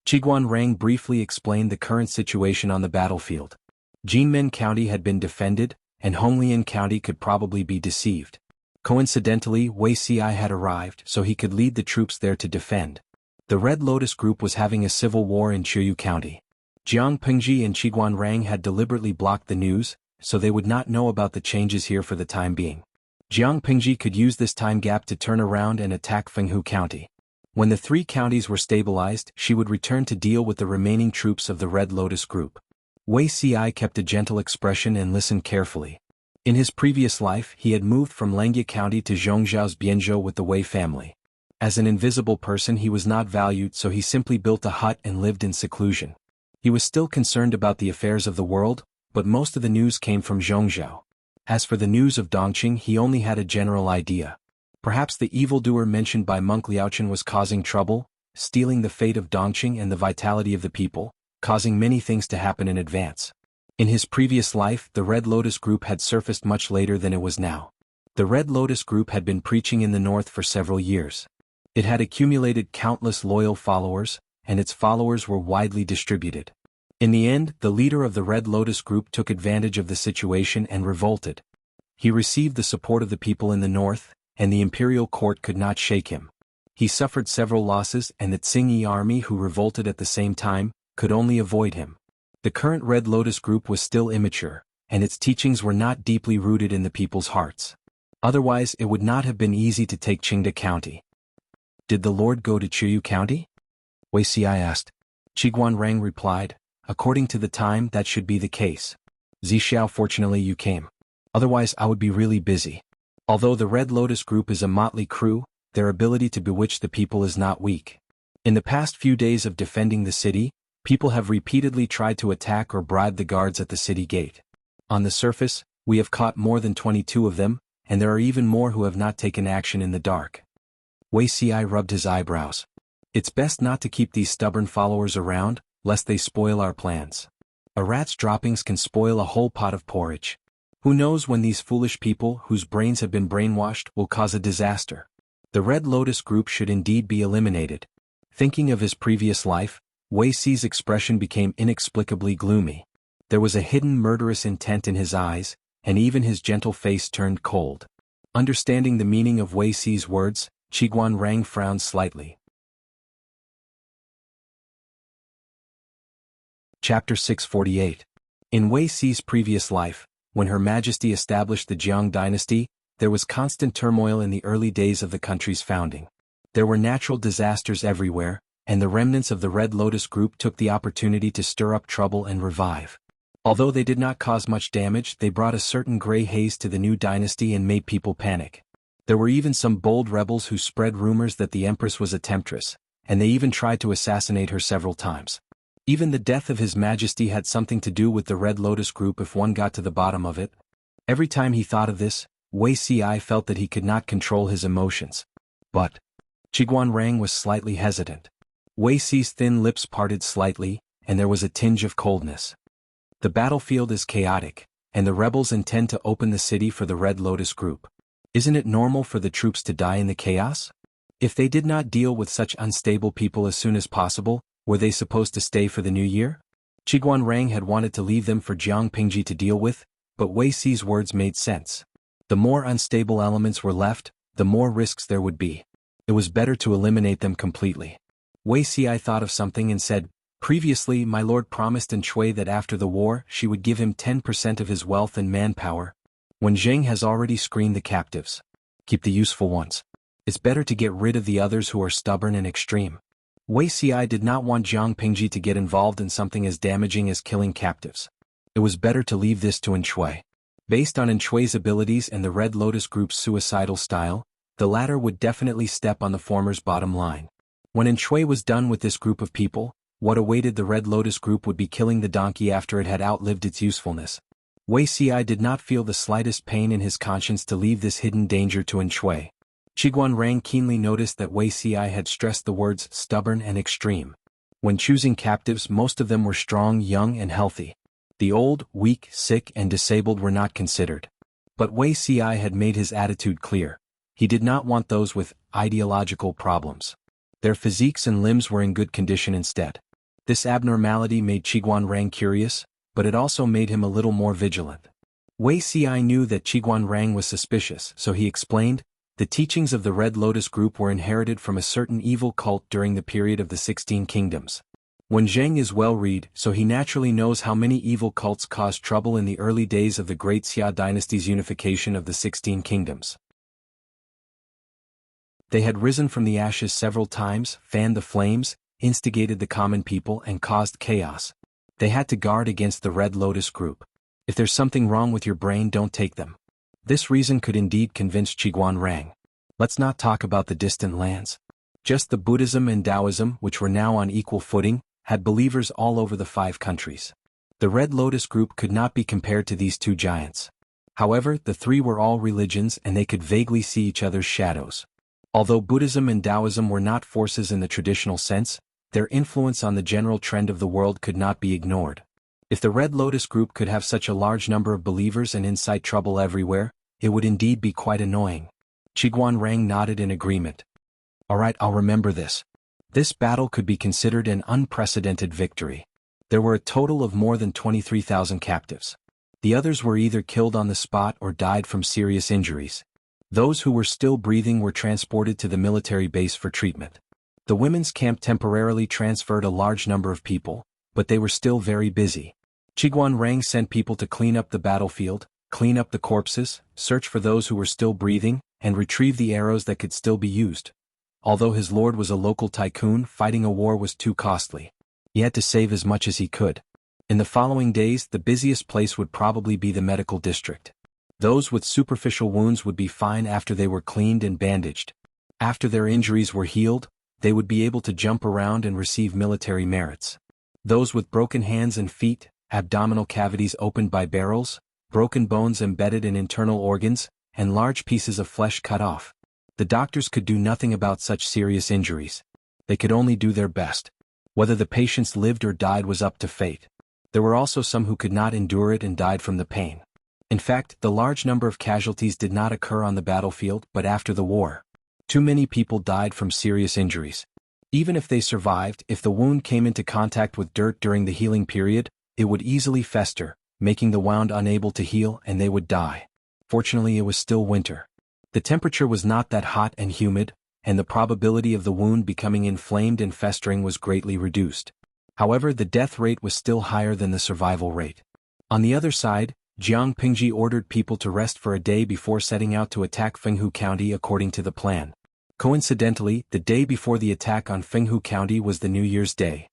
Qiguanrang briefly explained the current situation on the battlefield. Jinmen County had been defended, and Honglian County could probably be deceived. Coincidentally, Wuxia had arrived so he could lead the troops there to defend. The Red Lotus Group was having a civil war in Qiyu County. Jiang Pingji and Qiguanrang had deliberately blocked the news, so they would not know about the changes here for the time being. Jiang Pingji could use this time gap to turn around and attack Fenghu County. When the three counties were stabilized, she would return to deal with the remaining troops of the Red Lotus Group. Wuxia kept a gentle expression and listened carefully. In his previous life, he had moved from Lengjia County to Zhongzhao's Bianzhou with the Wei family. As an invisible person, he was not valued, so he simply built a hut and lived in seclusion. He was still concerned about the affairs of the world, but most of the news came from Zhongzhao. As for the news of Dongqing, he only had a general idea. Perhaps the evildoer mentioned by Monk Liaochen was causing trouble, stealing the fate of Dongqing and the vitality of the people, causing many things to happen in advance. In his previous life, the Red Lotus Group had surfaced much later than it was now. The Red Lotus Group had been preaching in the north for several years. It had accumulated countless loyal followers, and its followers were widely distributed. In the end, the leader of the Red Lotus Group took advantage of the situation and revolted. He received the support of the people in the north, and the imperial court could not shake him. He suffered several losses, and the Tsingyi army, who revolted at the same time, could only avoid him. The current Red Lotus Group was still immature, and its teachings were not deeply rooted in the people's hearts. Otherwise, it would not have been easy to take Qingda County. Did the Lord go to Qiyu County? Wuxia asked. Qiguanrang replied, according to the time, that should be the case. Zixiao, fortunately you came. Otherwise I would be really busy. Although the Red Lotus Group is a motley crew, their ability to bewitch the people is not weak. In the past few days of defending the city, people have repeatedly tried to attack or bribe the guards at the city gate. On the surface, we have caught more than 22 of them, and there are even more who have not taken action in the dark. Wuxia rubbed his eyebrows. It's best not to keep these stubborn followers around, lest they spoil our plans. A rat's droppings can spoil a whole pot of porridge. Who knows when these foolish people, whose brains have been brainwashed, will cause a disaster. The Red Lotus Group should indeed be eliminated. Thinking of his previous life, Wuxi's expression became inexplicably gloomy. There was a hidden murderous intent in his eyes, and even his gentle face turned cold. Understanding the meaning of Wuxi's words, Qiguanrang frowned slightly. Chapter 648. In Wuxi's previous life, when Her Majesty established the Jiang dynasty, there was constant turmoil in the early days of the country's founding. There were natural disasters everywhere, and the remnants of the Red Lotus Group took the opportunity to stir up trouble and revive. Although they did not cause much damage, they brought a certain gray haze to the new dynasty and made people panic. There were even some bold rebels who spread rumors that the Empress was a temptress, and they even tried to assassinate her several times. Even the death of His Majesty had something to do with the Red Lotus Group if one got to the bottom of it. Every time he thought of this, Wuxia felt that he could not control his emotions. But Qiguanrang was slightly hesitant. Wuxi's thin lips parted slightly, and there was a tinge of coldness. The battlefield is chaotic, and the rebels intend to open the city for the Red Lotus group. Isn't it normal for the troops to die in the chaos? If they did not deal with such unstable people as soon as possible, were they supposed to stay for the new year? Qiguanrang had wanted to leave them for Jiang Pingji to deal with, but Wei Xi's words made sense. The more unstable elements were left, the more risks there would be. It was better to eliminate them completely. Wei Xi thought of something and said, "Previously my lord promised Shui that after the war she would give him 10% of his wealth and manpower. When Zheng has already screened the captives. Keep the useful ones. It's better to get rid of the others who are stubborn and extreme." Wei Xi did not want Jiang Pingji to get involved in something as damaging as killing captives. It was better to leave this to Shui. Based on Shui's abilities and the Red Lotus group's suicidal style, the latter would definitely step on the former's bottom line. When Shui was done with this group of people, what awaited the Red Lotus group would be killing the donkey after it had outlived its usefulness. Wei Xi did not feel the slightest pain in his conscience to leave this hidden danger to Shui. Qiguanrang keenly noticed that Wei Xi had stressed the words stubborn and extreme. When choosing captives, most of them were strong, young, and healthy. The old, weak, sick, and disabled were not considered. But Wei Xi had made his attitude clear. He did not want those with ideological problems. Their physiques and limbs were in good condition instead. This abnormality made Qiguanrang curious, but it also made him a little more vigilant. Wei Xi knew that Qiguanrang was suspicious, so he explained, "The teachings of the Red Lotus group were inherited from a certain evil cult during the period of the 16 kingdoms. When Zheng is well-read, so he naturally knows how many evil cults caused trouble in the early days of the Great Xia dynasty's unification of the 16 kingdoms. They had risen from the ashes several times, fanned the flames, instigated the common people and caused chaos. They had to guard against the Red Lotus group. If there's something wrong with your brain, don't take them." This reason could indeed convince Qiguanrang. Let's not talk about the distant lands. Just the Buddhism and Taoism, which were now on equal footing, had believers all over the 5 countries. The Red Lotus group could not be compared to these 2 giants. However, the 3 were all religions and they could vaguely see each other's shadows. Although Buddhism and Taoism were not forces in the traditional sense, their influence on the general trend of the world could not be ignored. If the Red Lotus group could have such a large number of believers and incite trouble everywhere, it would indeed be quite annoying. Qiguanrang nodded in agreement. "Alright, I'll remember this." This battle could be considered an unprecedented victory. There were a total of more than 23,000 captives. The others were either killed on the spot or died from serious injuries. Those who were still breathing were transported to the military base for treatment. The women's camp temporarily transferred a large number of people, but they were still very busy. Qiguanrang sent people to clean up the battlefield, clean up the corpses, search for those who were still breathing, and retrieve the arrows that could still be used. Although his lord was a local tycoon, fighting a war was too costly. He had to save as much as he could. In the following days, the busiest place would probably be the medical district. Those with superficial wounds would be fine after they were cleaned and bandaged. After their injuries were healed, they would be able to jump around and receive military merits. Those with broken hands and feet, abdominal cavities opened by barrels, broken bones embedded in internal organs, and large pieces of flesh cut off. The doctors could do nothing about such serious injuries. They could only do their best. Whether the patients lived or died was up to fate. There were also some who could not endure it and died from the pain. In fact, the large number of casualties did not occur on the battlefield but after the war. Too many people died from serious injuries. Even if they survived, if the wound came into contact with dirt during the healing period, it would easily fester, making the wound unable to heal and they would die. Fortunately, it was still winter. The temperature was not that hot and humid, and the probability of the wound becoming inflamed and festering was greatly reduced. However, the death rate was still higher than the survival rate. On the other side, Jiang Pingji ordered people to rest for a day before setting out to attack Fenghu County according to the plan. Coincidentally, the day before the attack on Fenghu County was the New Year's Day.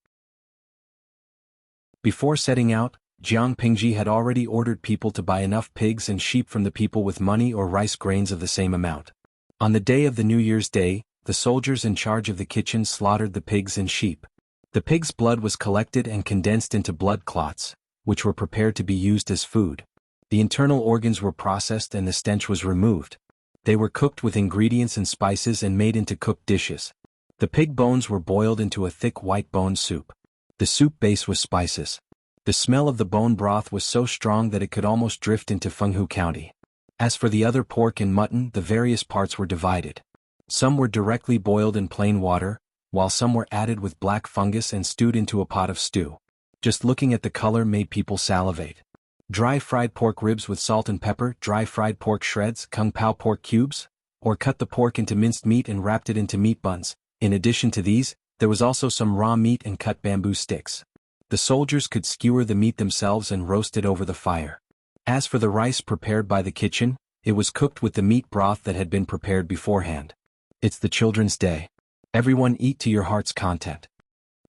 Before setting out, Jiang Pingji had already ordered people to buy enough pigs and sheep from the people with money or rice grains of the same amount. On the day of the New Year's Day, the soldiers in charge of the kitchen slaughtered the pigs and sheep. The pig's blood was collected and condensed into blood clots, which were prepared to be used as food. The internal organs were processed and the stench was removed. They were cooked with ingredients and spices and made into cooked dishes. The pig bones were boiled into a thick white bone soup. The soup base was spices. The smell of the bone broth was so strong that it could almost drift into Fenghu County. As for the other pork and mutton, the various parts were divided. Some were directly boiled in plain water, while some were added with black fungus and stewed into a pot of stew. Just looking at the color made people salivate. Dry fried pork ribs with salt and pepper, dry fried pork shreds, kung pao pork cubes, or cut the pork into minced meat and wrapped it into meat buns. In addition to these, there was also some raw meat and cut bamboo sticks. The soldiers could skewer the meat themselves and roast it over the fire. As for the rice prepared by the kitchen, it was cooked with the meat broth that had been prepared beforehand. It's the children's day. Everyone eat to your heart's content.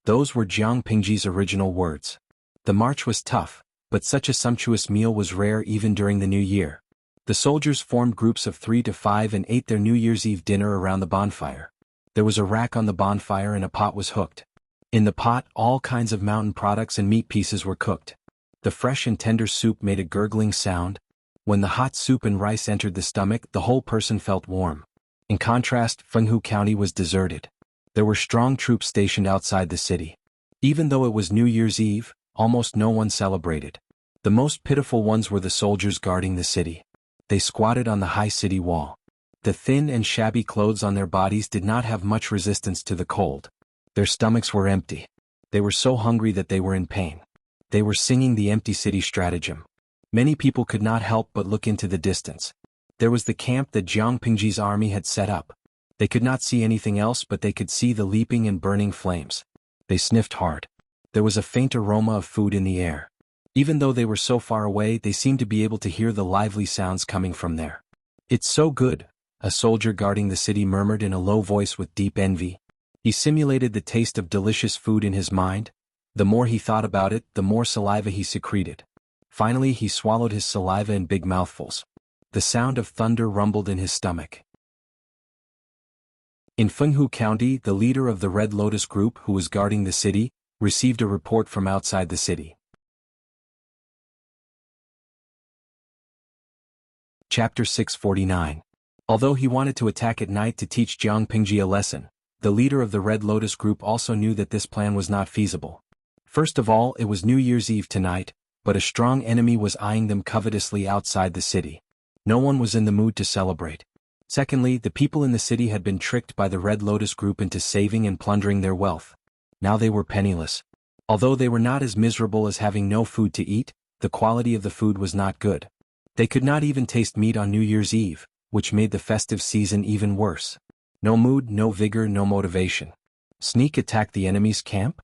Those were Jiang Pingji's original words. The march was tough, but such a sumptuous meal was rare even during the New Year. The soldiers formed groups of 3 to 5 and ate their New Year's Eve dinner around the bonfire. There was a rack on the bonfire and a pot was hooked. In the pot, all kinds of mountain products and meat pieces were cooked. The fresh and tender soup made a gurgling sound. When the hot soup and rice entered the stomach, the whole person felt warm. In contrast, Fenghu County was deserted. There were strong troops stationed outside the city. Even though it was New Year's Eve, almost no one celebrated. The most pitiful ones were the soldiers guarding the city. They squatted on the high city wall. The thin and shabby clothes on their bodies did not have much resistance to the cold. Their stomachs were empty. They were so hungry that they were in pain. They were singing the empty city stratagem. Many people could not help but look into the distance. There was the camp that Jiang Pingji's army had set up. They could not see anything else, but they could see the leaping and burning flames. They sniffed hard. There was a faint aroma of food in the air. Even though they were so far away, they seemed to be able to hear the lively sounds coming from there. "It's so good," a soldier guarding the city murmured in a low voice with deep envy. He simulated the taste of delicious food in his mind. The more he thought about it, the more saliva he secreted. Finally, he swallowed his saliva in big mouthfuls. The sound of thunder rumbled in his stomach. In Fenghu County, the leader of the Red Lotus group, who was guarding the city, received a report from outside the city. Chapter 649. Although he wanted to attack at night to teach Jiang Pingji a lesson, the leader of the Red Lotus group also knew that this plan was not feasible. First of all, it was New Year's Eve tonight, but a strong enemy was eyeing them covetously outside the city. No one was in the mood to celebrate. Secondly, the people in the city had been tricked by the Red Lotus group into saving and plundering their wealth. Now they were penniless. Although they were not as miserable as having no food to eat, the quality of the food was not good. They could not even taste meat on New Year's Eve, which made the festive season even worse. No mood, no vigor, no motivation. Sneak attack the enemy's camp?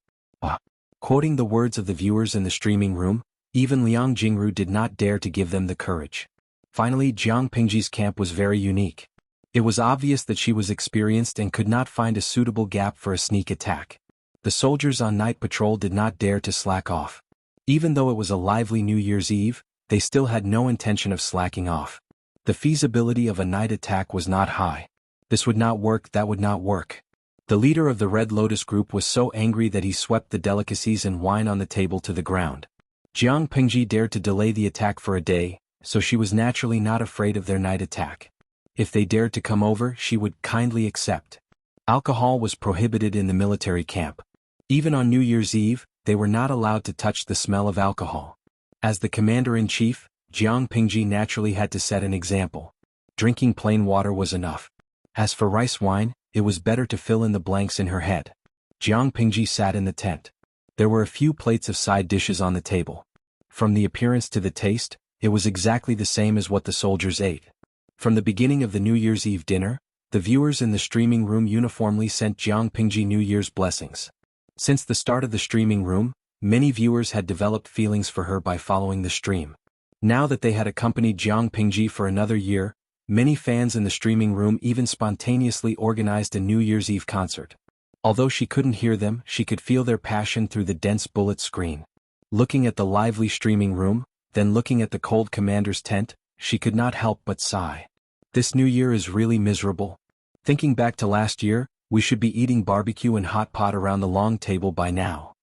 Quoting the words of the viewers in the streaming room, even Liang Jingru did not dare to give them the courage. Finally, Jiang Pingji's camp was very unique. It was obvious that she was experienced and could not find a suitable gap for a sneak attack. The soldiers on night patrol did not dare to slack off. Even though it was a lively New Year's Eve, they still had no intention of slacking off. The feasibility of a night attack was not high. This would not work, that would not work. The leader of the Red Lotus group was so angry that he swept the delicacies and wine on the table to the ground. Jiang Pingji dared to delay the attack for a day, so she was naturally not afraid of their night attack. If they dared to come over, she would kindly accept. Alcohol was prohibited in the military camp. Even on New Year's Eve, they were not allowed to touch the smell of alcohol. As the commander-in-chief, Jiang Pingji naturally had to set an example. Drinking plain water was enough. As for rice wine, it was better to fill in the blanks in her head. Jiang Pingji sat in the tent. There were a few plates of side dishes on the table. From the appearance to the taste, it was exactly the same as what the soldiers ate. From the beginning of the New Year's Eve dinner, the viewers in the streaming room uniformly sent Jiang Pingji New Year's blessings. Since the start of the streaming room, many viewers had developed feelings for her by following the stream. Now that they had accompanied Jiang Pingji for another year, many fans in the streaming room even spontaneously organized a New Year's Eve concert. Although she couldn't hear them, she could feel their passion through the dense bullet screen. Looking at the lively streaming room, then looking at the cold commander's tent, she could not help but sigh. This new year is really miserable. Thinking back to last year, we should be eating barbecue and hot pot around the long table by now.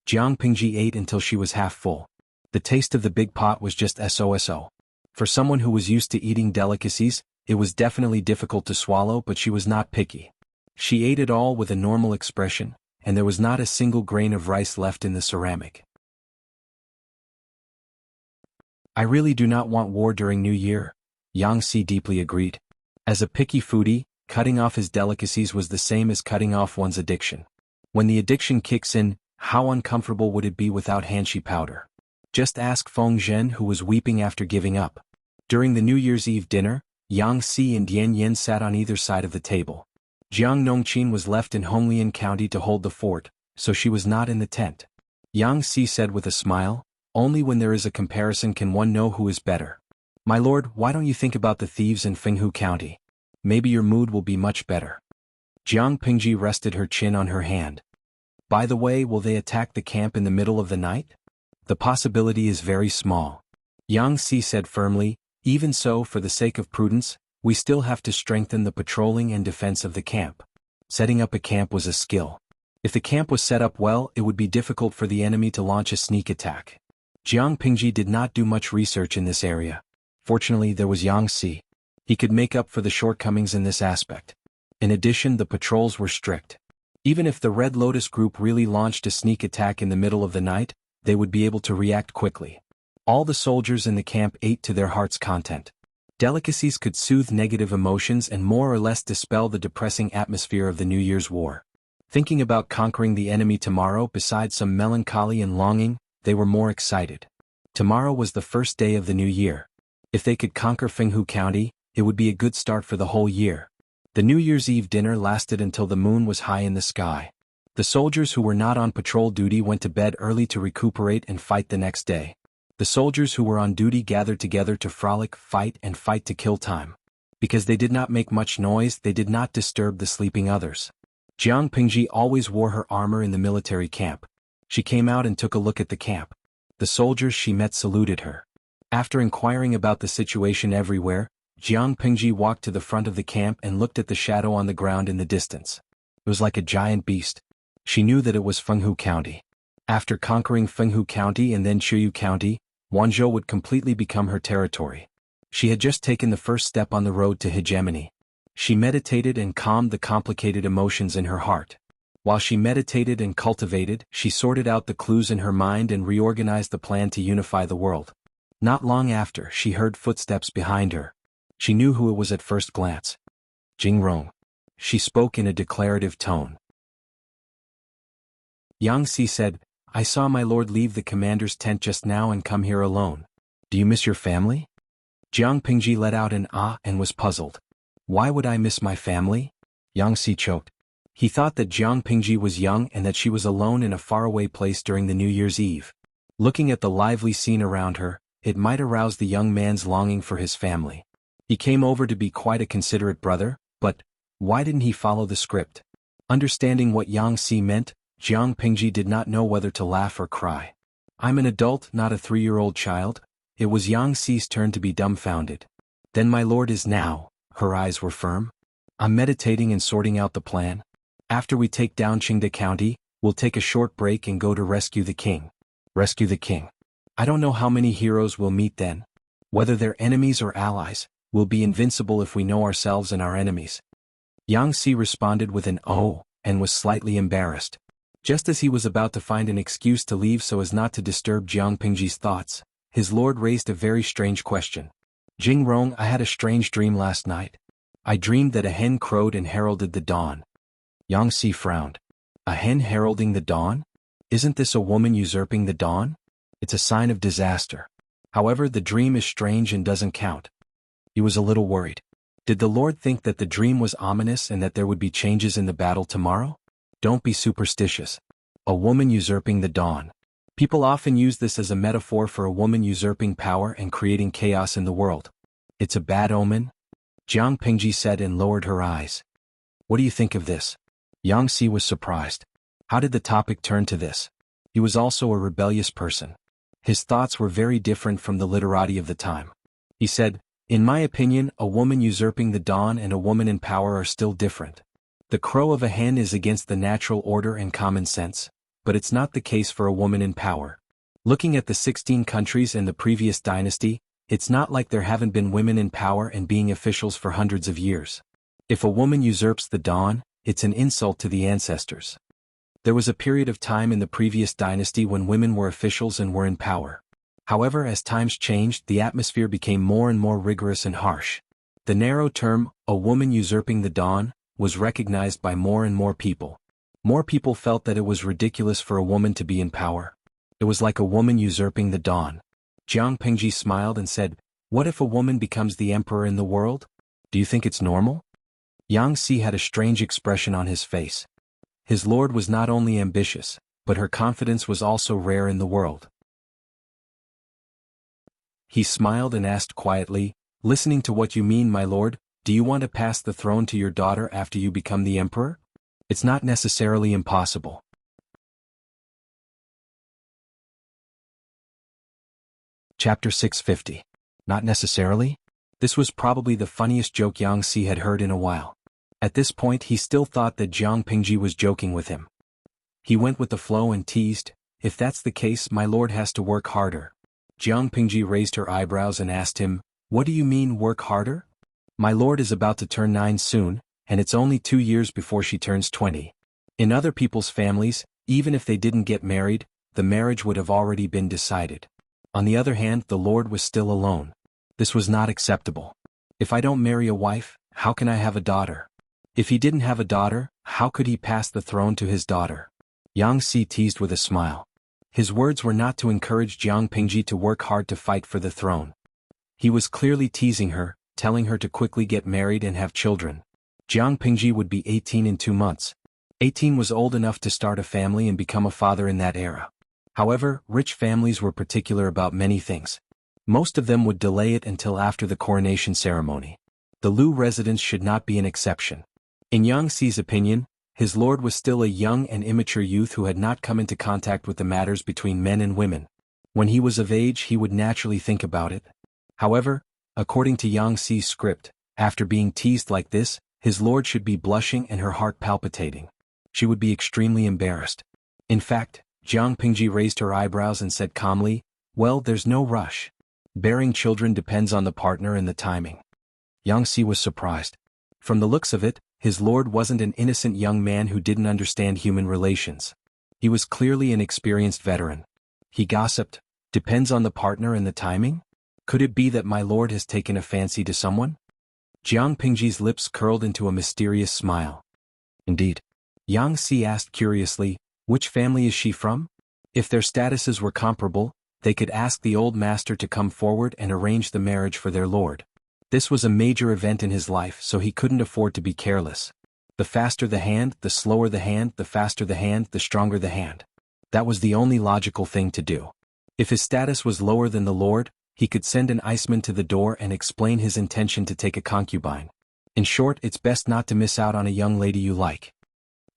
Jiang Pingji ate until she was half full. The taste of the big pot was just so. For someone who was used to eating delicacies, it was definitely difficult to swallow, but she was not picky. She ate it all with a normal expression, and there was not a single grain of rice left in the ceramic. I really do not want war during New Year, Yang Si deeply agreed. As a picky foodie, cutting off his delicacies was the same as cutting off one's addiction. When the addiction kicks in, how uncomfortable would it be without hanshi powder? Just ask Feng Zhen, who was weeping after giving up. During the New Year's Eve dinner, Yang Si and Dian Yen sat on either side of the table. Jiang Nongqin was left in Honglian County to hold the fort, so she was not in the tent. Yang Si said with a smile, "Only when there is a comparison can one know who is better. My lord, why don't you think about the thieves in Fenghu County? Maybe your mood will be much better." Jiang Pingji rested her chin on her hand. "By the way, will they attack the camp in the middle of the night? The possibility is very small." Yang Si said firmly, "Even so, for the sake of prudence, we still have to strengthen the patrolling and defense of the camp." Setting up a camp was a skill. If the camp was set up well, it would be difficult for the enemy to launch a sneak attack. Jiang Pingji did not do much research in this area. Fortunately, there was Yang Si. He could make up for the shortcomings in this aspect. In addition, the patrols were strict. Even if the Red Lotus group really launched a sneak attack in the middle of the night, they would be able to react quickly. All the soldiers in the camp ate to their heart's content. Delicacies could soothe negative emotions and more or less dispel the depressing atmosphere of the New Year's War. Thinking about conquering the enemy tomorrow, besides some melancholy and longing, they were more excited. Tomorrow was the first day of the new year. If they could conquer Fenghu County, it would be a good start for the whole year. The New Year's Eve dinner lasted until the moon was high in the sky. The soldiers who were not on patrol duty went to bed early to recuperate and fight the next day. The soldiers who were on duty gathered together to frolic, fight to kill time. Because they did not make much noise, they did not disturb the sleeping others. Jiang Pingji always wore her armor in the military camp. She came out and took a look at the camp. The soldiers she met saluted her. After inquiring about the situation everywhere, Jiang Pingji walked to the front of the camp and looked at the shadow on the ground in the distance. It was like a giant beast. She knew that it was Fenghu County. After conquering Fenghu County and then Chuyu County, Wanzhou would completely become her territory. She had just taken the first step on the road to hegemony. She meditated and calmed the complicated emotions in her heart. While she meditated and cultivated, she sorted out the clues in her mind and reorganized the plan to unify the world. Not long after, she heard footsteps behind her. She knew who it was at first glance. Jing Rong. She spoke in a declarative tone. Yang Si said, "I saw my lord leave the commander's tent just now and come here alone. Do you miss your family?" Jiang Pingji let out an ah and was puzzled. "Why would I miss my family?" Yang Si choked. He thought that Jiang Pingji was young and that she was alone in a faraway place during the New Year's Eve. Looking at the lively scene around her, it might arouse the young man's longing for his family. He came over to be quite a considerate brother, but why didn't he follow the script? Understanding what Yang Si meant, Jiang Pingji did not know whether to laugh or cry. "I'm an adult, not a 3-year-old child." It was Yang Si's turn to be dumbfounded. "Then my lord is now." Her eyes were firm. "I'm meditating and sorting out the plan. After we take down Qingde County, we'll take a short break and go to rescue the king." Rescue the king. I don't know how many heroes we'll meet then. Whether they're enemies or allies, we'll be invincible if we know ourselves and our enemies. Yang Si responded with an oh, and was slightly embarrassed. Just as he was about to find an excuse to leave so as not to disturb Jiang Pingji's thoughts, his lord raised a very strange question. "Jing Rong, I had a strange dream last night. I dreamed that a hen crowed and heralded the dawn." Yang Si frowned. "A hen heralding the dawn? Isn't this a woman usurping the dawn? It's a sign of disaster. However, the dream is strange and doesn't count." He was a little worried. Did the Lord think that the dream was ominous and that there would be changes in the battle tomorrow? Don't be superstitious. A woman usurping the dawn. People often use this as a metaphor for a woman usurping power and creating chaos in the world. It's a bad omen? Jiang Pingji said and lowered her eyes. "What do you think of this?" Yang Si was surprised. How did the topic turn to this? He was also a rebellious person. His thoughts were very different from the literati of the time. He said, "In my opinion, a woman usurping the dawn and a woman in power are still different. The crow of a hen is against the natural order and common sense, but it's not the case for a woman in power. Looking at the 16 countries in the previous dynasty, it's not like there haven't been women in power and being officials for hundreds of years. If a woman usurps the dawn, it's an insult to the ancestors. There was a period of time in the previous dynasty when women were officials and were in power. However, as times changed, the atmosphere became more and more rigorous and harsh. The narrow term, "a woman usurping the dawn," was recognized by more and more people. More people felt that it was ridiculous for a woman to be in power. It was like a woman usurping the dawn. Jiang Pingji smiled and said, "What if a woman becomes the emperor in the world? Do you think it's normal?" Yang Si had a strange expression on his face. His lord was not only ambitious, but her confidence was also rare in the world. He smiled and asked quietly, "Listening to what you mean, my lord, do you want to pass the throne to your daughter after you become the emperor? It's not necessarily impossible." Chapter 650. Not necessarily? This was probably the funniest joke Yang Si had heard in a while. At this point he still thought that Jiang Pingji was joking with him. He went with the flow and teased, "If that's the case, my lord has to work harder." Jiang Pingji raised her eyebrows and asked him, "What do you mean work harder? My lord is about to turn 9 soon, and it's only 2 years before she turns 20. In other people's families, even if they didn't get married, the marriage would have already been decided. On the other hand, the lord was still alone. This was not acceptable. If I don't marry a wife, how can I have a daughter? If he didn't have a daughter, how could he pass the throne to his daughter?" Yang Si teased with a smile. His words were not to encourage Jiang Pingji to work hard to fight for the throne. He was clearly teasing her, telling her to quickly get married and have children. Jiang Pingji would be 18 in 2 months. 18 was old enough to start a family and become a father in that era. However, rich families were particular about many things. Most of them would delay it until after the coronation ceremony. The Lu residence should not be an exception. In Yang Si's opinion, his lord was still a young and immature youth who had not come into contact with the matters between men and women. When he was of age, he would naturally think about it. However, according to Yang Si's script, after being teased like this, his lord should be blushing and her heart palpitating. She would be extremely embarrassed. In fact, Jiang Pingji raised her eyebrows and said calmly, "Well, there's no rush. Bearing children depends on the partner and the timing." Yang Si was surprised. From the looks of it, his lord wasn't an innocent young man who didn't understand human relations. He was clearly an experienced veteran. He gossiped, "Depends on the partner and the timing? Could it be that my lord has taken a fancy to someone?" Jiang Pingji's lips curled into a mysterious smile. "Indeed." Yang Si asked curiously, "Which family is she from?" If their statuses were comparable, they could ask the old master to come forward and arrange the marriage for their lord. This was a major event in his life, so he couldn't afford to be careless. The faster the hand, the slower the hand, the faster the hand, the stronger the hand. That was the only logical thing to do. If his status was lower than the lord, he could send an iceman to the door and explain his intention to take a concubine. In short, it's best not to miss out on a young lady you like.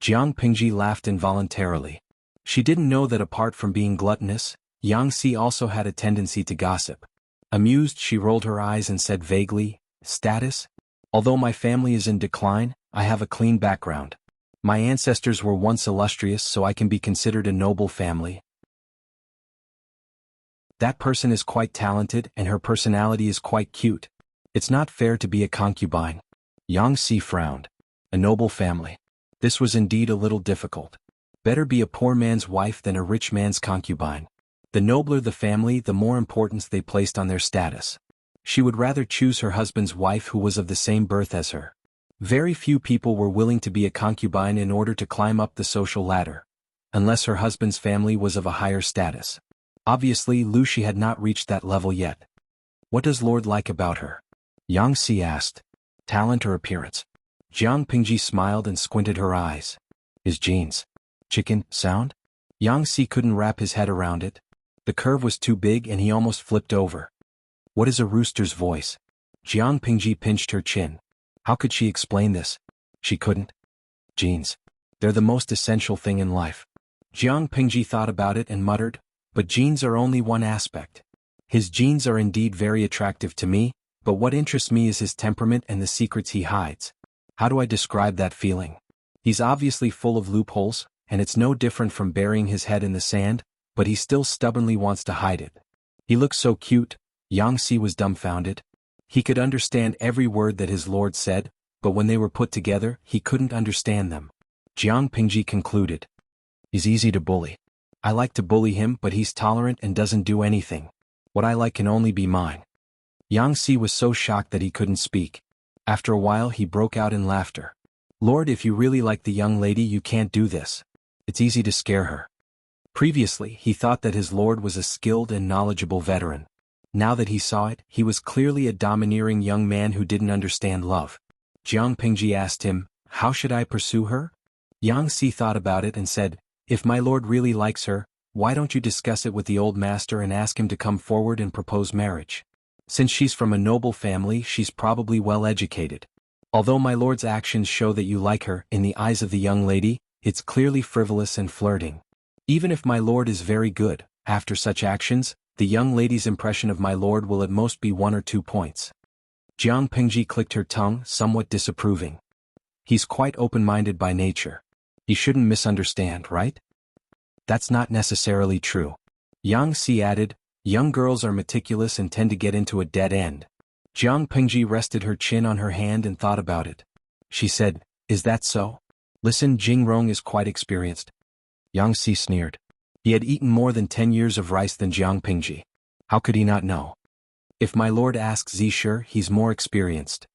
Jiang Pingji laughed involuntarily. She didn't know that apart from being gluttonous, Yang Si also had a tendency to gossip. Amused, she rolled her eyes and said vaguely, "Status? Although my family is in decline, I have a clean background. My ancestors were once illustrious, so I can be considered a noble family. That person is quite talented and her personality is quite cute. It's not fair to be a concubine." Yang Si frowned. A noble family. This was indeed a little difficult. Better be a poor man's wife than a rich man's concubine. The nobler the family, the more importance they placed on their status. She would rather choose her husband's wife who was of the same birth as her. Very few people were willing to be a concubine in order to climb up the social ladder, unless her husband's family was of a higher status. Obviously, Lucy had not reached that level yet. "What does Lord like about her?" Yang Si asked. "Talent or appearance?" Jiang Pingji smiled and squinted her eyes. "His genes. Chicken, sound?" Yang Si couldn't wrap his head around it. The curve was too big and he almost flipped over. "What is a rooster's voice?" Jiang Pingji pinched her chin. How could she explain this? She couldn't. Genes. They're the most essential thing in life. Jiang Pingji thought about it and muttered, "But genes are only one aspect. His genes are indeed very attractive to me, but what interests me is his temperament and the secrets he hides. How do I describe that feeling? He's obviously full of loopholes, and it's no different from burying his head in the sand, but he still stubbornly wants to hide it. He looks so cute." Yang Si was dumbfounded. He could understand every word that his lord said, but when they were put together, he couldn't understand them. Jiang Pingji concluded. "He's easy to bully. I like to bully him, but he's tolerant and doesn't do anything. What I like can only be mine. Yang Si was so shocked that he couldn't speak. After a while he broke out in laughter. Lord, if you really like the young lady you can't do this. It's easy to scare her. Previously he thought that his lord was a skilled and knowledgeable veteran. Now that he saw it, he was clearly a domineering young man who didn't understand love. Jiang Pingji asked him, how should I pursue her? Yang Si thought about it and said, if my lord really likes her, why don't you discuss it with the old master and ask him to come forward and propose marriage? Since she's from a noble family, she's probably well educated. Although my lord's actions show that you like her, in the eyes of the young lady, it's clearly frivolous and flirting. Even if my lord is very good, after such actions, the young lady's impression of my lord will at most be 1 or 2 points. Jiang Pingji clicked her tongue, somewhat disapproving. He's quite open-minded by nature. He shouldn't misunderstand, right? That's not necessarily true. Yang Si added, young girls are meticulous and tend to get into a dead end. Jiang Pingji rested her chin on her hand and thought about it. She said, is that so? Listen, Jing Rong is quite experienced. Yang Si sneered. He had eaten more than 10 years of rice than Jiang Pingji. How could he not know? If my lord asks Zishur, he's more experienced.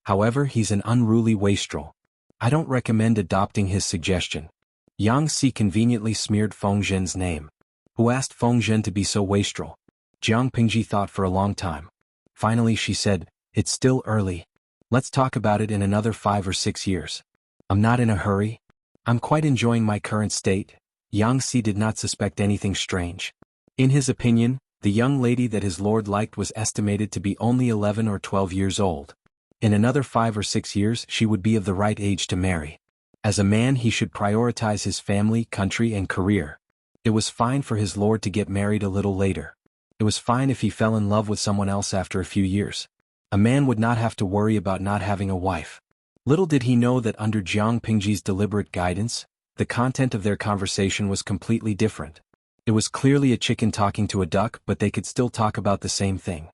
However, he's an unruly wastrel. I don't recommend adopting his suggestion. Yang Si conveniently smeared Feng Zhen's name. Who asked Feng Zhen to be so wastrel? Jiang Pingji thought for a long time. Finally she said, it's still early. Let's talk about it in another 5 or 6 years. I'm not in a hurry. I'm quite enjoying my current state. Yang Si did not suspect anything strange. In his opinion, the young lady that his lord liked was estimated to be only 11 or 12 years old. In another 5 or 6 years she would be of the right age to marry. As a man he should prioritize his family, country and career. It was fine for his lord to get married a little later. It was fine if he fell in love with someone else after a few years. A man would not have to worry about not having a wife. Little did he know that under Jiang Pingji's deliberate guidance, the content of their conversation was completely different. It was clearly a chicken talking to a duck, but they could still talk about the same thing.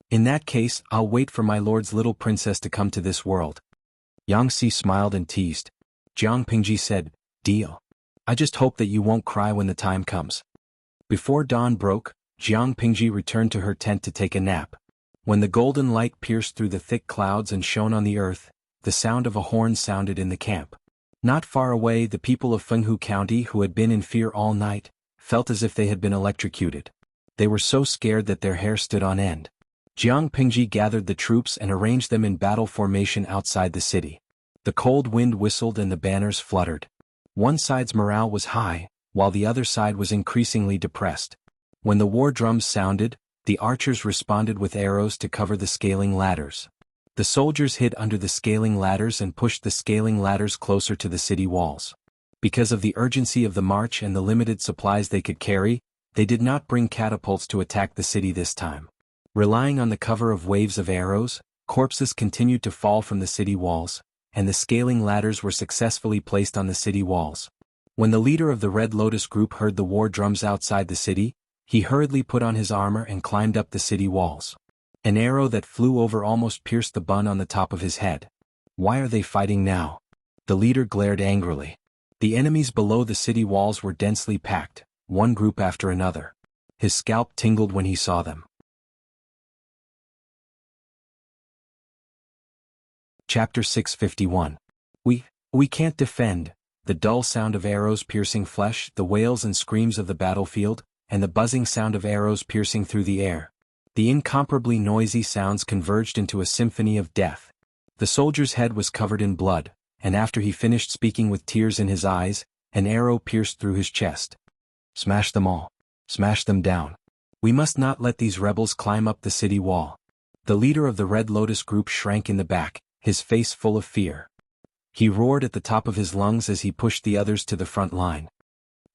In that case, I'll wait for my lord's little princess to come to this world. Yang Si smiled and teased. Jiang Pingji said, deal. I just hope that you won't cry when the time comes. Before dawn broke, Jiang Pingji returned to her tent to take a nap. When the golden light pierced through the thick clouds and shone on the earth, the sound of a horn sounded in the camp. Not far away, the people of Fenghu County, who had been in fear all night, felt as if they had been electrocuted. They were so scared that their hair stood on end. Jiang Pingji gathered the troops and arranged them in battle formation outside the city. The cold wind whistled and the banners fluttered. One side's morale was high, while the other side was increasingly depressed. When the war drums sounded, the archers responded with arrows to cover the scaling ladders. The soldiers hid under the scaling ladders and pushed the scaling ladders closer to the city walls. Because of the urgency of the march and the limited supplies they could carry, they did not bring catapults to attack the city this time. Relying on the cover of waves of arrows, corpses continued to fall from the city walls, and the scaling ladders were successfully placed on the city walls. When the leader of the Red Lotus group heard the war drums outside the city, he hurriedly put on his armor and climbed up the city walls. An arrow that flew over almost pierced the bun on the top of his head. Why are they fighting now? The leader glared angrily. The enemies below the city walls were densely packed, one group after another. His scalp tingled when he saw them. Chapter 651. We can't defend. The dull sound of arrows piercing flesh, the wails and screams of the battlefield, and the buzzing sound of arrows piercing through the air. The incomparably noisy sounds converged into a symphony of death. The soldier's head was covered in blood, and after he finished speaking with tears in his eyes, an arrow pierced through his chest. Smash them all. Smash them down. We must not let these rebels climb up the city wall. The leader of the Red Lotus group shrank in the back, his face full of fear. He roared at the top of his lungs as he pushed the others to the front line.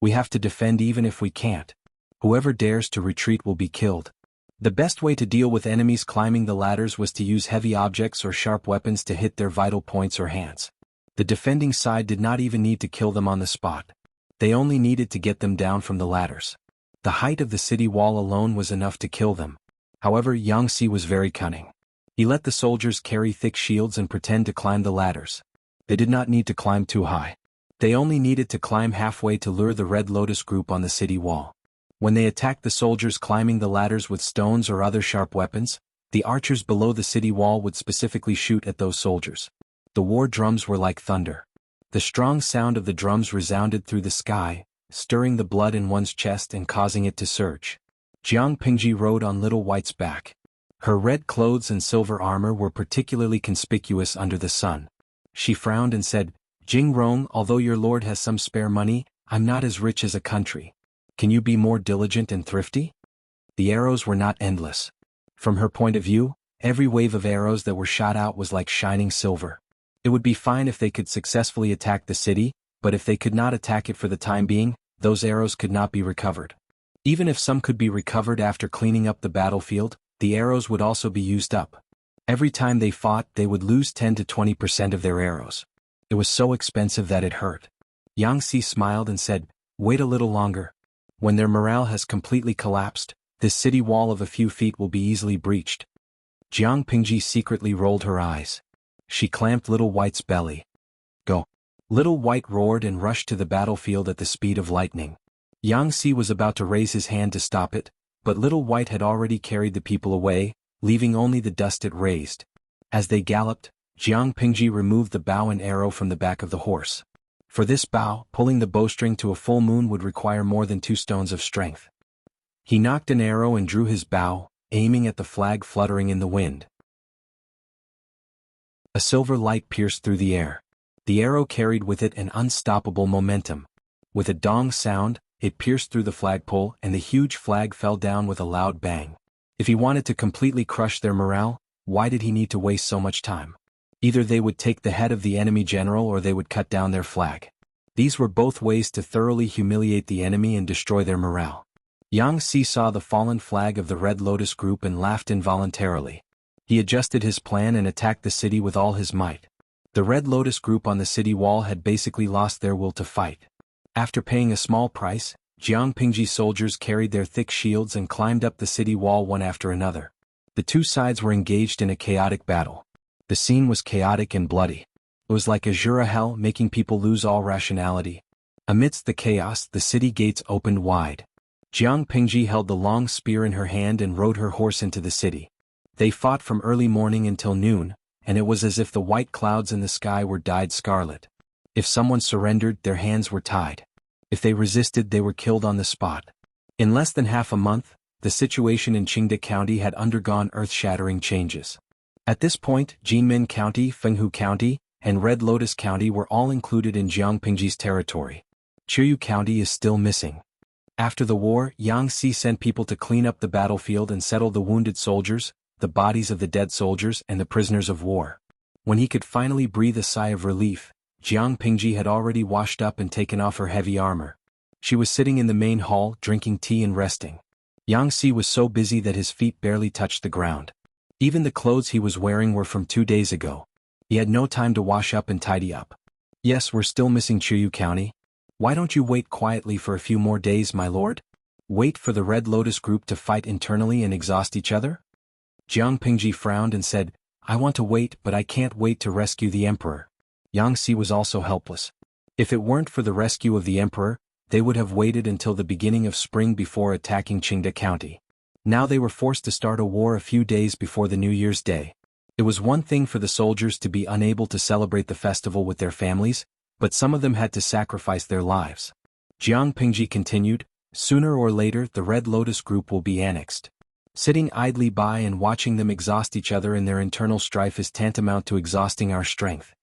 We have to defend even if we can't. Whoever dares to retreat will be killed. The best way to deal with enemies climbing the ladders was to use heavy objects or sharp weapons to hit their vital points or hands. The defending side did not even need to kill them on the spot. They only needed to get them down from the ladders. The height of the city wall alone was enough to kill them. However, Yang Si was very cunning. He let the soldiers carry thick shields and pretend to climb the ladders. They did not need to climb too high. They only needed to climb halfway to lure the Red Lotus group on the city wall. When they attacked the soldiers climbing the ladders with stones or other sharp weapons, the archers below the city wall would specifically shoot at those soldiers. The war drums were like thunder. The strong sound of the drums resounded through the sky, stirring the blood in one's chest and causing it to surge. Jiang Pingji rode on Little White's back. Her red clothes and silver armor were particularly conspicuous under the sun. She frowned and said, "Jing Rong, although your lord has some spare money, I'm not as rich as a country. Can you be more diligent and thrifty?" The arrows were not endless. From her point of view, every wave of arrows that were shot out was like shining silver. It would be fine if they could successfully attack the city, but if they could not attack it for the time being, those arrows could not be recovered. Even if some could be recovered after cleaning up the battlefield, the arrows would also be used up. Every time they fought, they would lose 10 to 20% of their arrows. It was so expensive that it hurt. Yang Si smiled and said, "Wait a little longer. When their morale has completely collapsed, this city wall of a few feet will be easily breached." Jiang Pingji secretly rolled her eyes. She clamped Little White's belly. "Go." Little White roared and rushed to the battlefield at the speed of lightning. Yang Si was about to raise his hand to stop it, but Little White had already carried the people away, leaving only the dust it raised. As they galloped, Jiang Pingji removed the bow and arrow from the back of the horse. For this bow, pulling the bowstring to a full moon would require more than 2 stones of strength. He knocked an arrow and drew his bow, aiming at the flag fluttering in the wind. A silver light pierced through the air. The arrow carried with it an unstoppable momentum. With a dong sound, it pierced through the flagpole and the huge flag fell down with a loud bang. If he wanted to completely crush their morale, why did he need to waste so much time? Either they would take the head of the enemy general or they would cut down their flag. These were both ways to thoroughly humiliate the enemy and destroy their morale. Yang Si saw the fallen flag of the Red Lotus group and laughed involuntarily. He adjusted his plan and attacked the city with all his might. The Red Lotus group on the city wall had basically lost their will to fight. After paying a small price, Jiang Pingji's soldiers carried their thick shields and climbed up the city wall one after another. The two sides were engaged in a chaotic battle. The scene was chaotic and bloody. It was like a Jura hell, making people lose all rationality. Amidst the chaos, the city gates opened wide. Jiang Pingji held the long spear in her hand and rode her horse into the city. They fought from early morning until noon, and it was as if the white clouds in the sky were dyed scarlet. If someone surrendered, their hands were tied. If they resisted, they were killed on the spot. In less than half a month, the situation in Qingda County had undergone earth-shattering changes. At this point, Jinmen County, Fenghu County, and Red Lotus County were all included in Jiang Pingji's territory. Chiyu County is still missing. After the war, Yang Si sent people to clean up the battlefield and settle the wounded soldiers, the bodies of the dead soldiers and the prisoners of war. When he could finally breathe a sigh of relief, Jiang Pingji had already washed up and taken off her heavy armor. She was sitting in the main hall, drinking tea and resting. Yang Si was so busy that his feet barely touched the ground. Even the clothes he was wearing were from 2 days ago. He had no time to wash up and tidy up. "Yes, we're still missing Chiyu County. Why don't you wait quietly for a few more days, my lord? Wait for the Red Lotus group to fight internally and exhaust each other?" Jiang Pingji frowned and said, "I want to wait, but I can't wait to rescue the emperor." Yang Si was also helpless. If it weren't for the rescue of the emperor, they would have waited until the beginning of spring before attacking Qingda County. Now they were forced to start a war a few days before the New Year's Day. It was one thing for the soldiers to be unable to celebrate the festival with their families, but some of them had to sacrifice their lives. Jiang Pingji continued, "Sooner or later the Red Lotus group will be annexed. Sitting idly by and watching them exhaust each other in their internal strife is tantamount to exhausting our strength."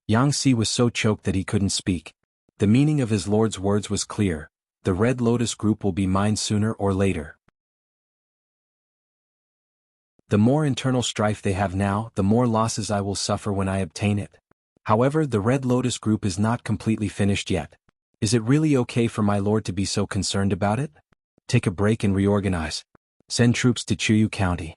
Yang Si was so choked that he couldn't speak. The meaning of his lord's words was clear: the Red Lotus group will be mine sooner or later. The more internal strife they have now, the more losses I will suffer when I obtain it. However, the Red Lotus group is not completely finished yet. Is it really okay for my lord to be so concerned about it? Take a break and reorganize. Send troops to Chiyu County.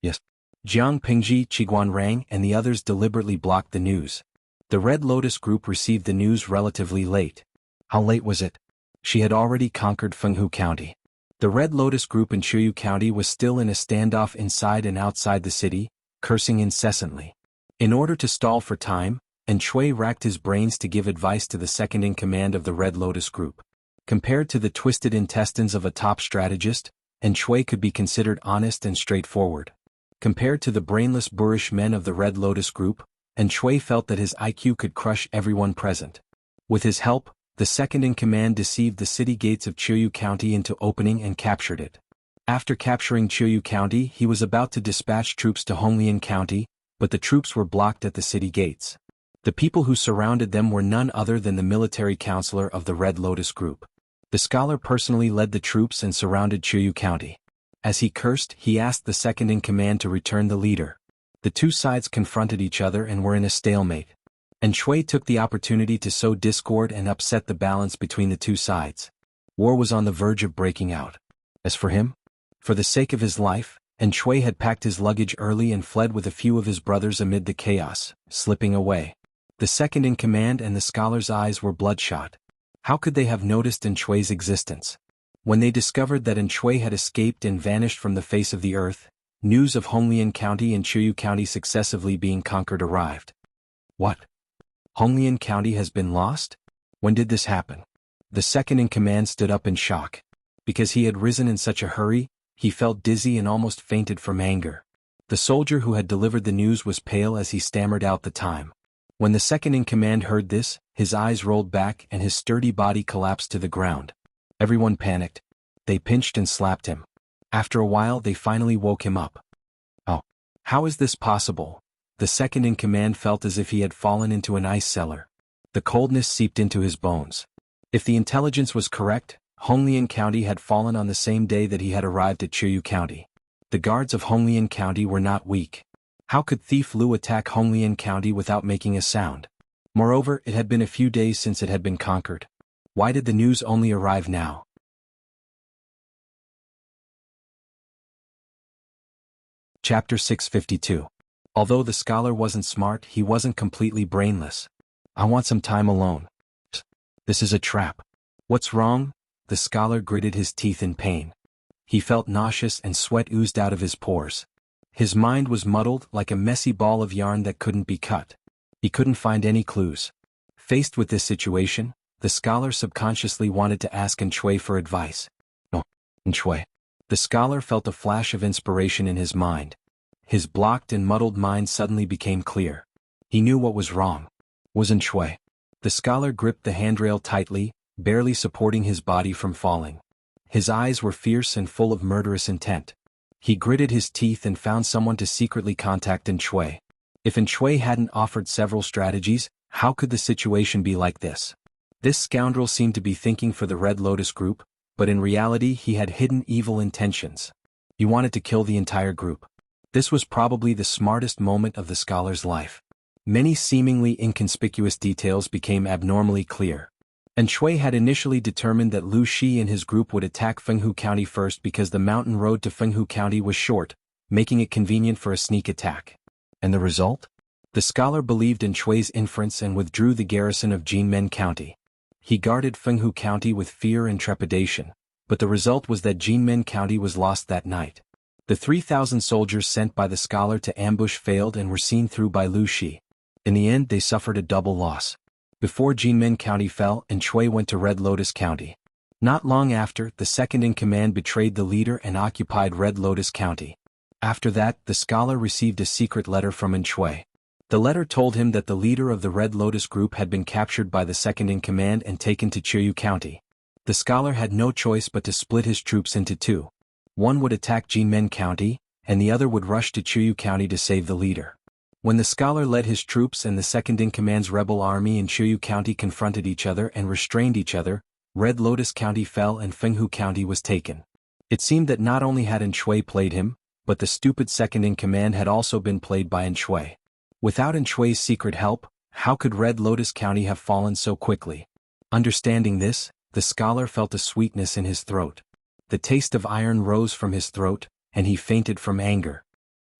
Yes. Jiang Pingji, Qiguan Rang, and the others deliberately blocked the news. The Red Lotus group received the news relatively late. How late was it? She had already conquered Fenghu County. The Red Lotus group in Chiyu County was still in a standoff inside and outside the city, cursing incessantly. In order to stall for time, and Shui racked his brains to give advice to the second-in-command of the Red Lotus group. Compared to the twisted intestines of a top strategist, Shui could be considered honest and straightforward. Compared to the brainless boorish men of the Red Lotus group, Shui felt that his IQ could crush everyone present. With his help, the second-in-command deceived the city gates of Chiyu County into opening and captured it. After capturing Chiyu County, he was about to dispatch troops to Honglian County, but the troops were blocked at the city gates. The people who surrounded them were none other than the military counselor of the Red Lotus group. The scholar personally led the troops and surrounded Chiyu County. As he cursed, he asked the second-in-command to return the leader. The two sides confronted each other and were in a stalemate. Shui took the opportunity to sow discord and upset the balance between the two sides. War was on the verge of breaking out. As for him, for the sake of his life, Shui had packed his luggage early and fled with a few of his brothers amid the chaos, slipping away. The second-in-command and the scholar's eyes were bloodshot. How could they have noticed Shui's existence? When they discovered that Shui had escaped and vanished from the face of the earth, news of Honglian County and Chiyu County successively being conquered arrived. What? Honglian County has been lost? When did this happen? The second-in-command stood up in shock. Because he had risen in such a hurry, he felt dizzy and almost fainted from anger. The soldier who had delivered the news was pale as he stammered out the time. When the second-in-command heard this, his eyes rolled back and his sturdy body collapsed to the ground. Everyone panicked. They pinched and slapped him. After a while they finally woke him up. Oh, how is this possible? The second-in-command felt as if he had fallen into an ice cellar. The coldness seeped into his bones. If the intelligence was correct, Honglian County had fallen on the same day that he had arrived at Chiyu County. The guards of Honglian County were not weak. How could Thief Lu attack Honglian County without making a sound? Moreover, it had been a few days since it had been conquered. Why did the news only arrive now? Chapter 652. Although the scholar wasn't smart, he wasn't completely brainless. I want some time alone. This is a trap. What's wrong? The scholar gritted his teeth in pain. He felt nauseous and sweat oozed out of his pores. His mind was muddled like a messy ball of yarn that couldn't be cut. He couldn't find any clues. Faced with this situation, the scholar subconsciously wanted to ask Shui for advice. No, Shui. The scholar felt a flash of inspiration in his mind. His blocked and muddled mind suddenly became clear. He knew what was wrong. Wasn't Shui. The scholar gripped the handrail tightly, barely supporting his body from falling. His eyes were fierce and full of murderous intent. He gritted his teeth and found someone to secretly contact Shui. If Shui hadn't offered several strategies, how could the situation be like this? This scoundrel seemed to be thinking for the Red Lotus group, but in reality he had hidden evil intentions. He wanted to kill the entire group. This was probably the smartest moment of the scholar's life. Many seemingly inconspicuous details became abnormally clear. Shui had initially determined that Lu Shi and his group would attack Fenghu County first because the mountain road to Fenghu County was short, making it convenient for a sneak attack. And the result? The scholar believed in Shui's inference and withdrew the garrison of Jinmen County. He guarded Fenghu County with fear and trepidation, but the result was that Jinmen County was lost that night. The 3,000 soldiers sent by the scholar to ambush failed and were seen through by Lu Shi. In the end they suffered a double loss. Before Jinmen County fell, Shui went to Red Lotus County. Not long after, the second-in-command betrayed the leader and occupied Red Lotus County. After that, the scholar received a secret letter from Shui. The letter told him that the leader of the Red Lotus group had been captured by the second-in-command and taken to Chiyu County. The scholar had no choice but to split his troops into two. One would attack Jinmen County, and the other would rush to Chiyu County to save the leader. When the scholar led his troops and the second-in-command's rebel army in Chiyu County confronted each other and restrained each other, Red Lotus County fell and Fenghu County was taken. It seemed that not only had Shui played him, but the stupid second-in-command had also been played by Shui. Without Shui's secret help, how could Red Lotus County have fallen so quickly? Understanding this, the scholar felt a sweetness in his throat. The taste of iron rose from his throat, and he fainted from anger.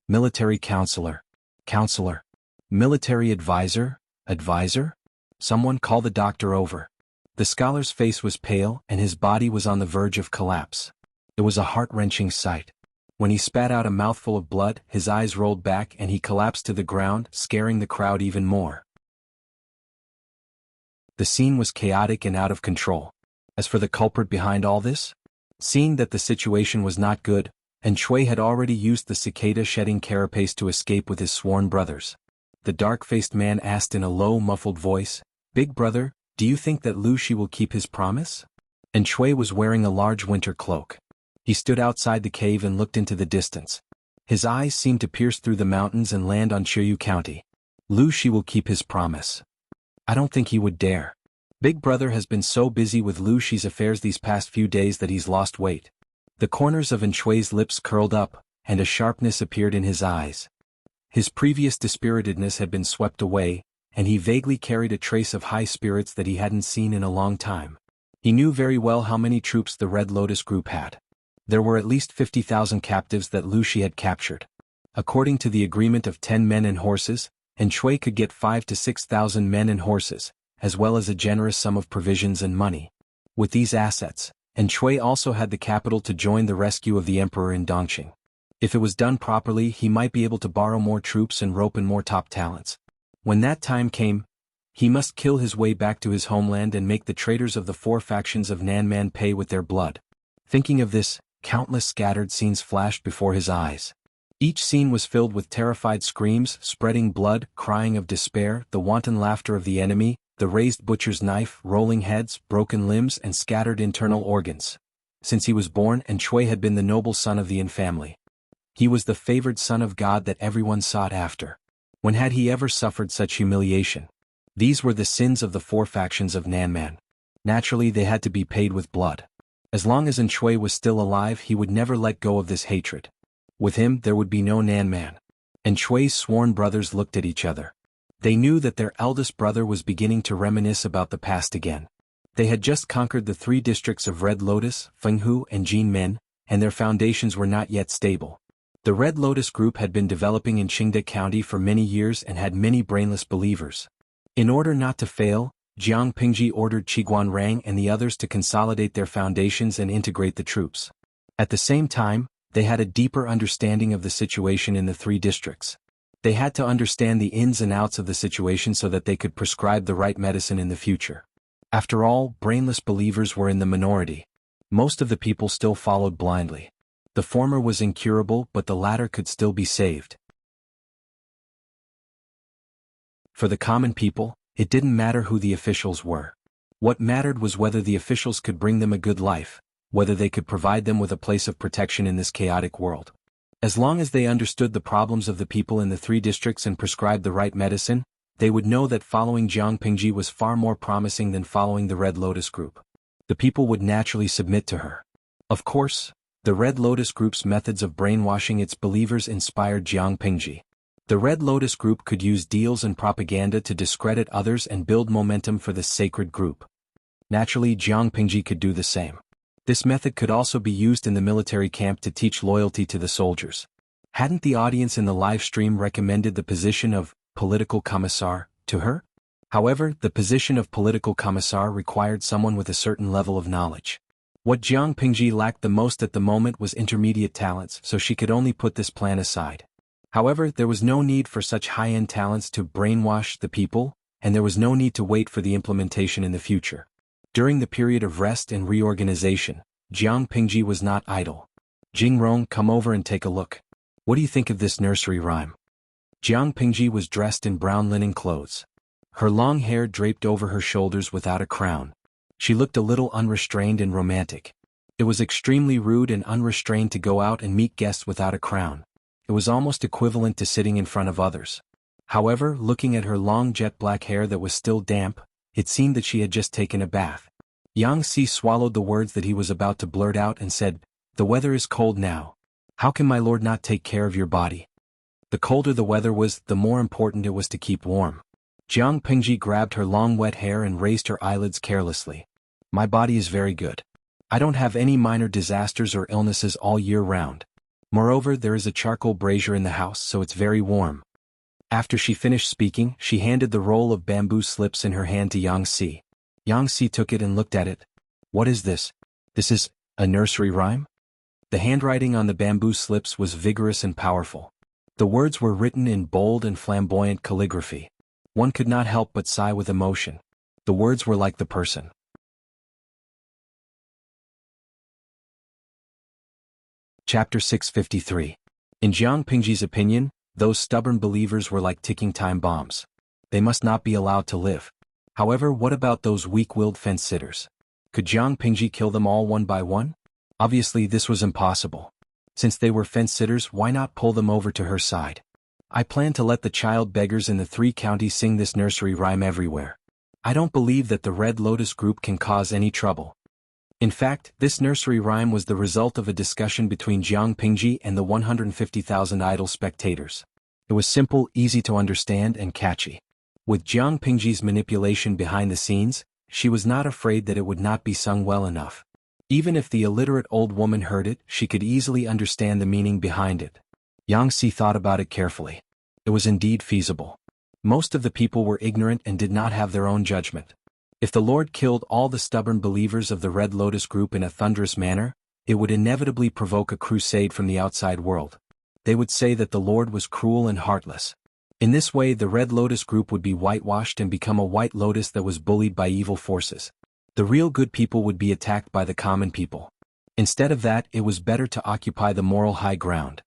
Military counselor. Counselor. Military advisor? Advisor? Someone call the doctor over. The scholar's face was pale and his body was on the verge of collapse. It was a heart-wrenching sight. When he spat out a mouthful of blood, his eyes rolled back and he collapsed to the ground, scaring the crowd even more. The scene was chaotic and out of control. As for the culprit behind all this? Seeing that the situation was not good, and Shui had already used the cicada-shedding carapace to escape with his sworn brothers. The dark-faced man asked in a low, muffled voice, "Big brother, do you think that Lu Shi will keep his promise?" And Shui was wearing a large winter cloak. He stood outside the cave and looked into the distance. His eyes seemed to pierce through the mountains and land on Chiyu County. Lu Shi will keep his promise. I don't think he would dare. Big brother has been so busy with Lu Shi's affairs these past few days that he's lost weight. The corners of Shui's lips curled up, and a sharpness appeared in his eyes. His previous dispiritedness had been swept away, and he vaguely carried a trace of high spirits that he hadn't seen in a long time. He knew very well how many troops the Red Lotus group had. There were at least 50,000 captives that Lu Shi had captured. According to the agreement of 10 men and horses, Shui could get 5,000 to 6,000 men and horses, as well as a generous sum of provisions and money. With these assets, Shui also had the capital to join the rescue of the emperor in Dongqing. If it was done properly, he might be able to borrow more troops and rope in more top talents. When that time came, he must kill his way back to his homeland and make the traitors of the 4 factions of Nanman pay with their blood. Thinking of this, countless scattered scenes flashed before his eyes. Each scene was filled with terrified screams, spreading blood, crying of despair, the wanton laughter of the enemy, the raised butcher's knife, rolling heads, broken limbs and scattered internal organs. Since he was born, Shui had been the noble son of the Yin family. He was the favored son of God that everyone sought after. When had he ever suffered such humiliation? These were the sins of the 4 factions of Nanman. Naturally, they had to be paid with blood. As long as Shui was still alive, he would never let go of this hatred. With him, there would be no Nanman. Shui's sworn brothers looked at each other. They knew that their eldest brother was beginning to reminisce about the past again. They had just conquered the 3 districts of Red Lotus, Fenghu and Jinmen, and their foundations were not yet stable. The Red Lotus group had been developing in Qingde County for many years and had many brainless believers. In order not to fail, Jiang Pingji ordered Qiguan Rang and the others to consolidate their foundations and integrate the troops. At the same time, they had a deeper understanding of the situation in the 3 districts. They had to understand the ins and outs of the situation so that they could prescribe the right medicine in the future. After all, brainless believers were in the minority. Most of the people still followed blindly. The former was incurable, but the latter could still be saved. For the common people, it didn't matter who the officials were. What mattered was whether the officials could bring them a good life, whether they could provide them with a place of protection in this chaotic world. As long as they understood the problems of the people in the 3 districts and prescribed the right medicine, they would know that following Jiang Pingji was far more promising than following the Red Lotus group. The people would naturally submit to her. Of course, the Red Lotus group's methods of brainwashing its believers inspired Jiang Pingji. The Red Lotus group could use deals and propaganda to discredit others and build momentum for this sacred group. Naturally, Jiang Pingji could do the same. This method could also be used in the military camp to teach loyalty to the soldiers. Hadn't the audience in the live stream recommended the position of political commissar to her? However, the position of political commissar required someone with a certain level of knowledge. What Jiang Pingji lacked the most at the moment was intermediate talents, so she could only put this plan aside. However, there was no need for such high-end talents to brainwash the people, and there was no need to wait for the implementation in the future. During the period of rest and reorganization, Jiang Pingji was not idle. Jing Rong, come over and take a look. What do you think of this nursery rhyme? Jiang Pingji was dressed in brown linen clothes. Her long hair draped over her shoulders without a crown. She looked a little unrestrained and romantic. It was extremely rude and unrestrained to go out and meet guests without a crown. It was almost equivalent to sitting in front of others. However, looking at her long jet black hair that was still damp, it seemed that she had just taken a bath. Yang Si swallowed the words that he was about to blurt out and said, "The weather is cold now. How can my lord not take care of your body?" The colder the weather was, the more important it was to keep warm. Jiang Pingji grabbed her long wet hair and raised her eyelids carelessly. "My body is very good. I don't have any minor disasters or illnesses all year round. Moreover, there is a charcoal brazier in the house, so it's very warm." After she finished speaking, she handed the roll of bamboo slips in her hand to Yang Si. Yang Si took it and looked at it. "What is this? This is a nursery rhyme?" The handwriting on the bamboo slips was vigorous and powerful. The words were written in bold and flamboyant calligraphy. One could not help but sigh with emotion. The words were like the person. Chapter 653. In Jiang Pingji's opinion, those stubborn believers were like ticking time bombs. They must not be allowed to live. However, what about those weak-willed fence-sitters? Could Jiang Pingji kill them all one by one? Obviously this was impossible. Since they were fence-sitters, why not pull them over to her side? I plan to let the child beggars in the 3 counties sing this nursery rhyme everywhere. I don't believe that the Red Lotus group can cause any trouble. In fact, this nursery rhyme was the result of a discussion between Jiang Pingji and the 150,000 idle spectators. It was simple, easy to understand, and catchy. With Jiang Pingji's manipulation behind the scenes, she was not afraid that it would not be sung well enough. Even if the illiterate old woman heard it, she could easily understand the meaning behind it. Yang Si thought about it carefully. It was indeed feasible. Most of the people were ignorant and did not have their own judgment. If the Lord killed all the stubborn believers of the Red Lotus group in a thunderous manner, it would inevitably provoke a crusade from the outside world. They would say that the Lord was cruel and heartless. In this way, the Red Lotus group would be whitewashed and become a white lotus that was bullied by evil forces. The real good people would be attacked by the common people. Instead of that, it was better to occupy the moral high ground.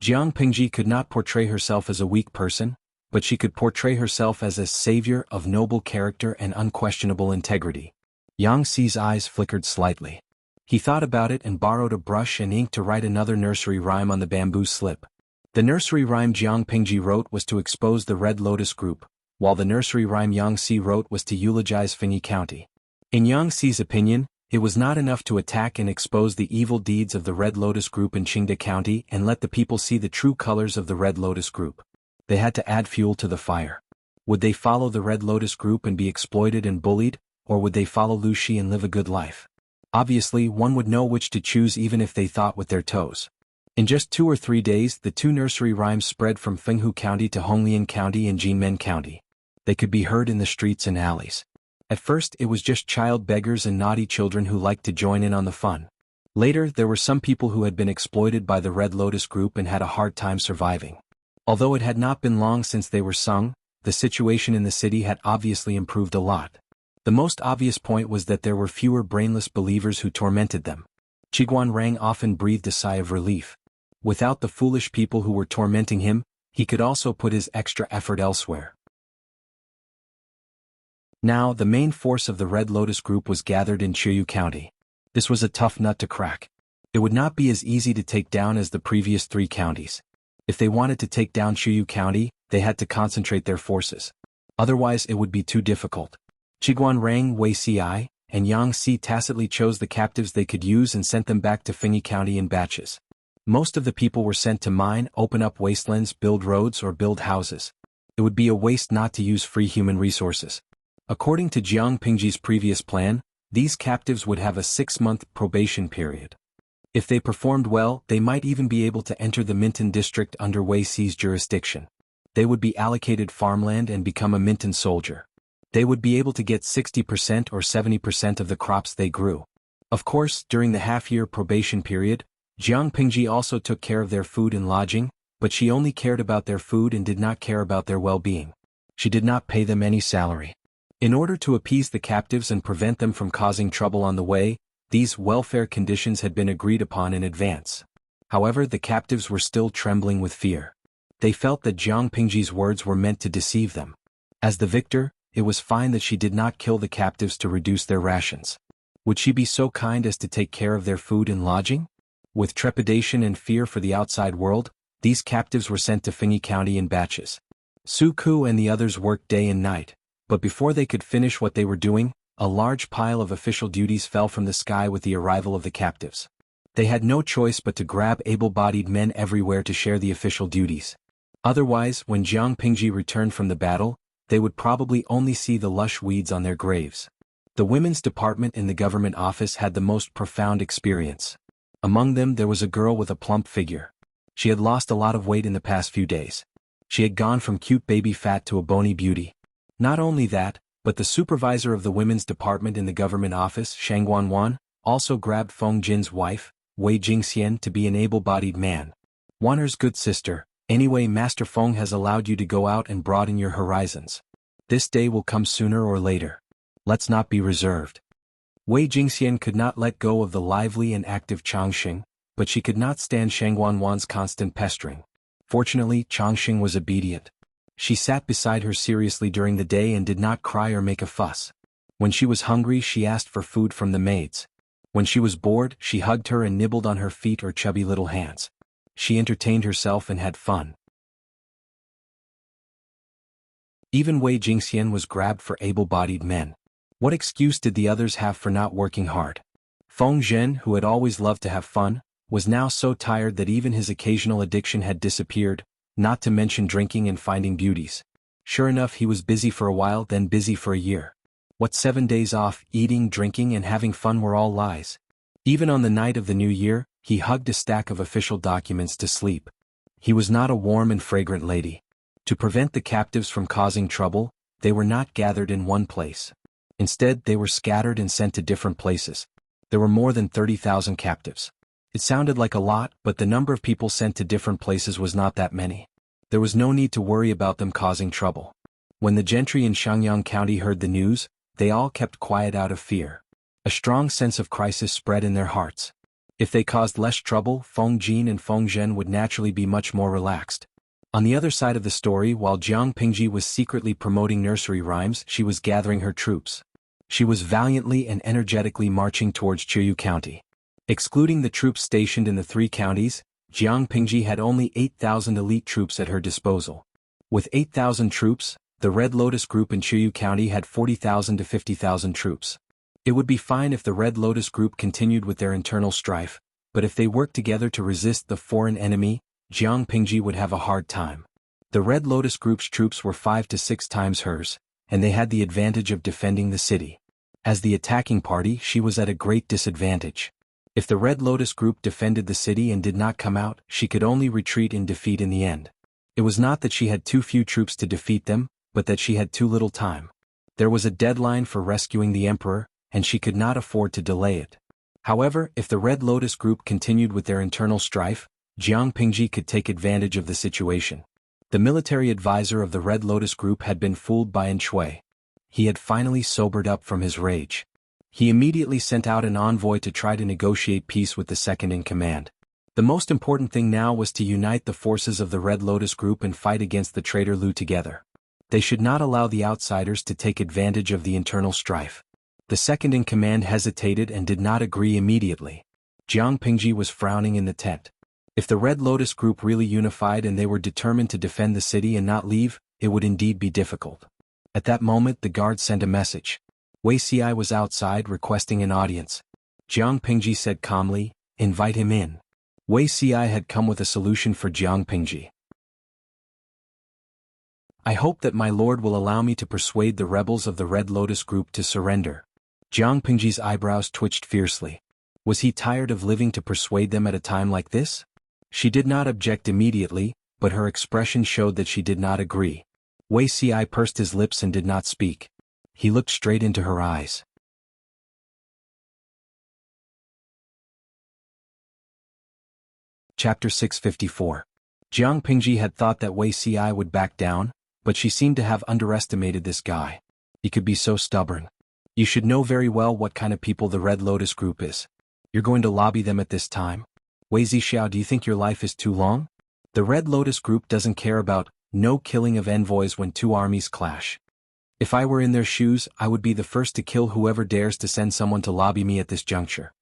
Jiang Pingji could not portray herself as a weak person, but she could portray herself as a savior of noble character and unquestionable integrity. Yang Si's eyes flickered slightly. He thought about it and borrowed a brush and ink to write another nursery rhyme on the bamboo slip. The nursery rhyme Jiang Pingji wrote was to expose the Red Lotus group, while the nursery rhyme Yang Si wrote was to eulogize Fengyi County. In Yang Si's opinion, it was not enough to attack and expose the evil deeds of the Red Lotus group in Qingda County and let the people see the true colors of the Red Lotus group. They had to add fuel to the fire. Would they follow the Red Lotus group and be exploited and bullied, or would they follow Lu Shi and live a good life? Obviously, one would know which to choose even if they thought with their toes. In just 2 or 3 days, the 2 nursery rhymes spread from Fenghu County to Honglian County and Jinmen County. They could be heard in the streets and alleys. At first, it was just child beggars and naughty children who liked to join in on the fun. Later, there were some people who had been exploited by the Red Lotus group and had a hard time surviving. Although it had not been long since they were sung, the situation in the city had obviously improved a lot. The most obvious point was that there were fewer brainless believers who tormented them. Qiguan Rang often breathed a sigh of relief. Without the foolish people who were tormenting him, he could also put his extra effort elsewhere. Now, the main force of the Red Lotus group was gathered in Chuyu County. This was a tough nut to crack. It would not be as easy to take down as the previous 3 counties. If they wanted to take down Chuyu County, they had to concentrate their forces. Otherwise, it would be too difficult. Qiguan Rang, Wei Si, and Yang Si tacitly chose the captives they could use and sent them back to Fengyi County in batches. Most of the people were sent to mine, open up wastelands, build roads, or build houses. It would be a waste not to use free human resources. According to Jiang Pingji's previous plan, these captives would have a 6-month probation period. If they performed well, they might even be able to enter the Minton district under Wei Si's jurisdiction. They would be allocated farmland and become a Minton soldier. They would be able to get 60% or 70% of the crops they grew. Of course, during the half-year probation period, Jiang Pingji also took care of their food and lodging, but she only cared about their food and did not care about their well-being. She did not pay them any salary. In order to appease the captives and prevent them from causing trouble on the way, these welfare conditions had been agreed upon in advance. However, the captives were still trembling with fear. They felt that Jiang Pingji's words were meant to deceive them. As the victor, it was fine that she did not kill the captives to reduce their rations. Would she be so kind as to take care of their food and lodging? With trepidation and fear for the outside world, these captives were sent to Fengyi County in batches. Su Ku and the others worked day and night, but before they could finish what they were doing, a large pile of official duties fell from the sky with the arrival of the captives. They had no choice but to grab able-bodied men everywhere to share the official duties. Otherwise, when Jiang Pingji returned from the battle, they would probably only see the lush weeds on their graves. The women's department in the government office had the most profound experience. Among them there was a girl with a plump figure. She had lost a lot of weight in the past few days. She had gone from cute baby fat to a bony beauty. Not only that, but the supervisor of the women's department in the government office, Shang Guanwan, also grabbed Feng Jin's wife, Wei Jingxian, to be an able-bodied man. Wan'er's good sister, anyway, Master Feng has allowed you to go out and broaden your horizons. This day will come sooner or later. Let's not be reserved. Wei Jingxian could not let go of the lively and active Changxing, but she could not stand Shangguanwan's constant pestering. Fortunately, Changxing was obedient. She sat beside her seriously during the day and did not cry or make a fuss. When she was hungry, she asked for food from the maids. When she was bored, she hugged her and nibbled on her feet or chubby little hands. She entertained herself and had fun. Even Wei Jingxian was grabbed for able-bodied men. What excuse did the others have for not working hard? Feng Zhen, who had always loved to have fun, was now so tired that even his occasional addiction had disappeared, not to mention drinking and finding beauties. Sure enough, he was busy for a while, then busy for a year. What 7 days off, eating, drinking and having fun were all lies. Even on the night of the new year, he hugged a stack of official documents to sleep. He was not a warm and fragrant lady. To prevent the captives from causing trouble, they were not gathered in one place. Instead, they were scattered and sent to different places. There were more than 30,000 captives. It sounded like a lot, but the number of people sent to different places was not that many. There was no need to worry about them causing trouble. When the gentry in Shangyang County heard the news, they all kept quiet out of fear. A strong sense of crisis spread in their hearts. If they caused less trouble, Feng Jin and Feng Zhen would naturally be much more relaxed. On the other side of the story, while Jiang Pingji was secretly promoting nursery rhymes, she was gathering her troops. She was valiantly and energetically marching towards Chiyu County. Excluding the troops stationed in the 3 counties, Jiang Pingji had only 8,000 elite troops at her disposal. With 8,000 troops, the Red Lotus Group in Chiyu County had 40,000 to 50,000 troops. It would be fine if the Red Lotus Group continued with their internal strife, but if they worked together to resist the foreign enemy, Jiang Pingji would have a hard time. The Red Lotus Group's troops were 5 to 6 times hers, and they had the advantage of defending the city. As the attacking party, she was at a great disadvantage. If the Red Lotus Group defended the city and did not come out, she could only retreat in defeat in the end. It was not that she had too few troops to defeat them, but that she had too little time. There was a deadline for rescuing the Emperor, and she could not afford to delay it. However, if the Red Lotus Group continued with their internal strife, Jiang Pingji could take advantage of the situation. The military advisor of the Red Lotus Group had been fooled by An Shui. He had finally sobered up from his rage. He immediately sent out an envoy to try to negotiate peace with the second-in-command. The most important thing now was to unite the forces of the Red Lotus Group and fight against the traitor Lu together. They should not allow the outsiders to take advantage of the internal strife. The second-in-command hesitated and did not agree immediately. Jiang Pingji was frowning in the tent. If the Red Lotus Group really unified and they were determined to defend the city and not leave, it would indeed be difficult. At that moment, the guard sent a message. Wei Xi was outside requesting an audience. Jiang Pingji said calmly, "Invite him in." Wei Xi had come with a solution for Jiang Pingji. "I hope that my lord will allow me to persuade the rebels of the Red Lotus Group to surrender." Jiang Pingji's eyebrows twitched fiercely. Was he tired of living to persuade them at a time like this? She did not object immediately, but her expression showed that she did not agree. Wei Xi pursed his lips and did not speak. He looked straight into her eyes. Chapter 654. Jiang Pingji had thought that Wei Xi would back down, but she seemed to have underestimated this guy. He could be so stubborn. You should know very well what kind of people the Red Lotus Group is. You're going to lobby them at this time? Wei Zhixiao, do you think your life is too long? The Red Lotus Group doesn't care about no killing of envoys when 2 armies clash. If I were in their shoes, I would be the first to kill whoever dares to send someone to lobby me at this juncture.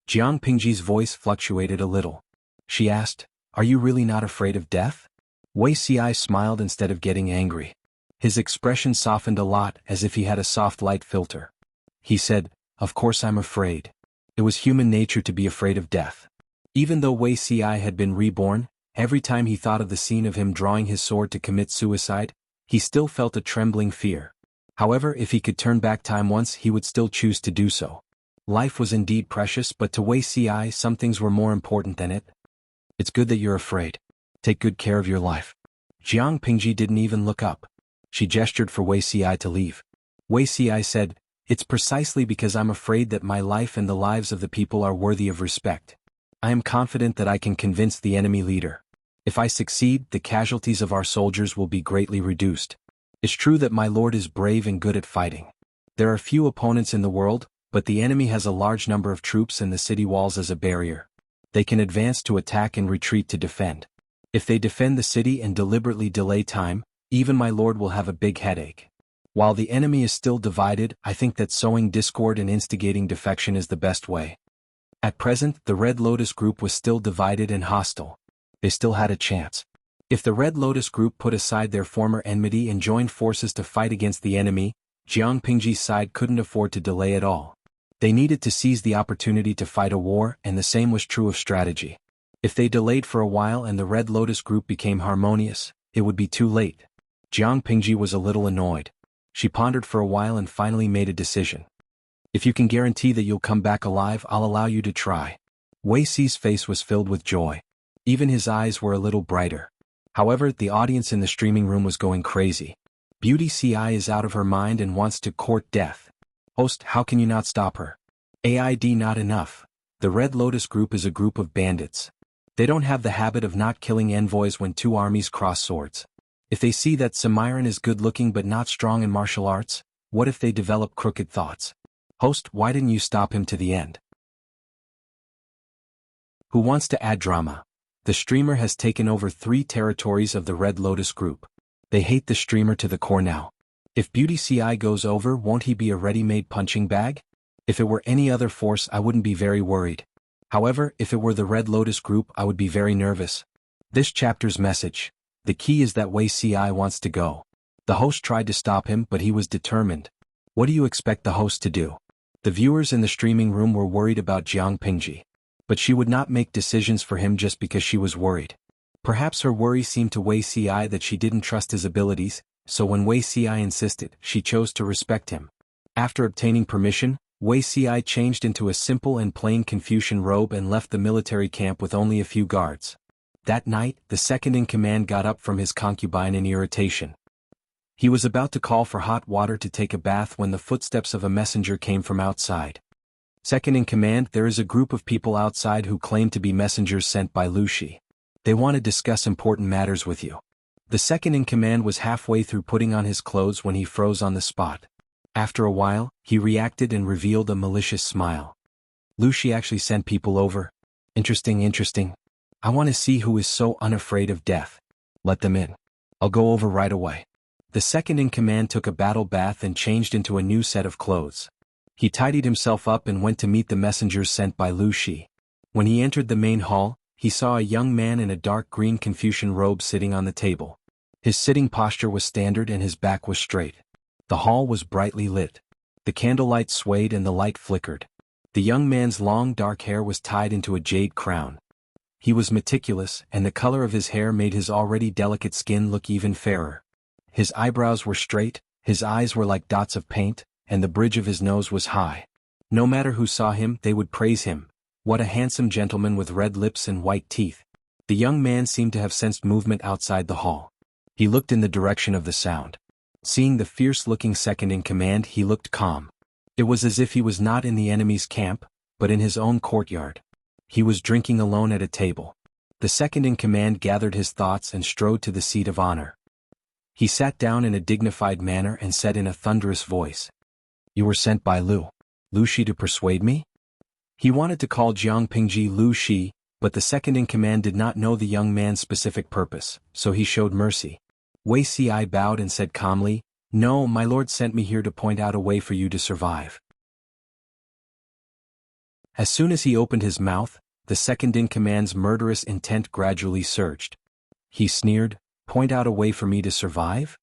Jiang Pingji's voice fluctuated a little. She asked, "Are you really not afraid of death?" Wei Xi smiled instead of getting angry. His expression softened a lot, as if he had a soft light filter. He said, "Of course I'm afraid." It was human nature to be afraid of death. Even though Wei Xi had been reborn, every time he thought of the scene of him drawing his sword to commit suicide, he still felt a trembling fear. However, if he could turn back time once, he would still choose to do so. Life was indeed precious, but to Wei Xi some things were more important than it. It's good that you're afraid. Take good care of your life. Jiang Pingji didn't even look up. She gestured for Wei Xi to leave. Wei Xi said, "It's precisely because I'm afraid that my life and the lives of the people are worthy of respect. I am confident that I can convince the enemy leader. If I succeed, the casualties of our soldiers will be greatly reduced. It's true that my lord is brave and good at fighting. There are few opponents in the world, but the enemy has a large number of troops and the city walls as a barrier. They can advance to attack and retreat to defend. If they defend the city and deliberately delay time, even my lord will have a big headache. While the enemy is still divided, I think that sowing discord and instigating defection is the best way. At present, the Red Lotus group was still divided and hostile. They still had a chance. If the Red Lotus group put aside their former enmity and joined forces to fight against the enemy, Jiang Pingji's side couldn't afford to delay at all. They needed to seize the opportunity to fight a war, and the same was true of strategy. If they delayed for a while and the Red Lotus group became harmonious, it would be too late. Jiang Pingji was a little annoyed. She pondered for a while and finally made a decision. If you can guarantee that you'll come back alive, I'll allow you to try. Wei Xi's face was filled with joy. Even his eyes were a little brighter. However, the audience in the streaming room was going crazy. Beauty CI is out of her mind and wants to court death. Host, how can you not stop her? AID not enough. The Red Lotus group is a group of bandits. They don't have the habit of not killing envoys when two armies cross swords. If they see that Samiran is good-looking but not strong in martial arts, what if they develop crooked thoughts? Host, why didn't you stop him to the end? Who wants to add drama? The streamer has taken over 3 territories of the Red Lotus group. They hate the streamer to the core now. If Beauty CI goes over, won't he be a ready-made punching bag? If it were any other force, I wouldn't be very worried. However, if it were the Red Lotus group, I would be very nervous. This chapter's message. The key is that Wei CI wants to go. The host tried to stop him, but he was determined. What do you expect the host to do? The viewers in the streaming room were worried about Jiang Pingji. But she would not make decisions for him just because she was worried. Perhaps her worry seemed to Wei CI that she didn't trust his abilities, so when Wei CI insisted, she chose to respect him. After obtaining permission, Wei CI changed into a simple and plain Confucian robe and left the military camp with only a few guards. That night, the second-in-command got up from his concubine in irritation. He was about to call for hot water to take a bath when the footsteps of a messenger came from outside. Second-in-command, there is a group of people outside who claim to be messengers sent by Lu Shi. They want to discuss important matters with you. The second-in-command was halfway through putting on his clothes when he froze on the spot. After a while, he reacted and revealed a malicious smile. Lu Shi actually sent people over? Interesting. I want to see who is so unafraid of death. Let them in. I'll go over right away. The second-in-command took a battle bath and changed into a new set of clothes. He tidied himself up and went to meet the messengers sent by Lu Shi. When he entered the main hall, he saw a young man in a dark green Confucian robe sitting on the table. His sitting posture was standard and his back was straight. The hall was brightly lit. The candlelight swayed and the light flickered. The young man's long dark hair was tied into a jade crown. He was meticulous, and the color of his hair made his already delicate skin look even fairer. His eyebrows were straight, his eyes were like dots of paint, and the bridge of his nose was high. No matter who saw him, they would praise him. What a handsome gentleman with red lips and white teeth. The young man seemed to have sensed movement outside the hall. He looked in the direction of the sound. Seeing the fierce-looking second-in-command, he looked calm. It was as if he was not in the enemy's camp, but in his own courtyard. He was drinking alone at a table. The second-in-command gathered his thoughts and strode to the seat of honor. He sat down in a dignified manner and said in a thunderous voice, "You were sent by Lu Shi to persuade me?" He wanted to call Jiang Pingji Lu Shi, but the second-in-command did not know the young man's specific purpose, so he showed mercy. Wei Ci bowed and said calmly, "No, my lord sent me here to point out a way for you to survive." As soon as he opened his mouth, the second-in-command's murderous intent gradually surged. He sneered, "Point out a way for me to survive?"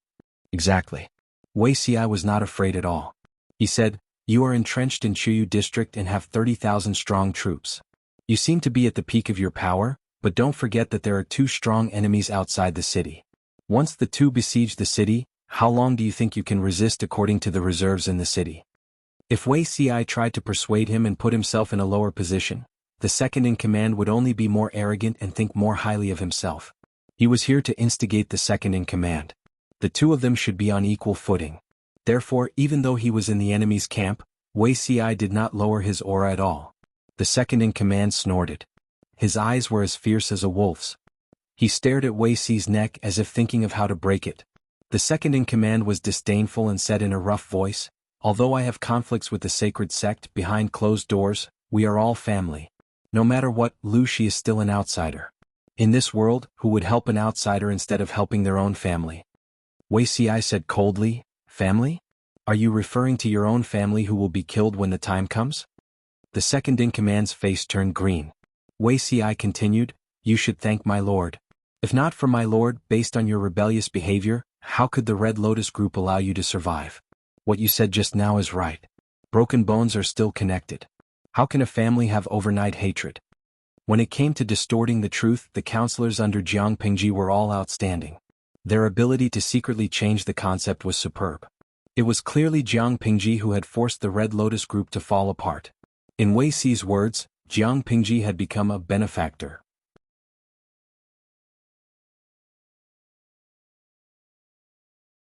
Exactly. Wei Ci was not afraid at all. He said, "You are entrenched in Chuyu district and have 30,000 strong troops. You seem to be at the peak of your power, but don't forget that there are 2 strong enemies outside the city. Once the 2 besiege the city, how long do you think you can resist according to the reserves in the city?" If Wei Ci tried to persuade him and put himself in a lower position, the second-in-command would only be more arrogant and think more highly of himself. He was here to instigate the second-in-command. The 2 of them should be on equal footing. Therefore, even though he was in the enemy's camp, Wei Ci did not lower his aura at all. The second-in-command snorted. His eyes were as fierce as a wolf's. He stared at Wei Ci's neck as if thinking of how to break it. The second-in-command was disdainful and said in a rough voice, "Although I have conflicts with the sacred sect behind closed doors, we are all family. No matter what, Lu Shi is still an outsider. In this world, who would help an outsider instead of helping their own family? Wei Xi said coldly, family? Are you referring to your own family who will be killed when the time comes? The second-in-command's face turned green. Wei Xi continued, you should thank my lord. If not for my lord, based on your rebellious behavior, how could the Red Lotus Group allow you to survive? What you said just now is right. Broken bones are still connected. How can a family have overnight hatred? When it came to distorting the truth, the counselors under Jiang Pingji were all outstanding. Their ability to secretly change the concept was superb. It was clearly Jiang Pingji who had forced the Red Lotus Group to fall apart. In Wei Xi's words, Jiang Pingji had become a benefactor.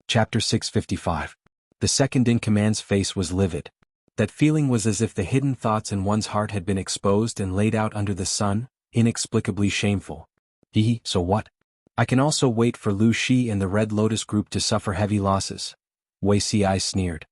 Chapter 655. The second-in-command's face was livid. That feeling was as if the hidden thoughts in one's heart had been exposed and laid out under the sun, inexplicably shameful. So what? I can also wait for Lu Shi and the Red Lotus Group to suffer heavy losses. Wei Xi sneered.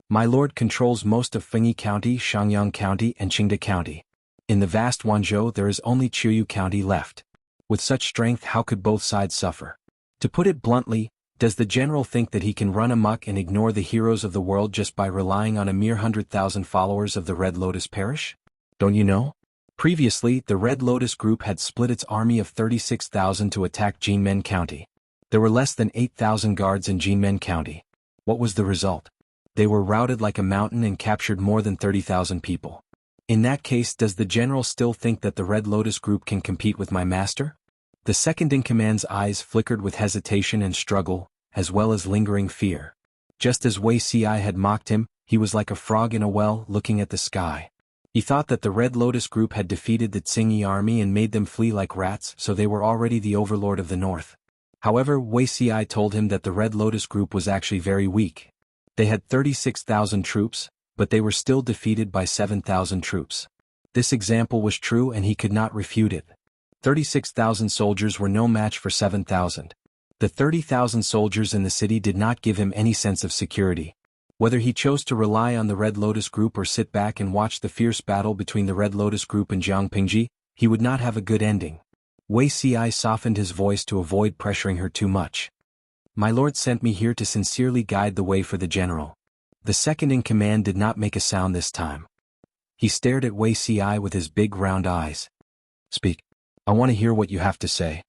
My lord controls most of Fengyi County, Shangyang County, and Qingda County. In the vast Wanzhou there is only Qiyu County left. With such strength, how could both sides suffer? To put it bluntly, does the general think that he can run amok and ignore the heroes of the world just by relying on a mere 100,000 followers of the Red Lotus Parish? Don't you know? Previously, the Red Lotus Group had split its army of 36,000 to attack Jinmen County. There were less than 8,000 guards in Jinmen County. What was the result? They were routed like a mountain and captured more than 30,000 people. In that case, does the general still think that the Red Lotus Group can compete with my master? The second-in-command's eyes flickered with hesitation and struggle, as well as lingering fear. Just as Wei Xi had mocked him, he was like a frog in a well looking at the sky. He thought that the Red Lotus Group had defeated the Tsingyi army and made them flee like rats, so they were already the overlord of the north. However, Wei Xi told him that the Red Lotus Group was actually very weak. They had 36,000 troops, but they were still defeated by 7,000 troops. This example was true and he could not refute it. 36,000 soldiers were no match for 7,000. The 30,000 soldiers in the city did not give him any sense of security. Whether he chose to rely on the Red Lotus Group or sit back and watch the fierce battle between the Red Lotus Group and Jiang Pingji, he would not have a good ending. Wei Xi softened his voice to avoid pressuring her too much. My lord sent me here to sincerely guide the way for the general. The second-in-command did not make a sound this time. He stared at Wei Xi with his big round eyes. Speak. I want to hear what you have to say.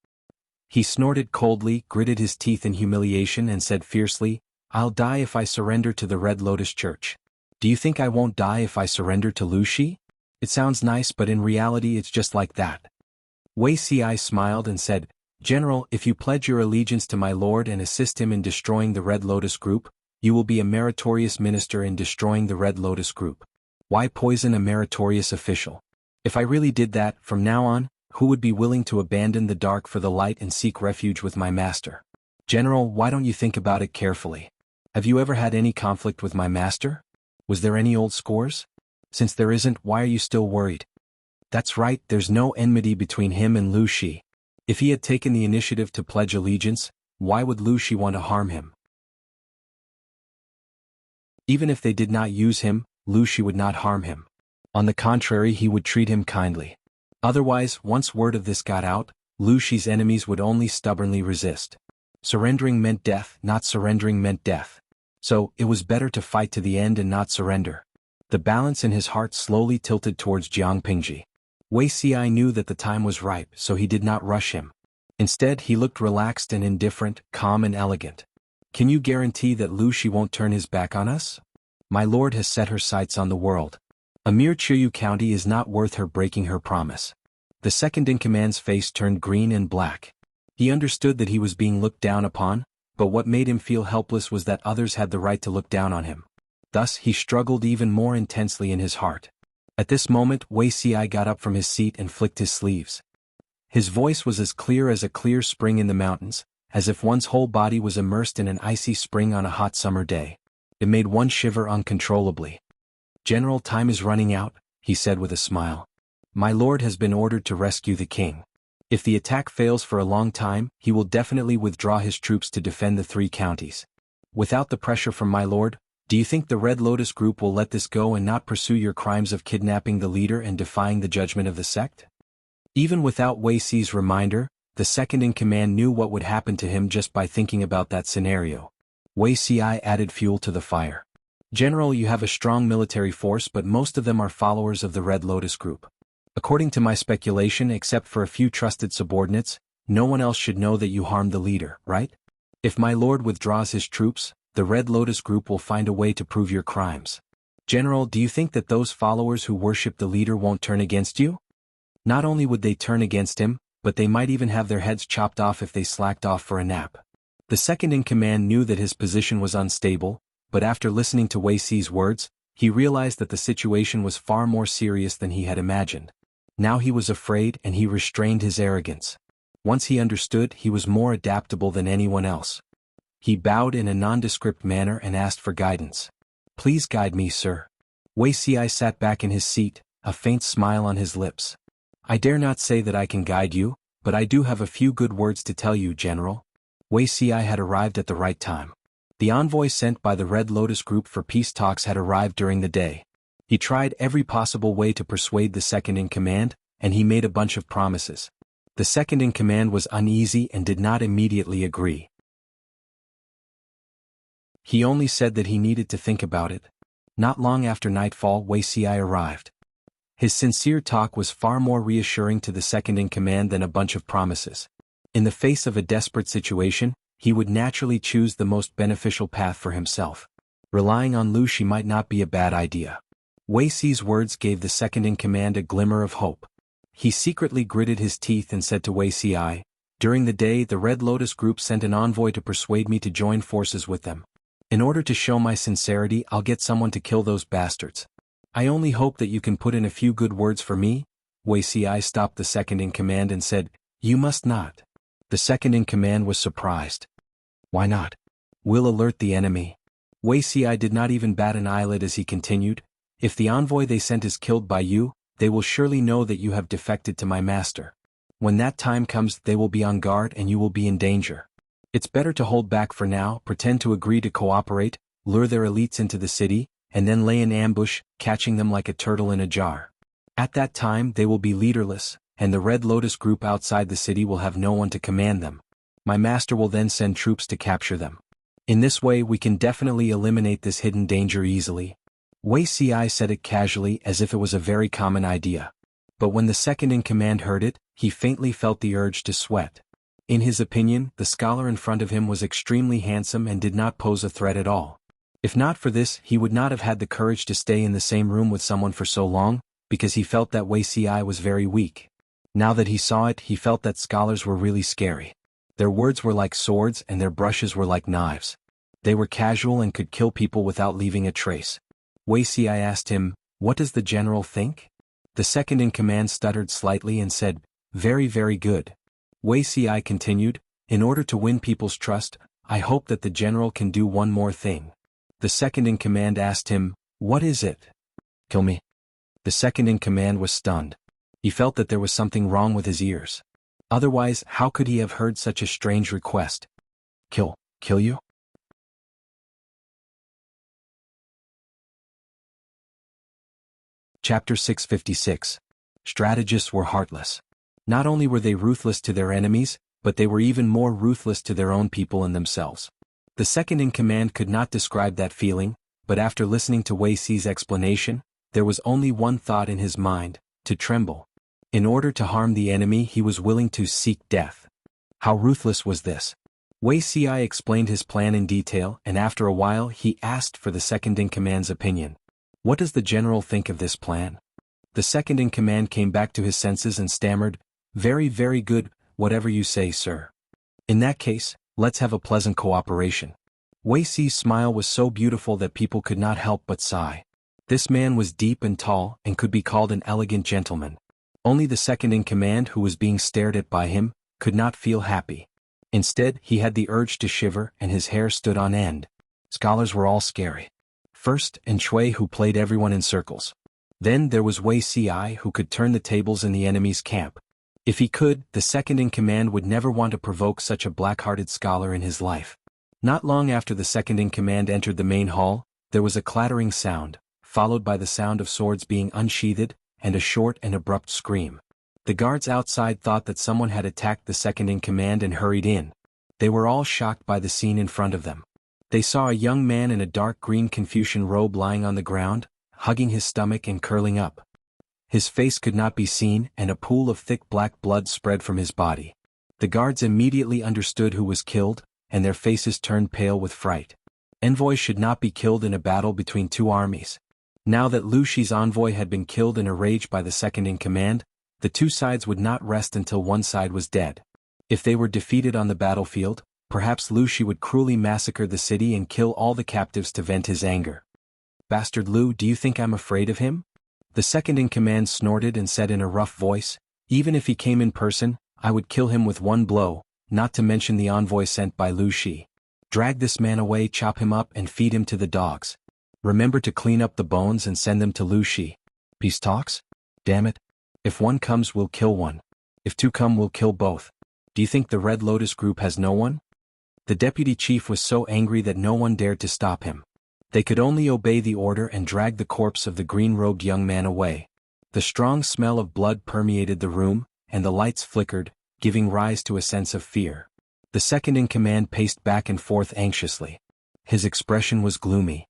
He snorted coldly, gritted his teeth in humiliation and said fiercely, I'll die if I surrender to the Red Lotus Church. Do you think I won't die if I surrender to Lu Shi? It sounds nice, but in reality it's just like that. Wei Xi smiled and said, General, if you pledge your allegiance to my lord and assist him in destroying the Red Lotus Group, you will be a meritorious minister in destroying the Red Lotus Group. Why poison a meritorious official? If I really did that, from now on, who would be willing to abandon the dark for the light and seek refuge with my master? General, why don't you think about it carefully? Have you ever had any conflict with my master? Was there any old scores? Since there isn't, why are you still worried? That's right, there's no enmity between him and Lu Shi. If he had taken the initiative to pledge allegiance, why would Lu Shi want to harm him? Even if they did not use him, Lu Shi would not harm him. On the contrary, he would treat him kindly. Otherwise, once word of this got out, Lu Shi's enemies would only stubbornly resist. Surrendering meant death, not surrendering meant death. So, it was better to fight to the end and not surrender. The balance in his heart slowly tilted towards Jiang Pingji. Wei Xi knew that the time was ripe, so he did not rush him. Instead, he looked relaxed and indifferent, calm and elegant. Can you guarantee that Lu Shi won't turn his back on us? My lord has set her sights on the world. A mere Qiyu County is not worth her breaking her promise. The second-in-command's face turned green and black. He understood that he was being looked down upon, but what made him feel helpless was that others had the right to look down on him. Thus, he struggled even more intensely in his heart. At this moment, Wei Xi got up from his seat and flicked his sleeves. His voice was as clear as a clear spring in the mountains, as if one's whole body was immersed in an icy spring on a hot summer day. It made one shiver uncontrollably. General, time is running out, he said with a smile. My lord has been ordered to rescue the king. If the attack fails for a long time, he will definitely withdraw his troops to defend the 3 counties. Without the pressure from my lord, Do you think the Red Lotus group will let this go and not pursue your crimes of kidnapping the leader and defying the judgment of the sect? Even without Wei Si's reminder, the second-in-command knew what would happen to him just by thinking about that scenario. Wei Si added fuel to the fire. General, you have a strong military force, but most of them are followers of the Red Lotus group. According to my speculation, except for a few trusted subordinates, no one else should know that you harmed the leader, right? If my lord withdraws his troops, the Red Lotus group will find a way to prove your crimes. General, do you think that those followers who worship the leader won't turn against you? Not only would they turn against him, but they might even have their heads chopped off if they slacked off for a nap. The second-in-command knew that his position was unstable, but after listening to Wei Si's words, he realized that the situation was far more serious than he had imagined. Now he was afraid and he restrained his arrogance. Once he understood, he was more adaptable than anyone else. He bowed in a nondescript manner and asked for guidance. Please guide me, sir. Wei Si sat back in his seat, a faint smile on his lips. I dare not say that I can guide you, but I do have a few good words to tell you, General. Wei Si had arrived at the right time. The envoy sent by the Red Lotus group for peace talks had arrived during the day. He tried every possible way to persuade the second-in-command, and he made a bunch of promises. The second-in-command was uneasy and did not immediately agree. He only said that he needed to think about it. Not long after nightfall, Wei Si arrived. His sincere talk was far more reassuring to the second-in-command than a bunch of promises. In the face of a desperate situation, he would naturally choose the most beneficial path for himself. Relying on Lu Shi might not be a bad idea. Wei Si's words gave the second-in-command a glimmer of hope. He secretly gritted his teeth and said to Wei Si, during the day the Red Lotus group sent an envoy to persuade me to join forces with them. In order to show my sincerity, I'll get someone to kill those bastards. I only hope that you can put in a few good words for me. Wei Si stopped the second-in-command and said, You must not. The second-in-command was surprised. Why not? We'll alert the enemy. Wei Si did not even bat an eyelid as he continued, If the envoy they sent is killed by you, they will surely know that you have defected to my master. When that time comes, they will be on guard and you will be in danger. It's better to hold back for now, pretend to agree to cooperate, lure their elites into the city, and then lay an ambush, catching them like a turtle in a jar. At that time they will be leaderless, and the Red Lotus group outside the city will have no one to command them. My master will then send troops to capture them. In this way we can definitely eliminate this hidden danger easily. Wei Si said it casually as if it was a very common idea. But when the second-in-command heard it, he faintly felt the urge to sweat. In his opinion, the scholar in front of him was extremely handsome and did not pose a threat at all. If not for this, he would not have had the courage to stay in the same room with someone for so long, because he felt that Wei Si was very weak. Now that he saw it, he felt that scholars were really scary. Their words were like swords and their brushes were like knives. They were casual and could kill people without leaving a trace. Wei Si asked him, What does the general think? The second-in-command stuttered slightly and said, Very, very good. Wei Si continued, In order to win people's trust, I hope that the general can do one more thing. The second-in-command asked him, What is it? Kill me. The second-in-command was stunned. He felt that there was something wrong with his ears. Otherwise, how could he have heard such a strange request? Kill you? Chapter 656. Strategists were heartless. Not only were they ruthless to their enemies, but they were even more ruthless to their own people and themselves. The second-in-command could not describe that feeling, but after listening to Wei Si's explanation, there was only one thought in his mind, to tremble. In order to harm the enemy, he was willing to seek death. How ruthless was this? Wei Si explained his plan in detail, and after a while he asked for the second-in-command's opinion. What does the general think of this plan? The second-in-command came back to his senses and stammered, Very, very good, whatever you say, sir. In that case, let's have a pleasant cooperation. Wei Si's smile was so beautiful that people could not help but sigh. This man was deep and tall and could be called an elegant gentleman. Only the second-in-command, who was being stared at by him, could not feel happy. Instead, he had the urge to shiver and his hair stood on end. Scholars were all scary. First, Shui, who played everyone in circles. Then there was Wei Si, who could turn the tables in the enemy's camp. If he could, the second-in-command would never want to provoke such a black-hearted scholar in his life. Not long after the second-in-command entered the main hall, There was a clattering sound, followed by the sound of swords being unsheathed, and a short and abrupt scream. The guards outside thought that someone had attacked the second-in-command and hurried in. They were all shocked by the scene in front of them. They saw a young man in a dark green Confucian robe lying on the ground, hugging his stomach and curling up. His face could not be seen, and a pool of thick black blood spread from his body. The guards immediately understood who was killed, and their faces turned pale with fright. Envoys should not be killed in a battle between two armies. Now that Lu Shi's envoy had been killed in a rage by the second-in-command, the two sides would not rest until one side was dead. If they were defeated on the battlefield, perhaps Lu Shi would cruelly massacre the city and kill all the captives to vent his anger. "Bastard Lu, do you think I'm afraid of him?" The second-in-command snorted and said in a rough voice, "Even if he came in person, I would kill him with one blow, not to mention the envoy sent by Lu Shi. Drag this man away, chop him up and feed him to the dogs. Remember to clean up the bones and send them to Lu Shi." "Peace talks? Damn it. If one comes, we'll kill one. If two come, we'll kill both. Do you think the Red Lotus group has no one?" The deputy chief was so angry that no one dared to stop him. They could only obey the order and drag the corpse of the green-robed young man away. The strong smell of blood permeated the room, and the lights flickered, giving rise to a sense of fear. The second-in-command paced back and forth anxiously. His expression was gloomy.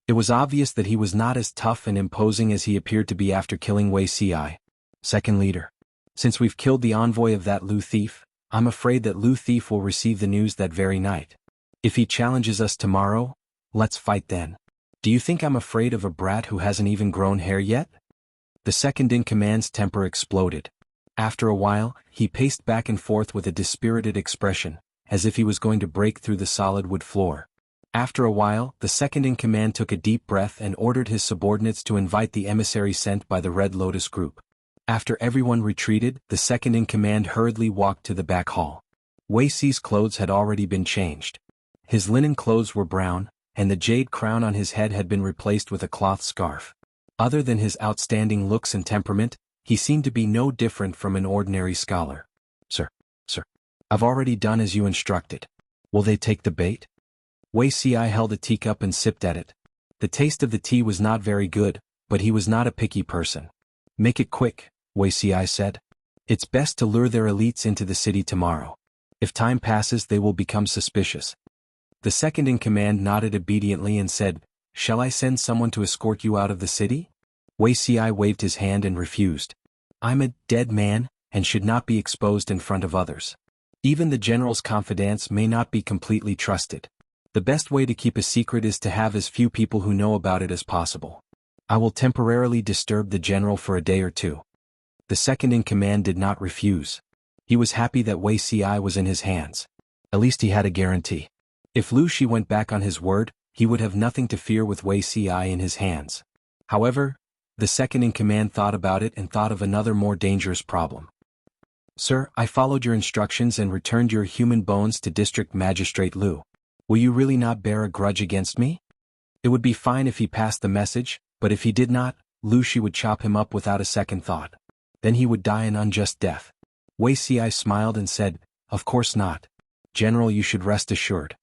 It was obvious that he was not as tough and imposing as he appeared to be after killing Wuxia. "Second leader. Since we've killed the envoy of that Lu thief, I'm afraid that Lu thief will receive the news that very night. If he challenges us tomorrow, let's fight then. Do you think I'm afraid of a brat who hasn't even grown hair yet?" The second-in-command's temper exploded. After a while, he paced back and forth with a dispirited expression, as if he was going to break through the solid wood floor. After a while, the second-in-command took a deep breath and ordered his subordinates to invite the emissary sent by the Red Lotus group. After everyone retreated, the second-in-command hurriedly walked to the back hall. Wei Si's clothes had already been changed. His linen clothes were brown, and the jade crown on his head had been replaced with a cloth scarf. Other than his outstanding looks and temperament, he seemed to be no different from an ordinary scholar. Sir, I've already done as you instructed. Will they take the bait?" Wuxia held a teacup and sipped at it. The taste of the tea was not very good, but he was not a picky person. "Make it quick," Wuxia said. "It's best to lure their elites into the city tomorrow. If time passes, they will become suspicious." The second-in-command nodded obediently and said, "Shall I send someone to escort you out of the city?" Wuxia waved his hand and refused. "I'm a dead man, and should not be exposed in front of others. Even the general's confidants may not be completely trusted. The best way to keep a secret is to have as few people who know about it as possible. I will temporarily disturb the general for a day or two." The second-in-command did not refuse. He was happy that Wuxia was in his hands. At least he had a guarantee. If Lu Shi went back on his word, he would have nothing to fear with Wuxia in his hands. However, the second-in-command thought about it and thought of another more dangerous problem. "Sir, I followed your instructions and returned your human bones to District Magistrate Lu. Will you really not bear a grudge against me?" It would be fine if he passed the message, but if he did not, Lu Shi would chop him up without a second thought. Then he would die an unjust death. Wuxia smiled and said, "Of course not. General, you should rest assured."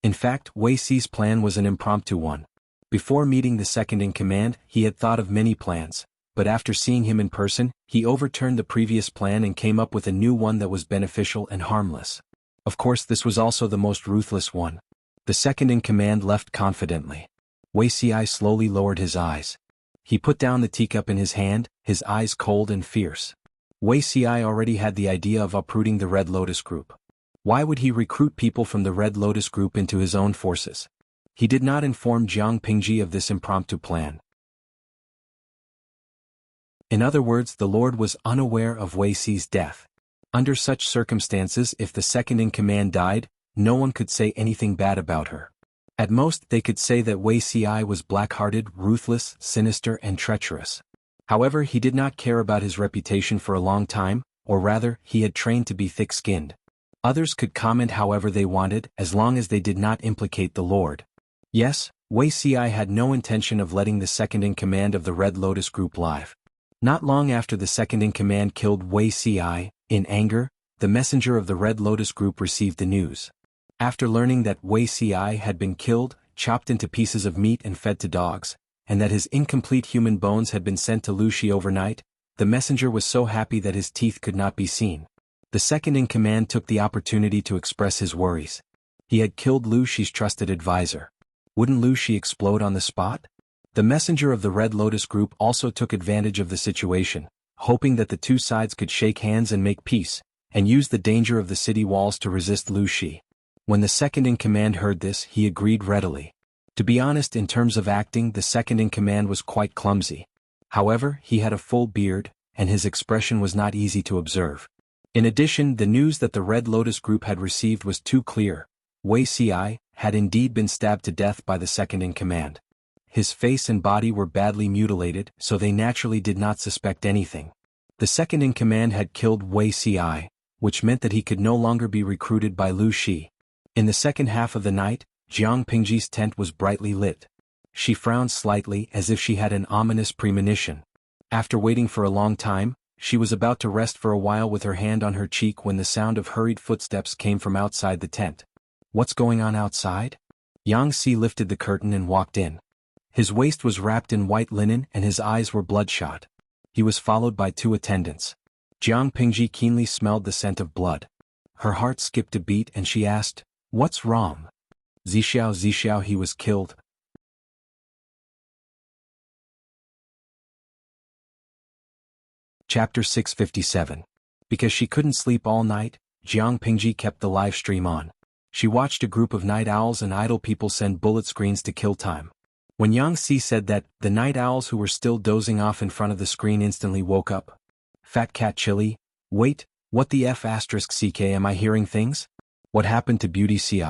In fact, Wuxi's plan was an impromptu one. Before meeting the second-in-command, he had thought of many plans, but after seeing him in person, he overturned the previous plan and came up with a new one that was beneficial and harmless. Of course, this was also the most ruthless one. The second-in-command left confidently. Wuxia slowly lowered his eyes. He put down the teacup in his hand, his eyes cold and fierce. Wuxia already had the idea of uprooting the Red Lotus group. Why would he recruit people from the Red Lotus group into his own forces? He did not inform Jiang Pingji of this impromptu plan. In other words, the Lord was unaware of Wuxi's death. Under such circumstances, if the second-in-command died, no one could say anything bad about her. At most, they could say that Wuxia was black-hearted, ruthless, sinister, and treacherous. However, he did not care about his reputation for a long time, or rather, he had trained to be thick-skinned. Others could comment however they wanted, as long as they did not implicate the Lord. Yes, Wuxia had no intention of letting the second-in-command of the Red Lotus group live. Not long after the second-in-command killed Wuxia, in anger, the messenger of the Red Lotus group received the news. After learning that Wei Ci had been killed, chopped into pieces of meat and fed to dogs, and that his incomplete human bones had been sent to Lu Shi overnight, the messenger was so happy that his teeth could not be seen. The second-in-command took the opportunity to express his worries. He had killed Lu Shi's trusted advisor. Wouldn't Lu Shi explode on the spot? The messenger of the Red Lotus group also took advantage of the situation, hoping that the two sides could shake hands and make peace, and use the danger of the city walls to resist Lu Shi. When the second-in-command heard this, he agreed readily. To be honest, in terms of acting, the second-in-command was quite clumsy. However, he had a full beard, and his expression was not easy to observe. In addition, the news that the Red Lotus group had received was too clear. Wei Ci had indeed been stabbed to death by the second-in-command. His face and body were badly mutilated, so they naturally did not suspect anything. The second-in-command had killed Wei Ci, which meant that he could no longer be recruited by Lu Shi. In the second half of the night, Jiang Pingji's tent was brightly lit. She frowned slightly as if she had an ominous premonition. After waiting for a long time, she was about to rest for a while with her hand on her cheek when the sound of hurried footsteps came from outside the tent. What's going on outside? Yang Si lifted the curtain and walked in. His waist was wrapped in white linen and his eyes were bloodshot. He was followed by two attendants. Jiang Pingji keenly smelled the scent of blood. Her heart skipped a beat and she asked, "What's wrong?" Zixiao, he was killed." Chapter 657. Because she couldn't sleep all night, Jiang Pingji kept the live stream on. She watched a group of night owls and idle people send bullet screens to kill time. When Yang Si said that, the night owls who were still dozing off in front of the screen instantly woke up. Fat Cat Chili, wait, what the F***ck am I hearing things? What happened to Beauty Ci?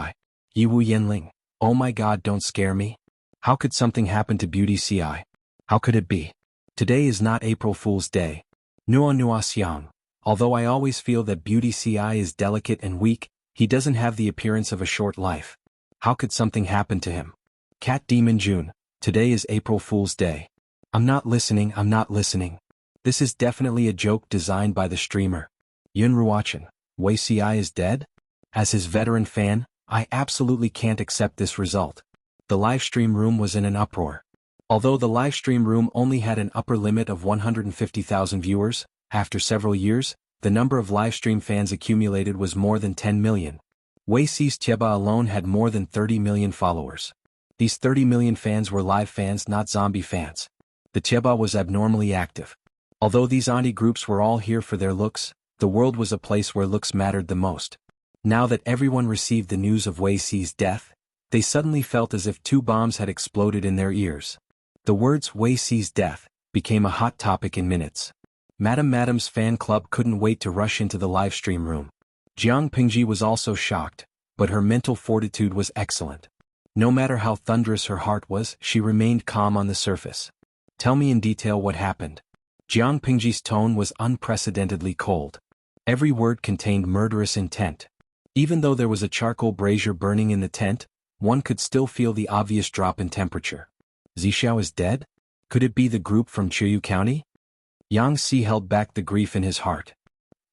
Yiwu Yanling, oh my god, don't scare me. How could something happen to Beauty Ci? How could it be? Today is not April Fool's Day. Nua Xiang. Although I always feel that Beauty Ci is delicate and weak, he doesn't have the appearance of a short life. How could something happen to him? Cat Demon June, today is April Fool's Day. I'm not listening. This is definitely a joke designed by the streamer. Yun Ruochen, Wei Ci is dead? As his veteran fan, I absolutely can't accept this result. The livestream room was in an uproar. Although the livestream room only had an upper limit of 150,000 viewers, after several years, the number of livestream fans accumulated was more than 10 million. Wei Ci's Tieba alone had more than 30 million followers. These 30 million fans were live fans, not zombie fans. The Tieba was abnormally active. Although these auntie groups were all here for their looks, the world was a place where looks mattered the most. Now that everyone received the news of Wei Ci's death, they suddenly felt as if two bombs had exploded in their ears. The words Wei Ci's death became a hot topic in minutes. Madam's fan club couldn't wait to rush into the livestream room. Jiang Pingji was also shocked, but her mental fortitude was excellent. No matter how thunderous her heart was, she remained calm on the surface. Tell me in detail what happened. Jiang Pingji's tone was unprecedentedly cold. Every word contained murderous intent. Even though there was a charcoal brazier burning in the tent, one could still feel the obvious drop in temperature. Zixiao is dead? Could it be the group from Chuyu County? Yang Si held back the grief in his heart.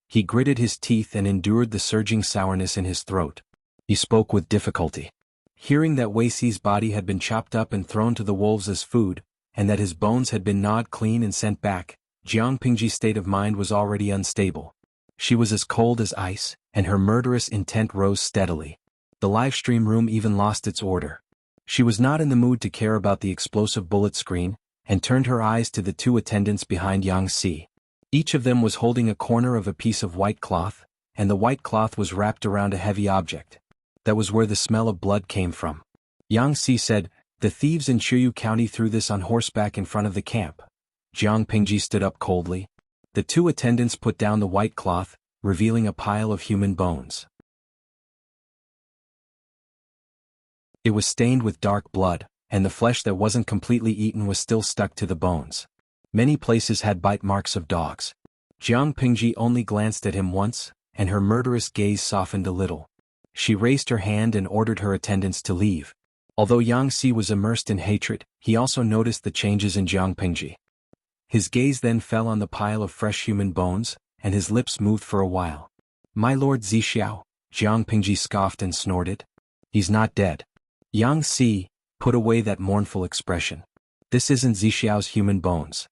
He gritted his teeth and endured the surging sourness in his throat. He spoke with difficulty. Hearing that Wei Ci's body had been chopped up and thrown to the wolves as food, and that his bones had been gnawed clean and sent back, Jiang Pingji's state of mind was already unstable. She was as cold as ice, and her murderous intent rose steadily. The livestream room even lost its order. She was not in the mood to care about the explosive bullet screen, and turned her eyes to the two attendants behind Yang Si. Each of them was holding a corner of a piece of white cloth, and the white cloth was wrapped around a heavy object. That was where the smell of blood came from. Yang Si said, "The thieves in Chuyu County threw this on horseback in front of the camp." Jiang Pingji stood up coldly. The two attendants put down the white cloth, revealing a pile of human bones. It was stained with dark blood, and the flesh that wasn't completely eaten was still stuck to the bones. Many places had bite marks of dogs. Jiang Pingji only glanced at him once, and her murderous gaze softened a little. She raised her hand and ordered her attendants to leave. Although Yang Si was immersed in hatred, he also noticed the changes in Jiang Pingji. His gaze then fell on the pile of fresh human bones, and his lips moved for a while. "My lord Zixiao," Jiang Pingji scoffed and snorted. He's not dead. Yang Si, put away that mournful expression. This isn't Zixiao's human bones.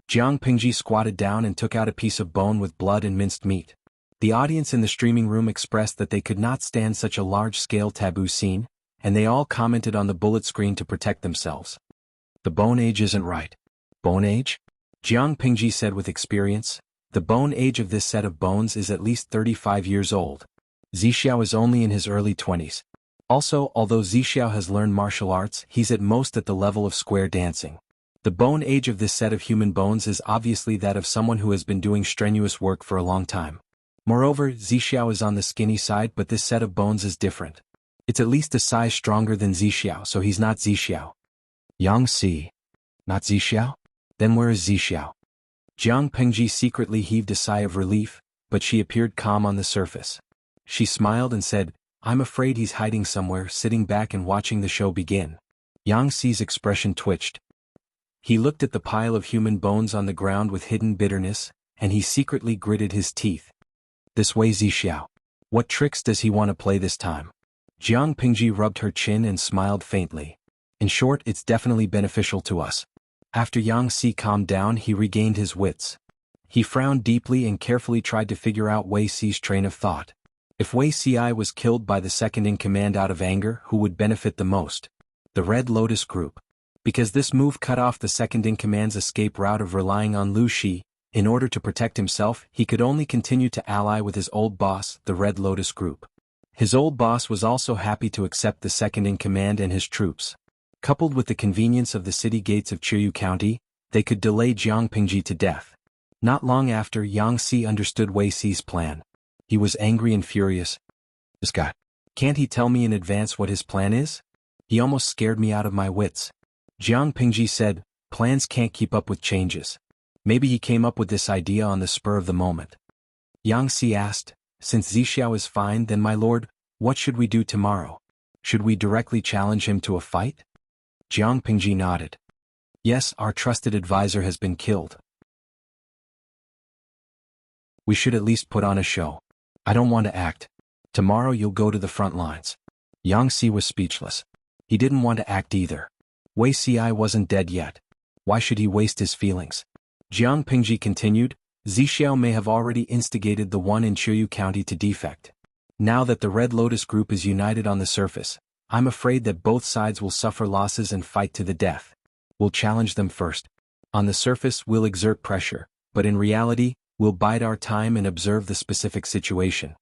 Jiang Pingji squatted down and took out a piece of bone with blood and minced meat. The audience in the streaming room expressed that they could not stand such a large-scale taboo scene, and they all commented on the bullet screen to protect themselves. The bone age isn't right. Bone age? Jiang Pingji said with experience. The bone age of this set of bones is at least 35 years old. Zixiao is only in his early 20s. Also, although Zixiao has learned martial arts, he's at most at the level of square dancing. The bone age of this set of human bones is obviously that of someone who has been doing strenuous work for a long time. Moreover, Zixiao is on the skinny side, but this set of bones is different. It's at least a size stronger than Zixiao, so he's not Zixiao. Yang Si. Not Zixiao? Then where is Zixiao? Jiang Pingji secretly heaved a sigh of relief, but she appeared calm on the surface. She smiled and said, I'm afraid he's hiding somewhere, sitting back and watching the show begin. Yang Si's expression twitched. He looked at the pile of human bones on the ground with hidden bitterness, and he secretly gritted his teeth. This way, Zixiao. What tricks does he want to play this time? Jiang Pingji rubbed her chin and smiled faintly. In short, it's definitely beneficial to us. After Yang Si calmed down, he regained his wits. He frowned deeply and carefully tried to figure out Wei Si's train of thought. If Wei Si was killed by the second-in-command out of anger, who would benefit the most? The Red Lotus Group. Because this move cut off the second-in-command's escape route of relying on Lu Shi, in order to protect himself, he could only continue to ally with his old boss, the Red Lotus Group. His old boss was also happy to accept the second-in-command and his troops. Coupled with the convenience of the city gates of Chiyu County, they could delay Jiang Pingji to death. Not long after, Yang Si understood Wei Si's plan. He was angry and furious. This guy. Can't he tell me in advance what his plan is? He almost scared me out of my wits. Jiang Pingji said, plans can't keep up with changes. Maybe he came up with this idea on the spur of the moment. Yang Si asked, since Zixiao is fine, then my lord, what should we do tomorrow? Should we directly challenge him to a fight? Jiang Pingji nodded. Yes, our trusted advisor has been killed. We should at least put on a show. I don't want to act. Tomorrow you'll go to the front lines. Yang Si was speechless. He didn't want to act either. Wei Si wasn't dead yet. Why should he waste his feelings? Jiang Pingji continued, Zixiao may have already instigated the one in Chiyu County to defect. Now that the Red Lotus Group is united on the surface, I'm afraid that both sides will suffer losses and fight to the death. We'll challenge them first. On the surface, we'll exert pressure, but in reality, we'll bide our time and observe the specific situation.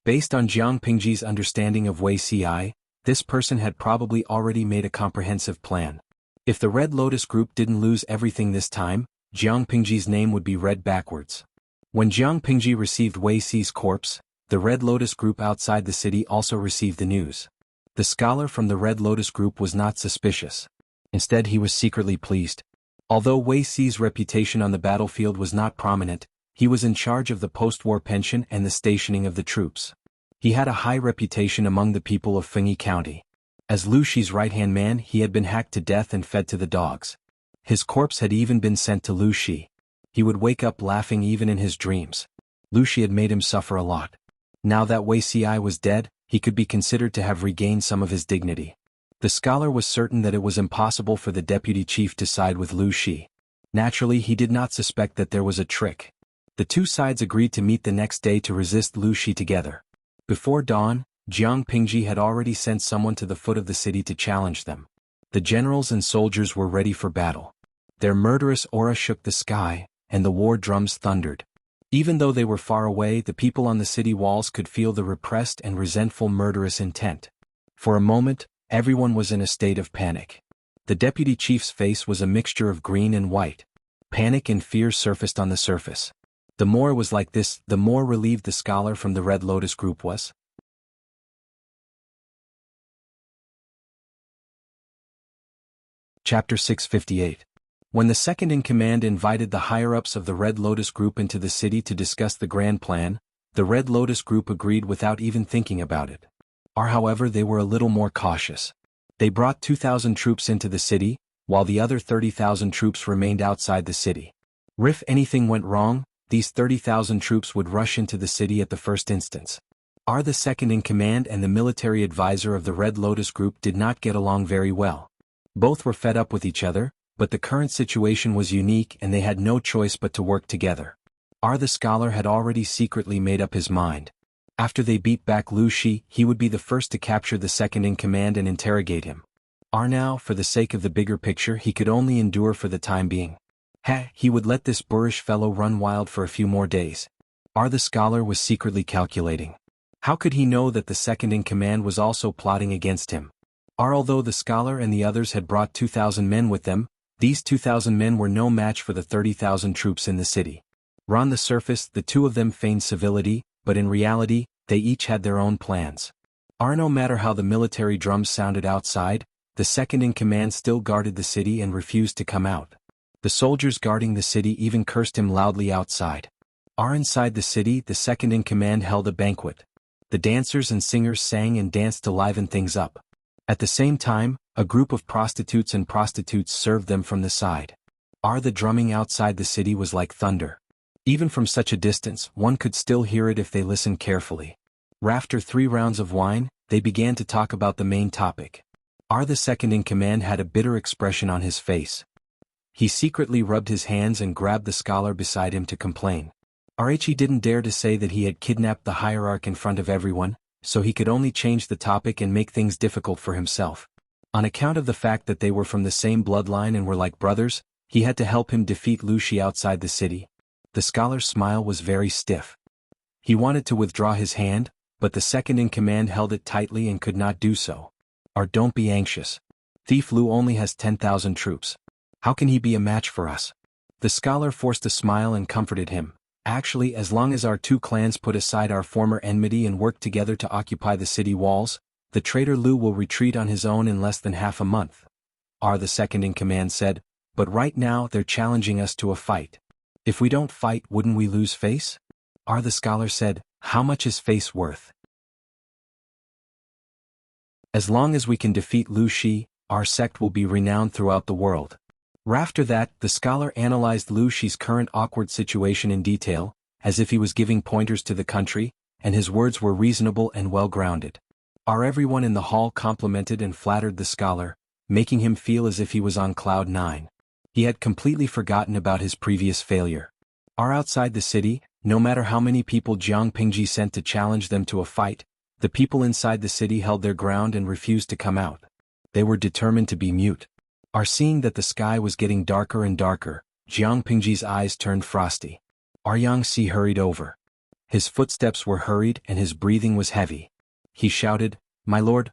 Based on Jiang Pingji's understanding of Wei Si, this person had probably already made a comprehensive plan. If the Red Lotus Group didn't lose everything this time, Jiang Pingji's name would be read backwards. When Jiang Pingji received Wei Si's corpse, the Red Lotus Group outside the city also received the news. The scholar from the Red Lotus Group was not suspicious. Instead, he was secretly pleased. Although Wei Si's reputation on the battlefield was not prominent, he was in charge of the post-war pension and the stationing of the troops. He had a high reputation among the people of Fengyi County. As Lu Shi's right-hand man, he had been hacked to death and fed to the dogs. His corpse had even been sent to Lu Shi. He would wake up laughing even in his dreams. Lu Shi had made him suffer a lot. Now that Wei Si was dead, he could be considered to have regained some of his dignity. The scholar was certain that it was impossible for the deputy chief to side with Lu Shi. Naturally, he did not suspect that there was a trick. The two sides agreed to meet the next day to resist Lu Shi together. Before dawn, Jiang Pingji had already sent someone to the foot of the city to challenge them. The generals and soldiers were ready for battle. Their murderous aura shook the sky, and the war drums thundered. Even though they were far away, the people on the city walls could feel the repressed and resentful murderous intent. For a moment, everyone was in a state of panic. The deputy chief's face was a mixture of green and white. Panic and fear surfaced on the surface. The more it was like this, the more relieved the scholar from the Red Lotus Group was. Chapter 658. When the second-in-command invited the higher-ups of the Red Lotus Group into the city to discuss the grand plan, the Red Lotus Group agreed without even thinking about it. However, they were a little more cautious. They brought 2,000 troops into the city, while the other 30,000 troops remained outside the city. If anything went wrong, these 30,000 troops would rush into the city at the first instance. Are the second-in-command and the military advisor of the Red Lotus Group did not get along very well. Both were fed up with each other, but the current situation was unique and they had no choice but to work together. Are the scholar had already secretly made up his mind. After they beat back Lu Shi, he would be the first to capture the second-in-command and interrogate him. Are now, for the sake of the bigger picture, he could only endure for the time being. He would let this boorish fellow run wild for a few more days. Are the scholar was secretly calculating. How could he know that the second-in-command was also plotting against him? Although the scholar and the others had brought 2,000 men with them, these 2,000 men were no match for the 30,000 troops in the city. On the surface, the two of them feigned civility, but in reality, they each had their own plans. No matter how the military drums sounded outside, the second-in-command still guarded the city and refused to come out. The soldiers guarding the city even cursed him loudly outside. Inside the city, the second-in-command held a banquet. The dancers and singers sang and danced to liven things up. At the same time, a group of prostitutes and prostitutes served them from the side. The drumming outside the city was like thunder. Even from such a distance, one could still hear it if they listened carefully. After 3 rounds of wine, they began to talk about the main topic. The second-in-command had a bitter expression on his face. He secretly rubbed his hands and grabbed the scholar beside him to complain. He didn't dare to say that he had kidnapped the hierarch in front of everyone, so he could only change the topic and make things difficult for himself. On account of the fact that they were from the same bloodline and were like brothers, he had to help him defeat Lu Shi outside the city. The scholar's smile was very stiff. He wanted to withdraw his hand, but the second-in-command held it tightly and could not do so. Don't be anxious. Thief Lu only has 10,000 troops. How can he be a match for us? The scholar forced a smile and comforted him. Actually, as long as our two clans put aside our former enmity and work together to occupy the city walls, the traitor Lu will retreat on his own in less than half a month. The second-in-command said, but right now they're challenging us to a fight. If we don't fight, wouldn't we lose face? The scholar said, how much is face worth? As long as we can defeat Lu Shi, our sect will be renowned throughout the world. After that, the scholar analyzed Lu Shi's current awkward situation in detail, as if he was giving pointers to the country, and his words were reasonable and well-grounded. Everyone in the hall complimented and flattered the scholar, making him feel as if he was on cloud 9. He had completely forgotten about his previous failure. Outside the city, no matter how many people Jiang Pingji sent to challenge them to a fight, the people inside the city held their ground and refused to come out. They were determined to be mute. Seeing that the sky was getting darker and darker, Jiang Pingji's eyes turned frosty. Yang Si hurried over. His footsteps were hurried and his breathing was heavy. He shouted, my lord,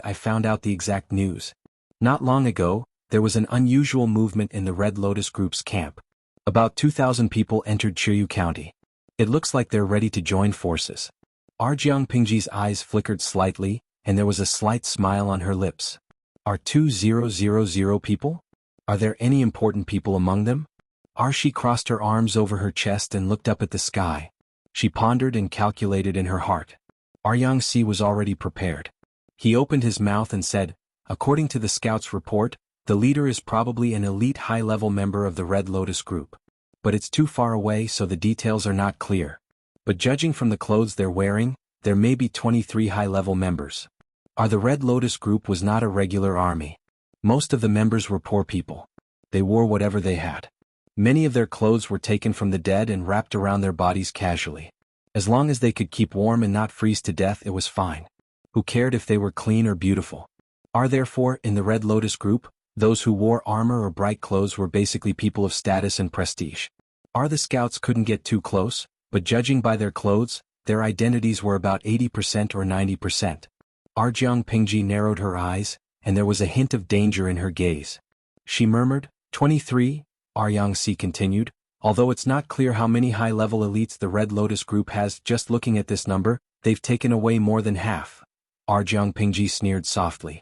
I found out the exact news. Not long ago, there was an unusual movement in the Red Lotus Group's camp. About 2,000 people entered Chiyu County. It looks like they're ready to join forces. Jiang Pingji's eyes flickered slightly, and there was a slight smile on her lips. 2,000 people? Are there any important people among them? She crossed her arms over her chest and looked up at the sky. She pondered and calculated in her heart. Yang Si was already prepared. He opened his mouth and said, according to the scout's report, the leader is probably an elite high-level member of the Red Lotus Group. But it's too far away so the details are not clear. But judging from the clothes they're wearing, there may be 23 high-level members. The Red Lotus Group was not a regular army. Most of the members were poor people. They wore whatever they had. Many of their clothes were taken from the dead and wrapped around their bodies casually. As long as they could keep warm and not freeze to death, it was fine. Who cared if they were clean or beautiful? Therefore, in the Red Lotus Group, those who wore armor or bright clothes were basically people of status and prestige. The scouts couldn't get too close, but judging by their clothes, their identities were about 80% or 90%. Jiang Pingji narrowed her eyes, and there was a hint of danger in her gaze. She murmured, 23, Yang Si continued, although it's not clear how many high-level elites the Red Lotus Group has. Just looking at this number, they've taken away more than half. Jiang Pingji sneered softly.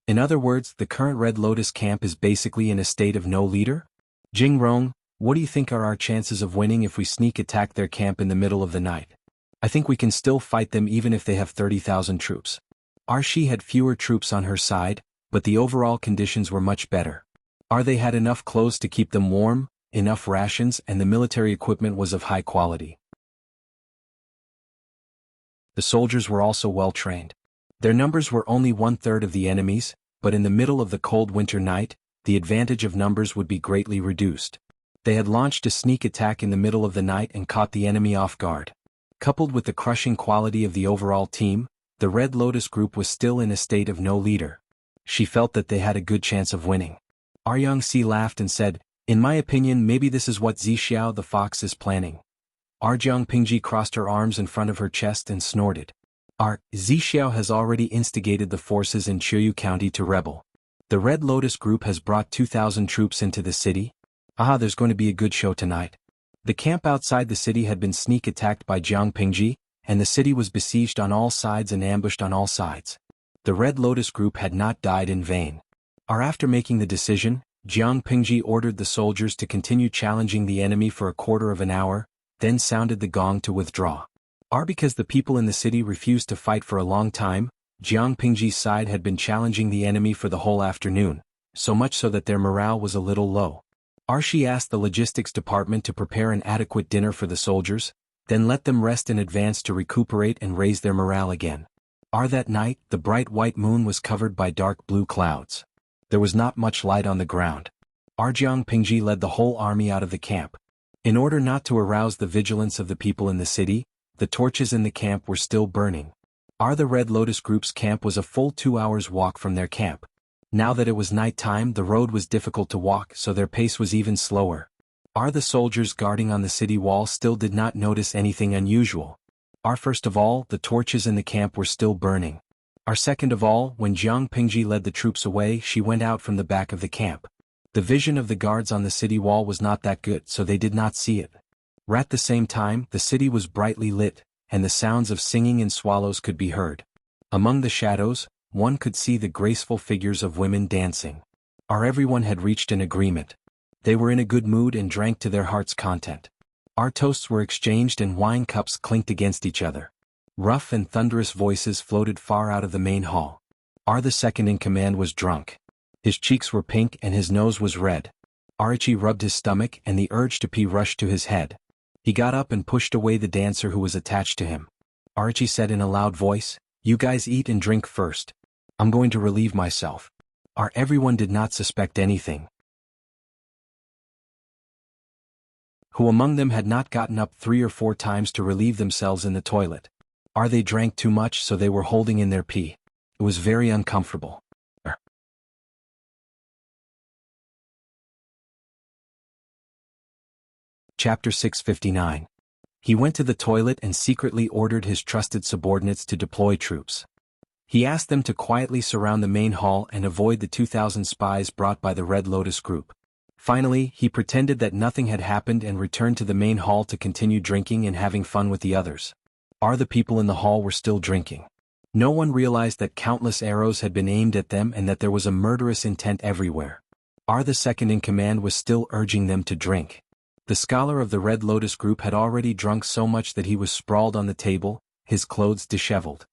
In other words, the current Red Lotus camp is basically in a state of no leader? Jing Rong, what do you think are our chances of winning if we sneak attack their camp in the middle of the night? I think we can still fight them even if they have 30,000 troops. She had fewer troops on her side, but the overall conditions were much better. They had enough clothes to keep them warm, enough rations, and the military equipment was of high quality. The soldiers were also well trained. Their numbers were only 1/3 of the enemy's, but in the middle of the cold winter night, the advantage of numbers would be greatly reduced. They had launched a sneak attack in the middle of the night and caught the enemy off guard. Coupled with the crushing quality of the overall team, the Red Lotus group was still in a state of no leader. She felt that they had a good chance of winning. Aryang-si laughed and said, "In my opinion, maybe this is what Zixiao the fox is planning." Arjiang Pingji crossed her arms in front of her chest and snorted. Zixiao has already instigated the forces in Chuyu County to rebel. The Red Lotus group has brought 2,000 troops into the city. There's going to be a good show tonight. The camp outside the city had been sneak attacked by Jiang Pingji, and the city was besieged on all sides and ambushed on all sides. The Red Lotus group had not died in vain. After making the decision, Jiang Pingji ordered the soldiers to continue challenging the enemy for a quarter of an hour, then sounded the gong to withdraw. Because the people in the city refused to fight for a long time, Jiang Pingji's side had been challenging the enemy for the whole afternoon, so much so that their morale was a little low. She asked the logistics department to prepare an adequate dinner for the soldiers, then let them rest in advance to recuperate and raise their morale again. That night, the bright white moon was covered by dark blue clouds. There was not much light on the ground. Jiang Pingji led the whole army out of the camp. In order not to arouse the vigilance of the people in the city, the torches in the camp were still burning. The Red Lotus group's camp was a full 2 hours' walk from their camp. Now that it was night time, the road was difficult to walk, so their pace was even slower. The soldiers guarding on the city wall still did not notice anything unusual. First of all, the torches in the camp were still burning. Second of all, when Jiang Pingji led the troops away, she went out from the back of the camp. The vision of the guards on the city wall was not that good, so they did not see it. At the same time, the city was brightly lit, and the sounds of singing and swallows could be heard. Among the shadows, one could see the graceful figures of women dancing. Everyone had reached an agreement. They were in a good mood and drank to their heart's content. Toasts were exchanged and wine cups clinked against each other. Rough and thunderous voices floated far out of the main hall. The second in command was drunk. His cheeks were pink and his nose was red. Arichi rubbed his stomach and the urge to pee rushed to his head. He got up and pushed away the dancer who was attached to him. Arichi said in a loud voice, "You guys eat and drink first. I'm going to relieve myself." Everyone did not suspect anything. Who among them had not gotten up 3 or 4 times to relieve themselves in the toilet? They drank too much, so they were holding in their pee. It was very uncomfortable. Chapter 659. He went to the toilet and secretly ordered his trusted subordinates to deploy troops. He asked them to quietly surround the main hall and avoid the 2,000 spies brought by the Red Lotus group. Finally, he pretended that nothing had happened and returned to the main hall to continue drinking and having fun with the others. The people in the hall were still drinking. No one realized that countless arrows had been aimed at them and that there was a murderous intent everywhere. The second in command was still urging them to drink. The scholar of the Red Lotus group had already drunk so much that he was sprawled on the table, his clothes disheveled.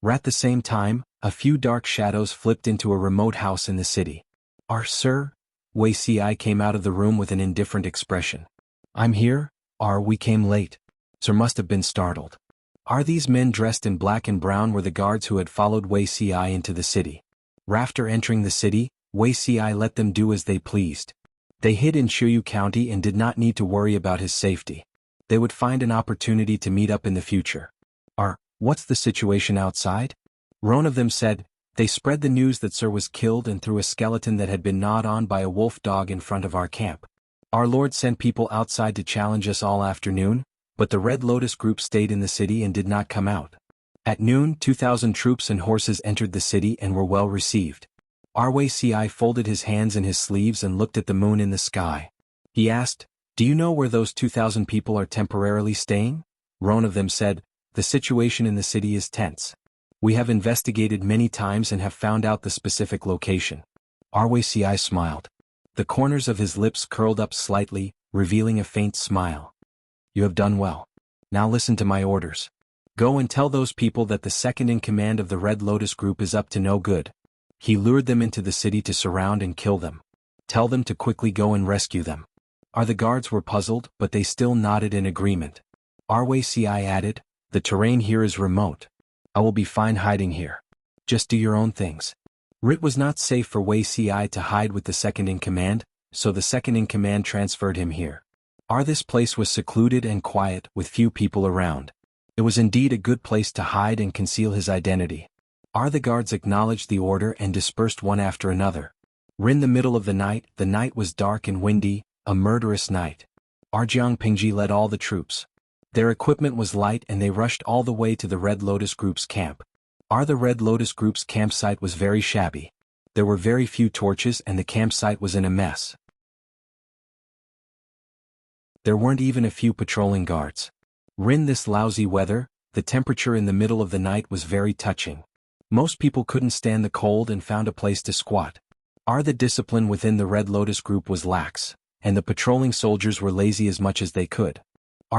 At the same time, a few dark shadows flipped into a remote house in the city. Sir? Wei Si came out of the room with an indifferent expression. "I'm here, we came late." Sir must have been startled. These men dressed in black and brown were the guards who had followed Wei Si into the city. After entering the city, Wei Si let them do as they pleased. They hid in Chuyu County and did not need to worry about his safety. They would find an opportunity to meet up in the future. What's the situation outside? One of them said, "They spread the news that Sir was killed and threw a skeleton that had been gnawed on by a wolf dog in front of our camp. Our Lord sent people outside to challenge us all afternoon, but the Red Lotus group stayed in the city and did not come out. At noon, 2,000 troops and horses entered the city and were well received." Wei Si folded his hands in his sleeves and looked at the moon in the sky. He asked, "Do you know where those 2,000 people are temporarily staying?" One of them said, "The situation in the city is tense. We have investigated many times and have found out the specific location." Wei Si smiled. The corners of his lips curled up slightly, revealing a faint smile. "You have done well. Now listen to my orders. Go and tell those people that the second in command of the Red Lotus group is up to no good. He lured them into the city to surround and kill them. Tell them to quickly go and rescue them." The guards were puzzled, but they still nodded in agreement. Wei Si added, "The terrain here is remote. I will be fine hiding here. Just do your own things. It was not safe for Wuxia to hide with the second-in-command, so the second-in-command transferred him here. This place was secluded and quiet, with few people around. It was indeed a good place to hide and conceal his identity. The guards acknowledged the order and dispersed one after another. In the middle of the night was dark and windy, a murderous night. Jiang Pingji led all the troops. Their equipment was light and they rushed all the way to the Red Lotus Group's camp. The Red Lotus Group's campsite was very shabby. There were very few torches and the campsite was in a mess. There weren't even a few patrolling guards. In this lousy weather, the temperature in the middle of the night was very touching. Most people couldn't stand the cold and found a place to squat. The discipline within the Red Lotus Group was lax, and the patrolling soldiers were lazy as much as they could.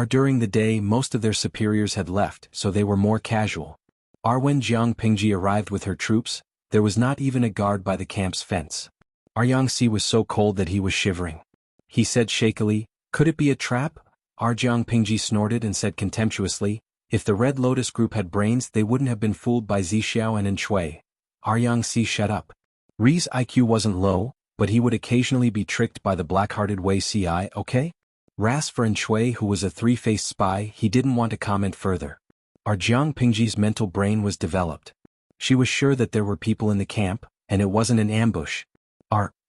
During the day most of their superiors had left, so they were more casual. When Jiang Pingji arrived with her troops, there was not even a guard by the camp's fence. Yangxi was so cold that he was shivering. He said shakily, "Could it be a trap?" Jiang Pingji snorted and said contemptuously, "If the Red Lotus Group had brains they wouldn't have been fooled by Zixiao and Enshui." Yangxi shut up. Ri's IQ wasn't low, but he would occasionally be tricked by the black-hearted Wuxia, okay? As for Enshui, who was a three-faced spy, he didn't want to comment further. Jiang Pingji's mental brain was developed. She was sure that there were people in the camp, and it wasn't an ambush.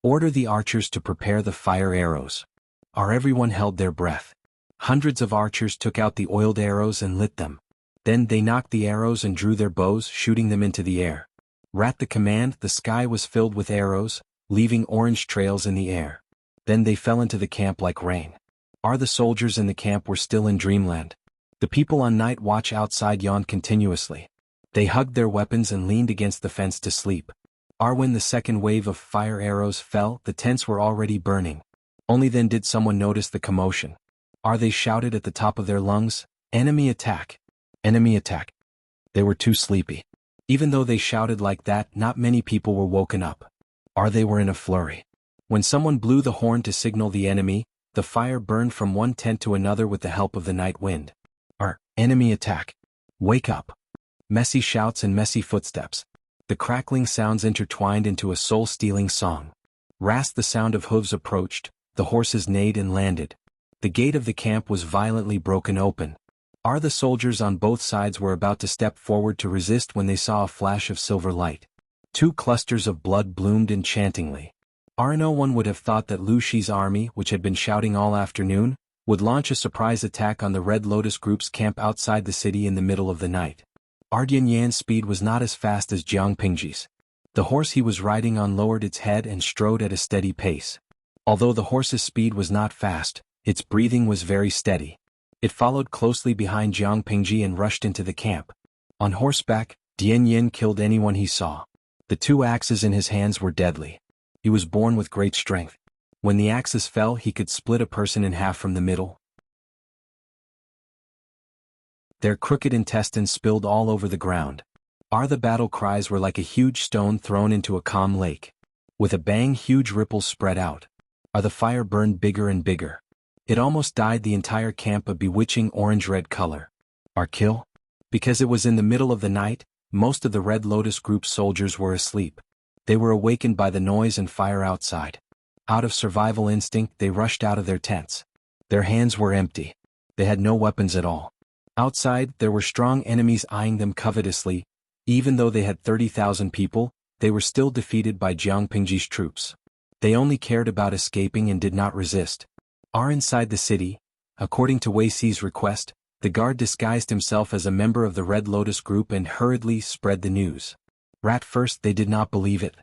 Order the archers to prepare the fire arrows. Everyone held their breath. Hundreds of archers took out the oiled arrows and lit them. Then they knocked the arrows and drew their bows, shooting them into the air. At the command, the sky was filled with arrows, leaving orange trails in the air. Then they fell into the camp like rain. The soldiers in the camp were still in dreamland. The people on night watch outside yawned continuously. They hugged their weapons and leaned against the fence to sleep. When the second wave of fire arrows fell, the tents were already burning. Only then did someone notice the commotion. They shouted at the top of their lungs, "Enemy attack! Enemy attack!" They were too sleepy. Even though they shouted like that, not many people were woken up. They were in a flurry. When someone blew the horn to signal the enemy, the fire burned from one tent to another with the help of the night wind. Enemy attack! Wake up! Messy shouts and messy footsteps. The crackling sounds intertwined into a soul-stealing song. The sound of hooves approached, the horses neighed and landed. The gate of the camp was violently broken open. The soldiers on both sides were about to step forward to resist when they saw a flash of silver light. Two clusters of blood bloomed enchantingly. No one would have thought that Lu Shi's army, which had been shouting all afternoon, would launch a surprise attack on the Red Lotus Group's camp outside the city in the middle of the night. Dian Yan's speed was not as fast as Jiang Pingji's. The horse he was riding on lowered its head and strode at a steady pace. Although the horse's speed was not fast, its breathing was very steady. It followed closely behind Jiang Pingji and rushed into the camp. On horseback, Dian Yan killed anyone he saw. The two axes in his hands were deadly. He was born with great strength. When the axes fell, he could split a person in half from the middle. Their crooked intestines spilled all over the ground. The battle cries were like a huge stone thrown into a calm lake. With a bang, huge ripples spread out. The fire burned bigger and bigger. It almost dyed the entire camp a bewitching orange-red color. Kill? Because it was in the middle of the night, most of the Red Lotus Group's soldiers were asleep. They were awakened by the noise and fire outside. Out of survival instinct, they rushed out of their tents. Their hands were empty. They had no weapons at all. Outside, there were strong enemies eyeing them covetously. Even though they had 30,000 people, they were still defeated by Jiang Pingji's troops. They only cared about escaping and did not resist. Inside the city, according to Wei Xi's request, the guard disguised himself as a member of the Red Lotus Group and hurriedly spread the news. At first they did not believe it.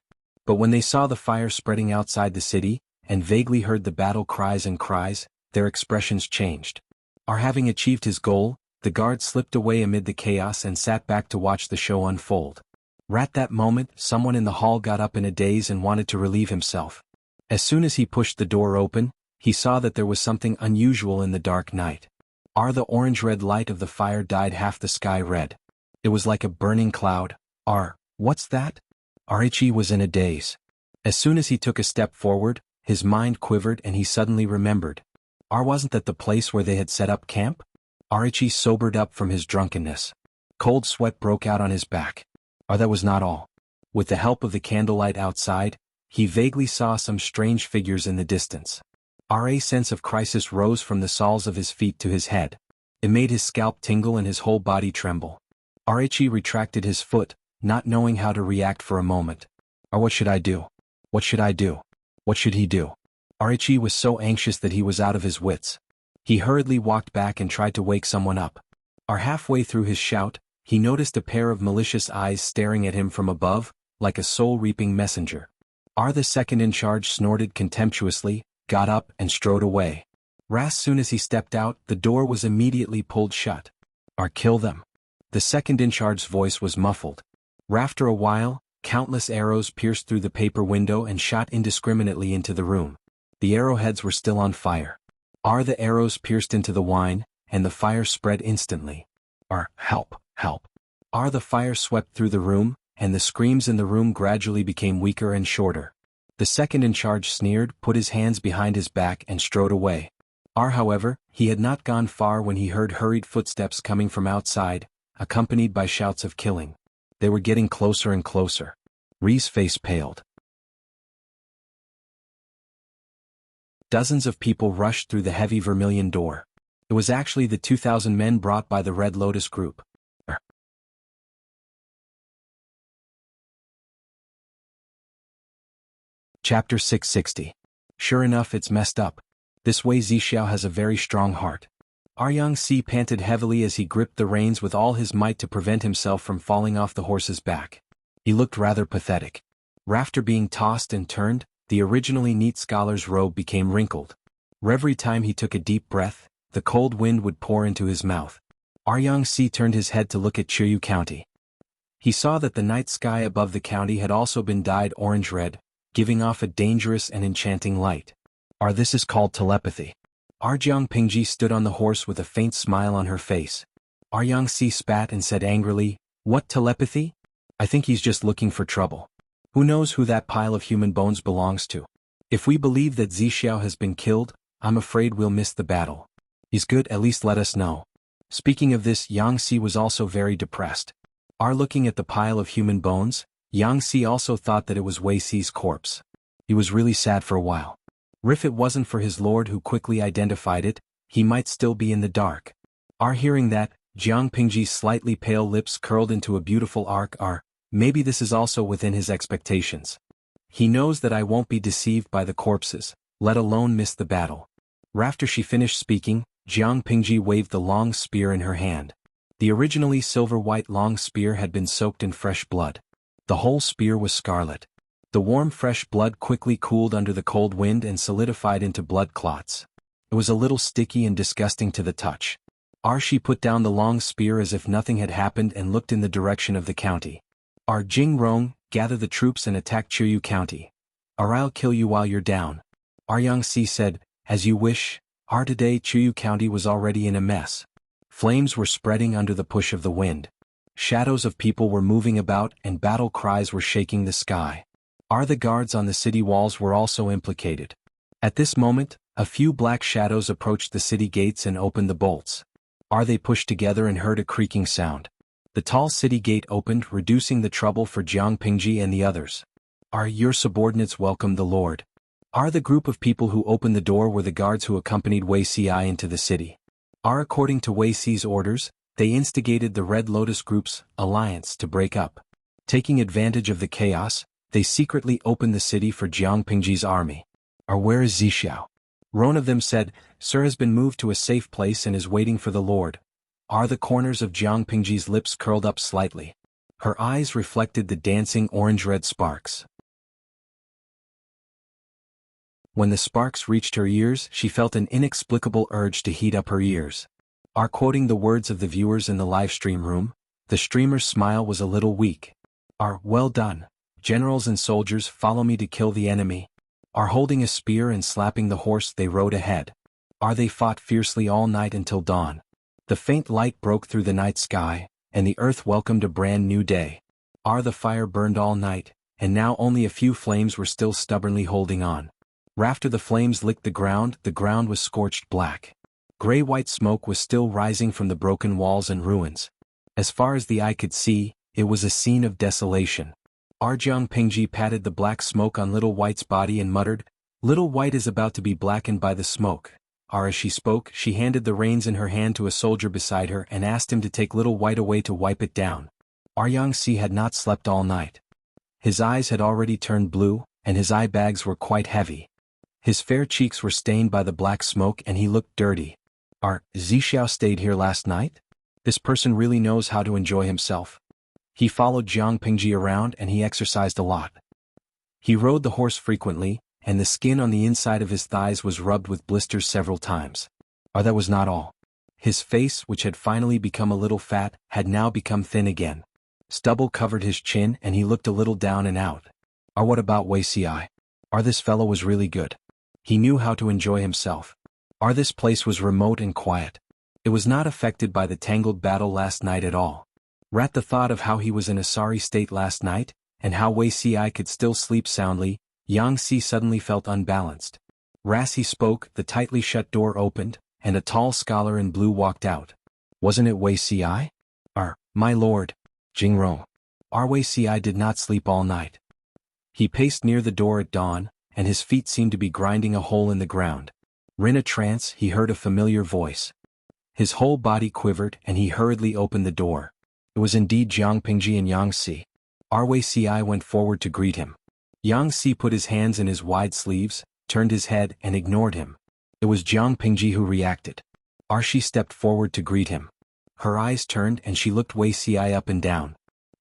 But when they saw the fire spreading outside the city, and vaguely heard the battle cries and cries, their expressions changed. Having achieved his goal, the guard slipped away amid the chaos and sat back to watch the show unfold. At that moment, someone in the hall got up in a daze and wanted to relieve himself. As soon as he pushed the door open, he saw that there was something unusual in the dark night. The orange-red light of the fire dyed half the sky red. It was like a burning cloud. What's that? Ichi was in a daze. As soon as he took a step forward, his mind quivered and he suddenly remembered. Wasn't that the place where they had set up camp? Ichi sobered up from his drunkenness. Cold sweat broke out on his back. That was not all. With the help of the candlelight outside, he vaguely saw some strange figures in the distance. A sense of crisis rose from the soles of his feet to his head. It made his scalp tingle and his whole body tremble. Arichi retracted his foot, not knowing how to react for a moment. What should I do? What should I do? What should he do? Arichi was so anxious that he was out of his wits. He hurriedly walked back and tried to wake someone up. Halfway through his shout, he noticed a pair of malicious eyes staring at him from above, like a soul-reaping messenger. The second in charge snorted contemptuously, got up and strode away. As soon as he stepped out, the door was immediately pulled shut. Kill them. The second in charge's voice was muffled. After a while, countless arrows pierced through the paper window and shot indiscriminately into the room. The arrowheads were still on fire. The arrows pierced into the wine, and the fire spread instantly. Help, help. The fire swept through the room, and the screams in the room gradually became weaker and shorter. The second in charge sneered, put his hands behind his back and strode away. However, he had not gone far when he heard hurried footsteps coming from outside, accompanied by shouts of killing. They were getting closer and closer. R's face paled. Dozens of people rushed through the heavy vermilion door. It was actually the 2,000 men brought by the Red Lotus group. Chapter 660. Sure enough, it's messed up. This way Zixiao has a very strong heart. Yang-si panted heavily as he gripped the reins with all his might to prevent himself from falling off the horse's back. He looked rather pathetic. After being tossed and turned, the originally neat scholar's robe became wrinkled. Every time he took a deep breath, the cold wind would pour into his mouth. Yang-si turned his head to look at Chiyu County. He saw that the night sky above the county had also been dyed orange-red, giving off a dangerous and enchanting light. This is called telepathy. Jiang Pingji stood on the horse with a faint smile on her face. Yang-si spat and said angrily, "What telepathy? I think he's just looking for trouble. Who knows who that pile of human bones belongs to? If we believe that Zixiao has been killed, I'm afraid we'll miss the battle. He's good, at least let us know." Speaking of this, Yang-si was also very depressed. Looking at the pile of human bones, Yang-si also thought that it was Wei Si's corpse. He was really sad for a while. If it wasn't for his lord who quickly identified it, he might still be in the dark. Hearing that, Jiang Pingji's slightly pale lips curled into a beautiful arc. Maybe this is also within his expectations. He knows that I won't be deceived by the corpses, let alone miss the battle. After she finished speaking, Jiang Pingji waved the long spear in her hand. The originally silver-white long spear had been soaked in fresh blood. The whole spear was scarlet. The warm fresh blood quickly cooled under the cold wind and solidified into blood clots. It was a little sticky and disgusting to the touch. She put down the long spear as if nothing had happened and looked in the direction of the county. Jing Rong, gather the troops and attack Chiyu County. I'll kill you while you're down. Yang-si said, as you wish. Today Chiyu County was already in a mess. Flames were spreading under the push of the wind. Shadows of people were moving about and battle cries were shaking the sky. The guards on the city walls were also implicated. At this moment, a few black shadows approached the city gates and opened the bolts. They pushed together and heard a creaking sound. The tall city gate opened, reducing the trouble for Jiang Pingji and the others. Your subordinates welcomed the Lord. The group of people who opened the door were the guards who accompanied Wei Si into the city. According to Wei Si's orders, they instigated the Red Lotus Group's alliance to break up. Taking advantage of the chaos, they secretly opened the city for Jiang Pingji's army. Where is Zixiao? One of them said, Sir has been moved to a safe place and is waiting for the Lord. The corners of Jiang Pingji's lips curled up slightly. Her eyes reflected the dancing orange-red sparks. When the sparks reached her ears, she felt an inexplicable urge to heat up her ears. Quoting the words of the viewers in the live stream room, the streamer's smile was a little weak. Well done. Generals and soldiers, follow me to kill the enemy. Holding a spear and slapping the horse, they rode ahead. They fought fiercely all night until dawn. The faint light broke through the night sky, and the earth welcomed a brand new day. The fire burned all night, and now only a few flames were still stubbornly holding on. After the flames licked the ground was scorched black. Gray-white smoke was still rising from the broken walls and ruins. As far as the eye could see, it was a scene of desolation. Jiang Pingji patted the black smoke on Little White's body and muttered, "Little White is about to be blackened by the smoke." As she spoke, she handed the reins in her hand to a soldier beside her and asked him to take Little White away to wipe it down. Yangtze had not slept all night. His eyes had already turned blue, and his eye bags were quite heavy. His fair cheeks were stained by the black smoke and he looked dirty. Zixiao stayed here last night? This person really knows how to enjoy himself. He followed Jiang Pingji around and he exercised a lot. He rode the horse frequently, and the skin on the inside of his thighs was rubbed with blisters several times. That was not all. His face, which had finally become a little fat, had now become thin again. Stubble covered his chin and he looked a little down and out. What about Wuxia? This fellow was really good. He knew how to enjoy himself. This place was remote and quiet. It was not affected by the tangled battle last night at all. The thought of how he was in a sorry state last night, and how Wuxia could still sleep soundly, Yangtze suddenly felt unbalanced. As he spoke, the tightly shut door opened, and a tall scholar in blue walked out. Wasn't it Wuxia? My lord. Jingro. Wuxia did not sleep all night. He paced near the door at dawn, and his feet seemed to be grinding a hole in the ground. In a trance, he heard a familiar voice. His whole body quivered and he hurriedly opened the door. It was indeed Jiang Pingji and Yangtze. Wuxia went forward to greet him. Yangtze put his hands in his wide sleeves, turned his head and ignored him. It was Jiang Pingji who reacted. She stepped forward to greet him. Her eyes turned and she looked Wuxia up and down.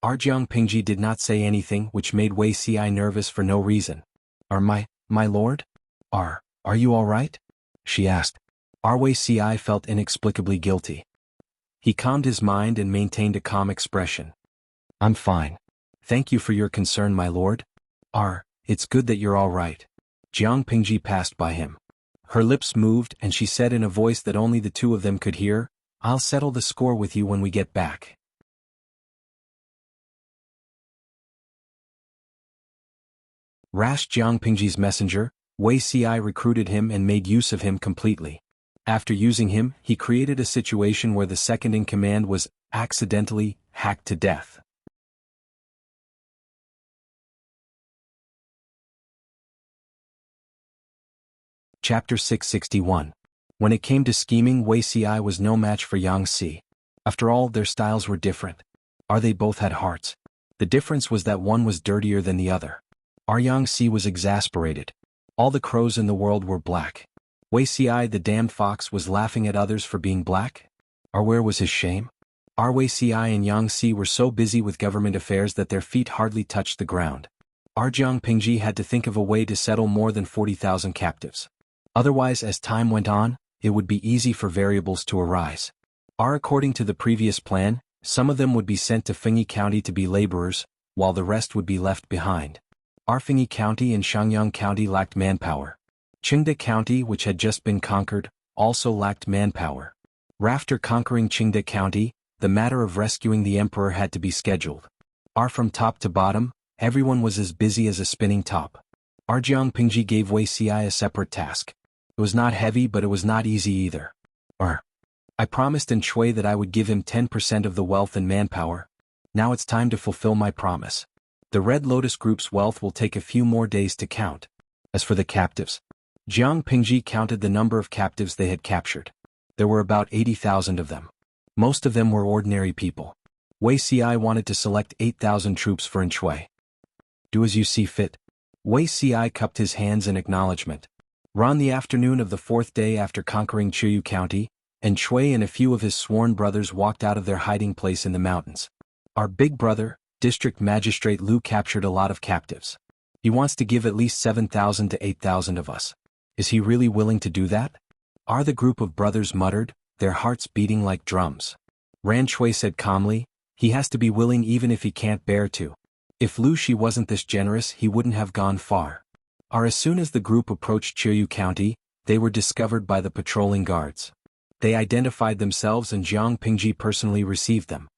Jiang Pingji did not say anything, which made Wuxia nervous for no reason. My lord? Are you all right? She asked. Wuxia felt inexplicably guilty. He calmed his mind and maintained a calm expression. I'm fine. Thank you for your concern, my lord. It's good that you're all right. Jiang Pingji passed by him. Her lips moved and she said in a voice that only the two of them could hear, I'll settle the score with you when we get back. Rash Jiang Pingji's messenger, Wuxia recruited him and made use of him completely. After using him, he created a situation where the second in command was accidentally hacked to death. Chapter 661. When it came to scheming, Wuxia was no match for Yangtze. After all, their styles were different. They both had hearts. The difference was that one was dirtier than the other. Yangtze was exasperated. All the crows in the world were black. Wuxia, the damned fox, was laughing at others for being black? Where was his shame? Wuxia and Yangtze were so busy with government affairs that their feet hardly touched the ground. Jiang Pingji had to think of a way to settle more than 40,000 captives. Otherwise, as time went on, it would be easy for variables to arise. According to the previous plan, some of them would be sent to Fengyi County to be laborers, while the rest would be left behind. Fengyi County and Shangyang County lacked manpower. Qingde County, which had just been conquered, also lacked manpower. After conquering Qingde County, the matter of rescuing the emperor had to be scheduled. From top to bottom, everyone was as busy as a spinning top. Jiang Pingji gave Wuxia a separate task. It was not heavy, but it was not easy either. I promised in Shui that I would give him 10% of the wealth and manpower. Now it's time to fulfill my promise. The Red Lotus Group's wealth will take a few more days to count. As for the captives, Jiang Pingji counted the number of captives they had captured. There were about 80,000 of them. Most of them were ordinary people. Wuxia wanted to select 8,000 troops for Anshui. Do as you see fit. Wuxia cupped his hands in acknowledgement. On the afternoon of the fourth day after conquering Chuyu County, Anshui and a few of his sworn brothers walked out of their hiding place in the mountains. Our big brother, District Magistrate Lu, captured a lot of captives. He wants to give at least 7,000 to 8,000 of us. Is he really willing to do that? The group of brothers muttered, their hearts beating like drums. Ran Shui said calmly, he has to be willing even if he can't bear to. If Lu Shi wasn't this generous, he wouldn't have gone far. As soon as the group approached Chuyu County, they were discovered by the patrolling guards. They identified themselves and Jiang Pingji personally received them.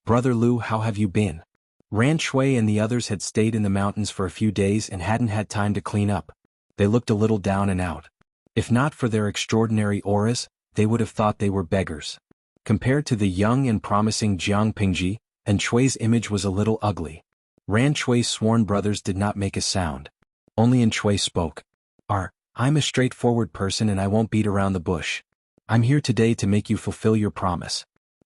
Brother Lu, how have you been? Ran Shui and the others had stayed in the mountains for a few days and hadn't had time to clean up. They looked a little down and out. If not for their extraordinary auras, they would have thought they were beggars. Compared to the young and promising Jiang Pingji, and Chui's image was a little ugly. Ran Chui's sworn brothers did not make a sound. Only Chui spoke. I'm a straightforward person and I won't beat around the bush. I'm here today to make you fulfill your promise.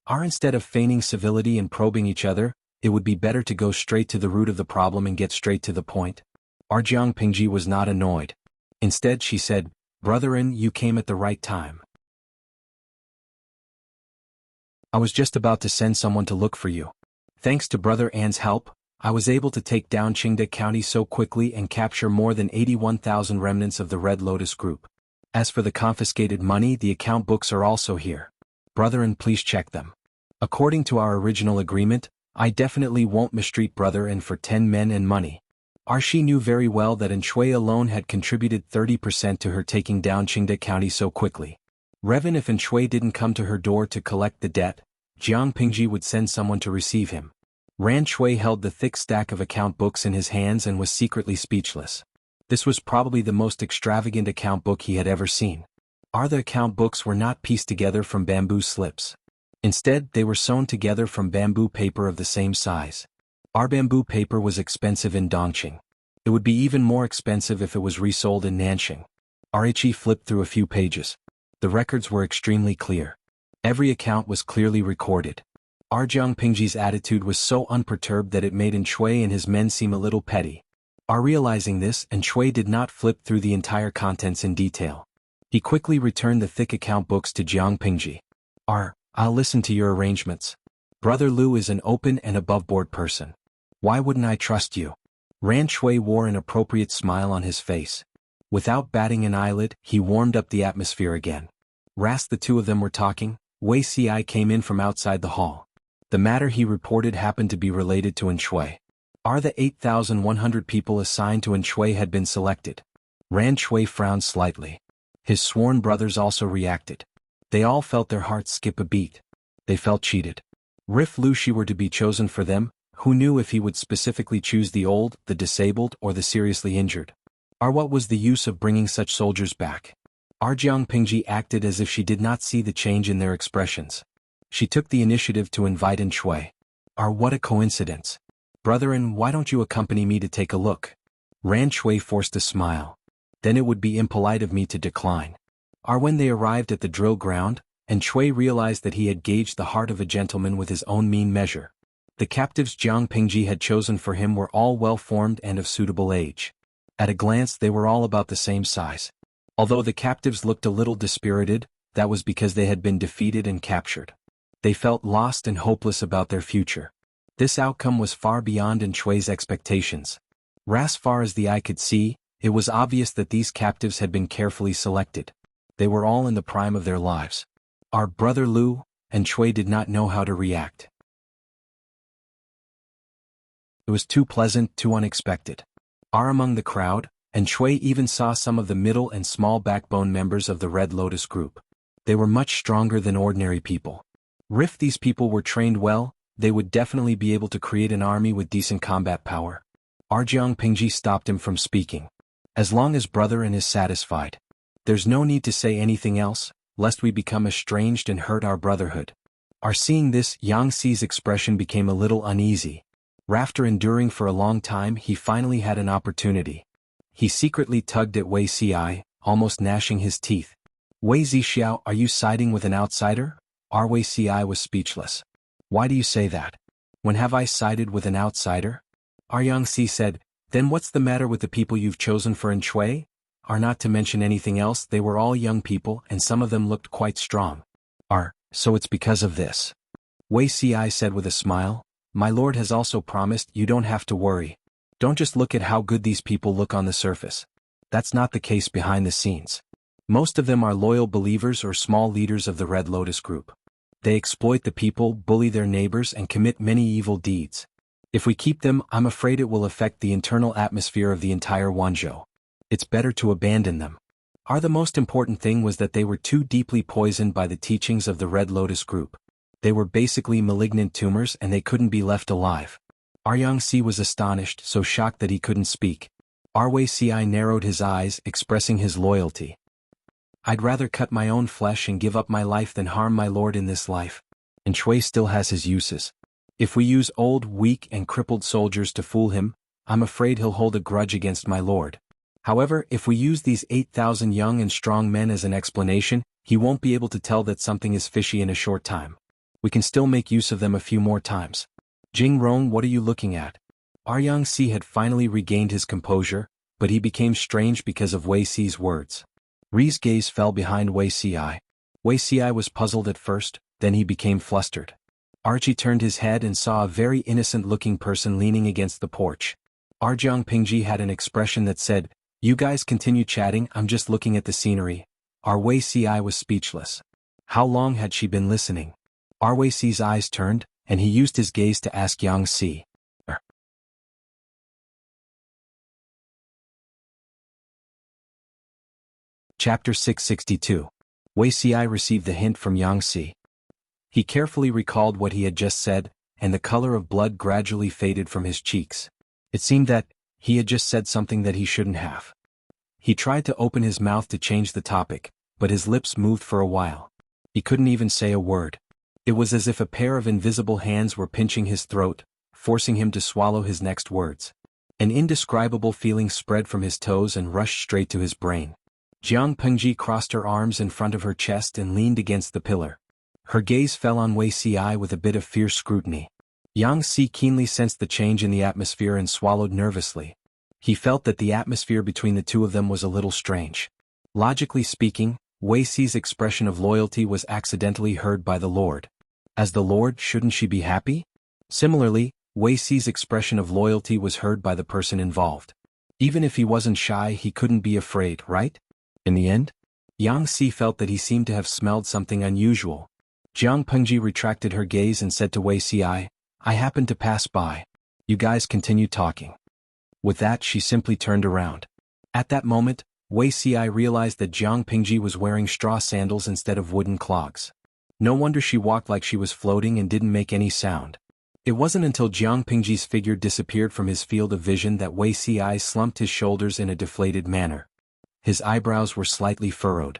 Instead of feigning civility and probing each other, it would be better to go straight to the root of the problem and get straight to the point. Jiang Pingji was not annoyed. Instead she said, Brother-in, you came at the right time. I was just about to send someone to look for you. Thanks to Brother An's help, I was able to take down Qingde County so quickly and capture more than 81,000 remnants of the Red Lotus group. As for the confiscated money, the account books are also here. Brother-in, please check them. According to our original agreement, I definitely won't mistreat Brother-in for 10 men and money. She knew very well that Chui alone had contributed 30% to her taking down Qingde County so quickly. Even if Chui didn't come to her door to collect the debt, Jiang Pingji would send someone to receive him. Ran Chui held the thick stack of account books in his hands and was secretly speechless. This was probably the most extravagant account book he had ever seen. The account books were not pieced together from bamboo slips. Instead, they were sewn together from bamboo paper of the same size. Our bamboo paper was expensive in Dongqing. It would be even more expensive if it was resold in Nanxing. He flipped through a few pages. The records were extremely clear. Every account was clearly recorded. Jiang Pingji's attitude was so unperturbed that it made Chui and his men seem a little petty. Realizing this, Chui did not flip through the entire contents in detail. He quickly returned the thick account books to Jiang Pingji. I'll listen to your arrangements. Brother Lu is an open and above-board person. Why wouldn't I trust you? Ran Chui wore an appropriate smile on his face. Without batting an eyelid, he warmed up the atmosphere again. The two of them were talking. Wuxia came in from outside the hall. The matter he reported happened to be related to Chui. The 8,100 people assigned to Chui had been selected. Ran Chui frowned slightly. His sworn brothers also reacted. They all felt their hearts skip a beat. They felt cheated. If Lu Shi were to be chosen for them, who knew if he would specifically choose the old, the disabled, or the seriously injured? What was the use of bringing such soldiers back? Jiang Pingji acted as if she did not see the change in their expressions. She took the initiative to invite Chui. What a coincidence. Brother-in, why don't you accompany me to take a look? Ran Chui forced a smile. Then it would be impolite of me to decline. When they arrived at the drill ground, Chui realized that he had gauged the heart of a gentleman with his own mean measure. The captives Jiang Pingji had chosen for him were all well-formed and of suitable age. At a glance they were all about the same size. Although the captives looked a little dispirited, that was because they had been defeated and captured. They felt lost and hopeless about their future. This outcome was far beyond Chui's expectations. As far as the eye could see, it was obvious that these captives had been carefully selected. They were all in the prime of their lives. Our brother Lu and Chui did not know how to react. It was too pleasant, too unexpected. Among the crowd, Chui even saw some of the middle and small backbone members of the Red Lotus group. They were much stronger than ordinary people. If these people were trained well, they would definitely be able to create an army with decent combat power. Jiang Pingji stopped him from speaking. As long as Brother-in is satisfied. There's no need to say anything else, lest we become estranged and hurt our brotherhood. Seeing this, Yang Xi's expression became a little uneasy. After enduring for a long time, he finally had an opportunity. He secretly tugged at Wei Xiao, almost gnashing his teeth. Wei Zixiao, are you siding with an outsider? Wei Xiao was speechless. Why do you say that? When have I sided with an outsider? Yang Xi said, then what's the matter with the people you've chosen for Chui? Not to mention anything else, they were all young people and some of them looked quite strong. So it's because of this. Wei Xiao said with a smile, my lord has also promised you don't have to worry. Don't just look at how good these people look on the surface. That's not the case behind the scenes. Most of them are loyal believers or small leaders of the Red Lotus group. They exploit the people, bully their neighbors and commit many evil deeds. If we keep them, I'm afraid it will affect the internal atmosphere of the entire Wanzhou. It's better to abandon them. The most important thing was that they were too deeply poisoned by the teachings of the Red Lotus group. They were basically malignant tumors and they couldn't be left alive. Yang Xi was astonished, so shocked that he couldn't speak. Wei Xiao narrowed his eyes, expressing his loyalty. I'd rather cut my own flesh and give up my life than harm my lord in this life. and Shui still has his uses. If we use old, weak, and crippled soldiers to fool him, I'm afraid he'll hold a grudge against my lord. However, if we use these 8,000 young and strong men as an explanation, he won't be able to tell that something is fishy in a short time. We can still make use of them a few more times. Jing Rong, what are you looking at? Yang Si had finally regained his composure, but he became strange because of Wei Si's words. Ri's gaze fell behind Wei Si. Wei Si was puzzled at first, then he became flustered. Archie turned his head and saw a very innocent-looking person leaning against the porch. Jiang Pingji had an expression that said, "You guys continue chatting, I'm just looking at the scenery." Wei Si was speechless. How long had she been listening? Wei Si's eyes turned, and he used his gaze to ask Yang Si. Chapter 662. Wei Si received the hint from Yang Si. He carefully recalled what he had just said, and the color of blood gradually faded from his cheeks. It seemed that he had just said something that he shouldn't have. He tried to open his mouth to change the topic, but his lips moved for a while. He couldn't even say a word. It was as if a pair of invisible hands were pinching his throat, forcing him to swallow his next words. An indescribable feeling spread from his toes and rushed straight to his brain. Jiang Pengji crossed her arms in front of her chest and leaned against the pillar. Her gaze fell on Wei Si with a bit of fierce scrutiny. Yang Si keenly sensed the change in the atmosphere and swallowed nervously. He felt that the atmosphere between the two of them was a little strange. Logically speaking, Wei Si's expression of loyalty was accidentally heard by the Lord. As the Lord, shouldn't she be happy? Similarly, Wei Si's expression of loyalty was heard by the person involved. Even if he wasn't shy, he couldn't be afraid, right? In the end, Yang Si felt that he seemed to have smelled something unusual. Jiang Pengji retracted her gaze and said to Wei Si, "I happened to pass by. You guys continue talking." With that, she simply turned around. At that moment, Wei Si realized that Jiang Pengji was wearing straw sandals instead of wooden clogs. No wonder she walked like she was floating and didn't make any sound. It wasn't until Jiang Pengji's figure disappeared from his field of vision that Wei Si slumped his shoulders in a deflated manner. His eyebrows were slightly furrowed.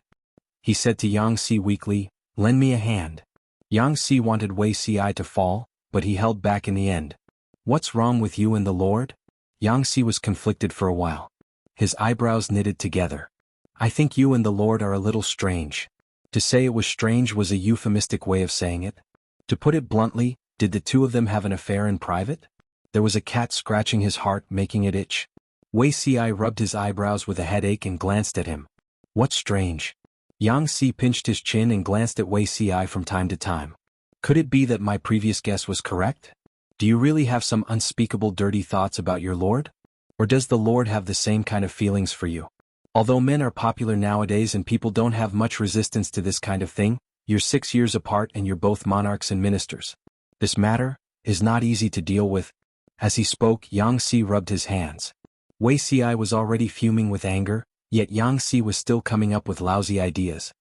He said to Yang Si weakly, "Lend me a hand." Yang Si wanted Wei Si to fall, but he held back in the end. "What's wrong with you and the Lord?" Yang Si was conflicted for a while. His eyebrows knitted together. "I think you and the Lord are a little strange." To say it was strange was a euphemistic way of saying it. To put it bluntly, did the two of them have an affair in private? There was a cat scratching his heart, making it itch. Wei Si rubbed his eyebrows with a headache and glanced at him. "What's strange?" Yang Si pinched his chin and glanced at Wei Si from time to time. "Could it be that my previous guess was correct? Do you really have some unspeakable dirty thoughts about your Lord? Or does the Lord have the same kind of feelings for you? Although men are popular nowadays and people don't have much resistance to this kind of thing, you're 6 years apart and you're both monarchs and ministers. This matter is not easy to deal with." As he spoke, Yang Si rubbed his hands. Wei Si was already fuming with anger, yet Yang Si was still coming up with lousy ideas.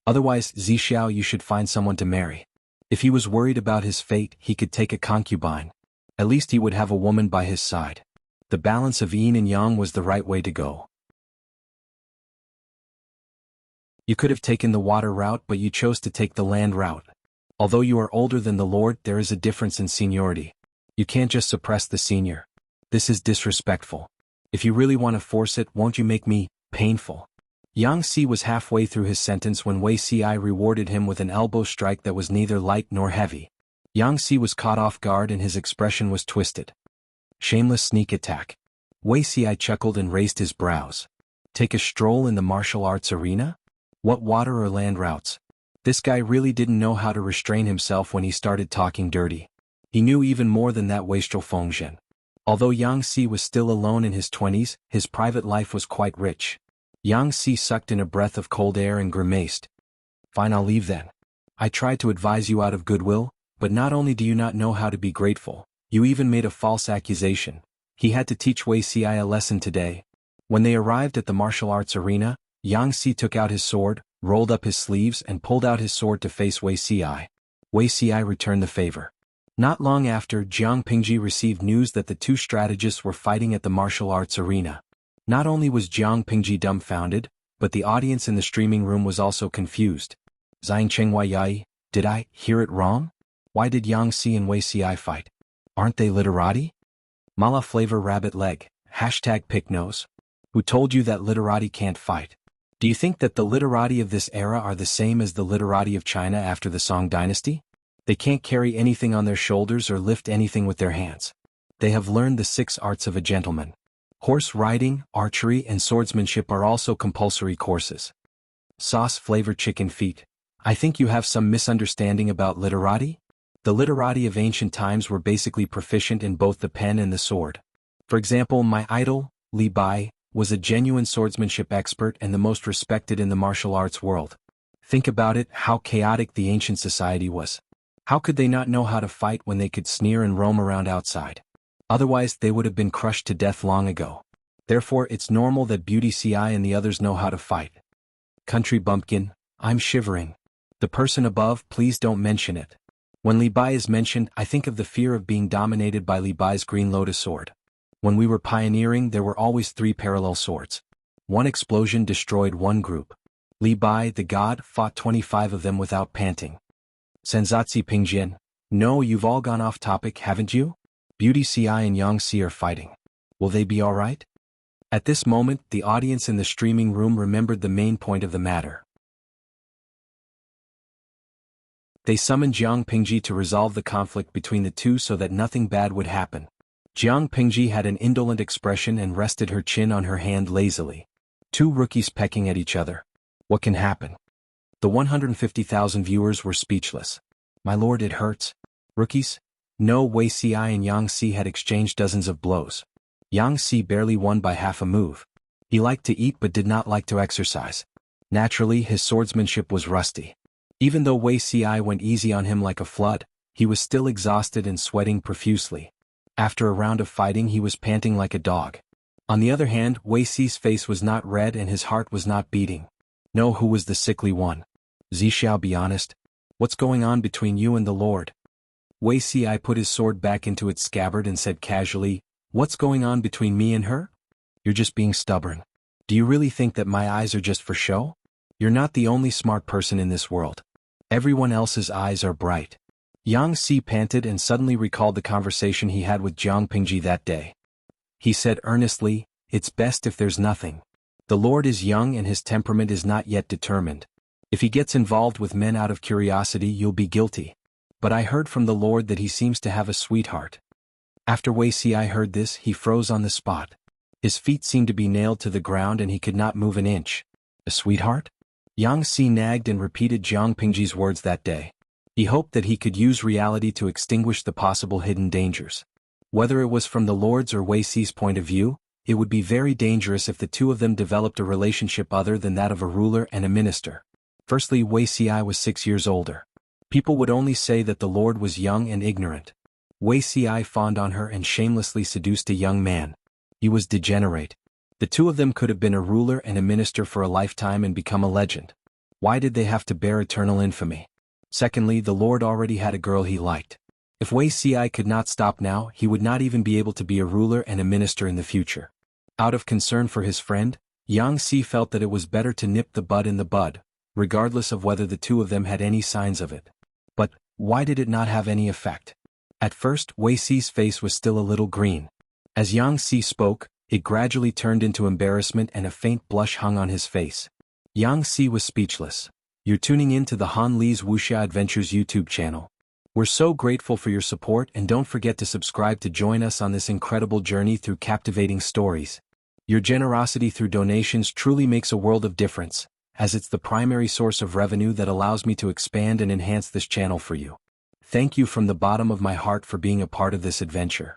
"Otherwise, Zixiao, you should find someone to marry. If he was worried about his fate, he could take a concubine. At least he would have a woman by his side." The balance of yin and yang was the right way to go. You could have taken the water route, but you chose to take the land route. Although you are older than the Lord, there is a difference in seniority. You can't just suppress the senior. This is disrespectful. If you really want to force it, won't you make me painful? Yang Si was halfway through his sentence when Wei Si rewarded him with an elbow strike that was neither light nor heavy. Yang Si was caught off guard and his expression was twisted. Shameless sneak attack. Wei Si chuckled and raised his brows. Take a stroll in the martial arts arena? What water or land routes? This guy really didn't know how to restrain himself when he started talking dirty. He knew even more than that wastrel Fengzhen. Although Yang Si was still alone in his 20s, his private life was quite rich. Yang Si sucked in a breath of cold air and grimaced. "Fine, I'll leave then. I tried to advise you out of goodwill, but not only do you not know how to be grateful, you even made a false accusation." He had to teach Wei Si a lesson today. When they arrived at the martial arts arena, Yang Si took out his sword, rolled up his sleeves and pulled out his sword to face Wei Si. Wei Si returned the favor. Not long after, Jiang Pingji received news that the two strategists were fighting at the martial arts arena. Not only was Jiang Pingji dumbfounded, but the audience in the streaming room was also confused. "Zhang Chenghua Yai, did I hear it wrong? Why did Yang Si and Wei Si fight? Aren't they literati? Mala flavor rabbit leg, #picknose. Who told you that literati can't fight? Do you think that the literati of this era are the same as the literati of China after the Song dynasty? They can't carry anything on their shoulders or lift anything with their hands. They have learned the 6 arts of a gentleman. Horse riding, archery and swordsmanship are also compulsory courses. Sauce-flavored chicken feet. I think you have some misunderstanding about literati. The literati of ancient times were basically proficient in both the pen and the sword. For example, my idol, Li Bai, was a genuine swordsmanship expert and the most respected in the martial arts world. Think about it, how chaotic the ancient society was. How could they not know how to fight when they could sneer and roam around outside? Otherwise, they would have been crushed to death long ago. Therefore, it's normal that Beauty Ci and the others know how to fight. Country bumpkin, I'm shivering. The person above, please don't mention it. When Li Bai is mentioned, I think of the fear of being dominated by Li Bai's green lotus sword. When we were pioneering, there were always 3 parallel swords. One explosion destroyed one group. Li Bai, the god, fought 25 of them without panting. Senzatsi Pingjian. No, you've all gone off topic, haven't you? Beauty Ci and Yang Si are fighting. Will they be alright? At this moment, the audience in the streaming room remembered the main point of the matter. They summoned Jiang Pingji to resolve the conflict between the two so that nothing bad would happen. Jiang Pingji had an indolent expression and rested her chin on her hand lazily. 2 rookies pecking at each other. What can happen? The 150,000 viewers were speechless. My lord, it hurts. Rookies? No, Wei Si and Yang Si had exchanged dozens of blows. Yang Si barely won by half a move. He liked to eat but did not like to exercise. Naturally, his swordsmanship was rusty. Even though Wei Si went easy on him like a flood, he was still exhausted and sweating profusely. After a round of fighting, he was panting like a dog. On the other hand, Wei Si's face was not red and his heart was not beating. No, who was the sickly one? Zhixiao, be honest. What's going on between you and the Lord? Wei Si put his sword back into its scabbard and said casually, What's going on between me and her? You're just being stubborn. Do you really think that my eyes are just for show? You're not the only smart person in this world. Everyone else's eyes are bright. Yang Si panted and suddenly recalled the conversation he had with Jiang Pingji that day. He said earnestly, It's best if there's nothing. The Lord is young and his temperament is not yet determined. If he gets involved with men out of curiosity, you'll be guilty. But I heard from the Lord that he seems to have a sweetheart. After Wei Si heard this, he froze on the spot. His feet seemed to be nailed to the ground and he could not move an inch. A sweetheart? Yang Si nagged and repeated Jiang Pingji's words that day. He hoped that he could use reality to extinguish the possible hidden dangers. Whether it was from the Lord's or Wei Si's point of view, it would be very dangerous if the two of them developed a relationship other than that of a ruler and a minister. Firstly, Wei Si was 6 years older. People would only say that the Lord was young and ignorant. Wei Si fawned on her and shamelessly seduced a young man. He was degenerate. The two of them could have been a ruler and a minister for a lifetime and become a legend. Why did they have to bear eternal infamy? Secondly, the Lord already had a girl he liked. If Wei Si could not stop now, he would not even be able to be a ruler and a minister in the future. Out of concern for his friend, Yang Si felt that it was better to nip the bud in the bud, regardless of whether the two of them had any signs of it. But why did it not have any effect? At first, Wei Si's face was still a little green. As Yang Si spoke, it gradually turned into embarrassment and a faint blush hung on his face. Yang Si was speechless. You're tuning in to the Han Li's Wuxia Adventures YouTube channel. We're so grateful for your support and don't forget to subscribe to join us on this incredible journey through captivating stories. Your generosity through donations truly makes a world of difference, as it's the primary source of revenue that allows me to expand and enhance this channel for you. Thank you from the bottom of my heart for being a part of this adventure.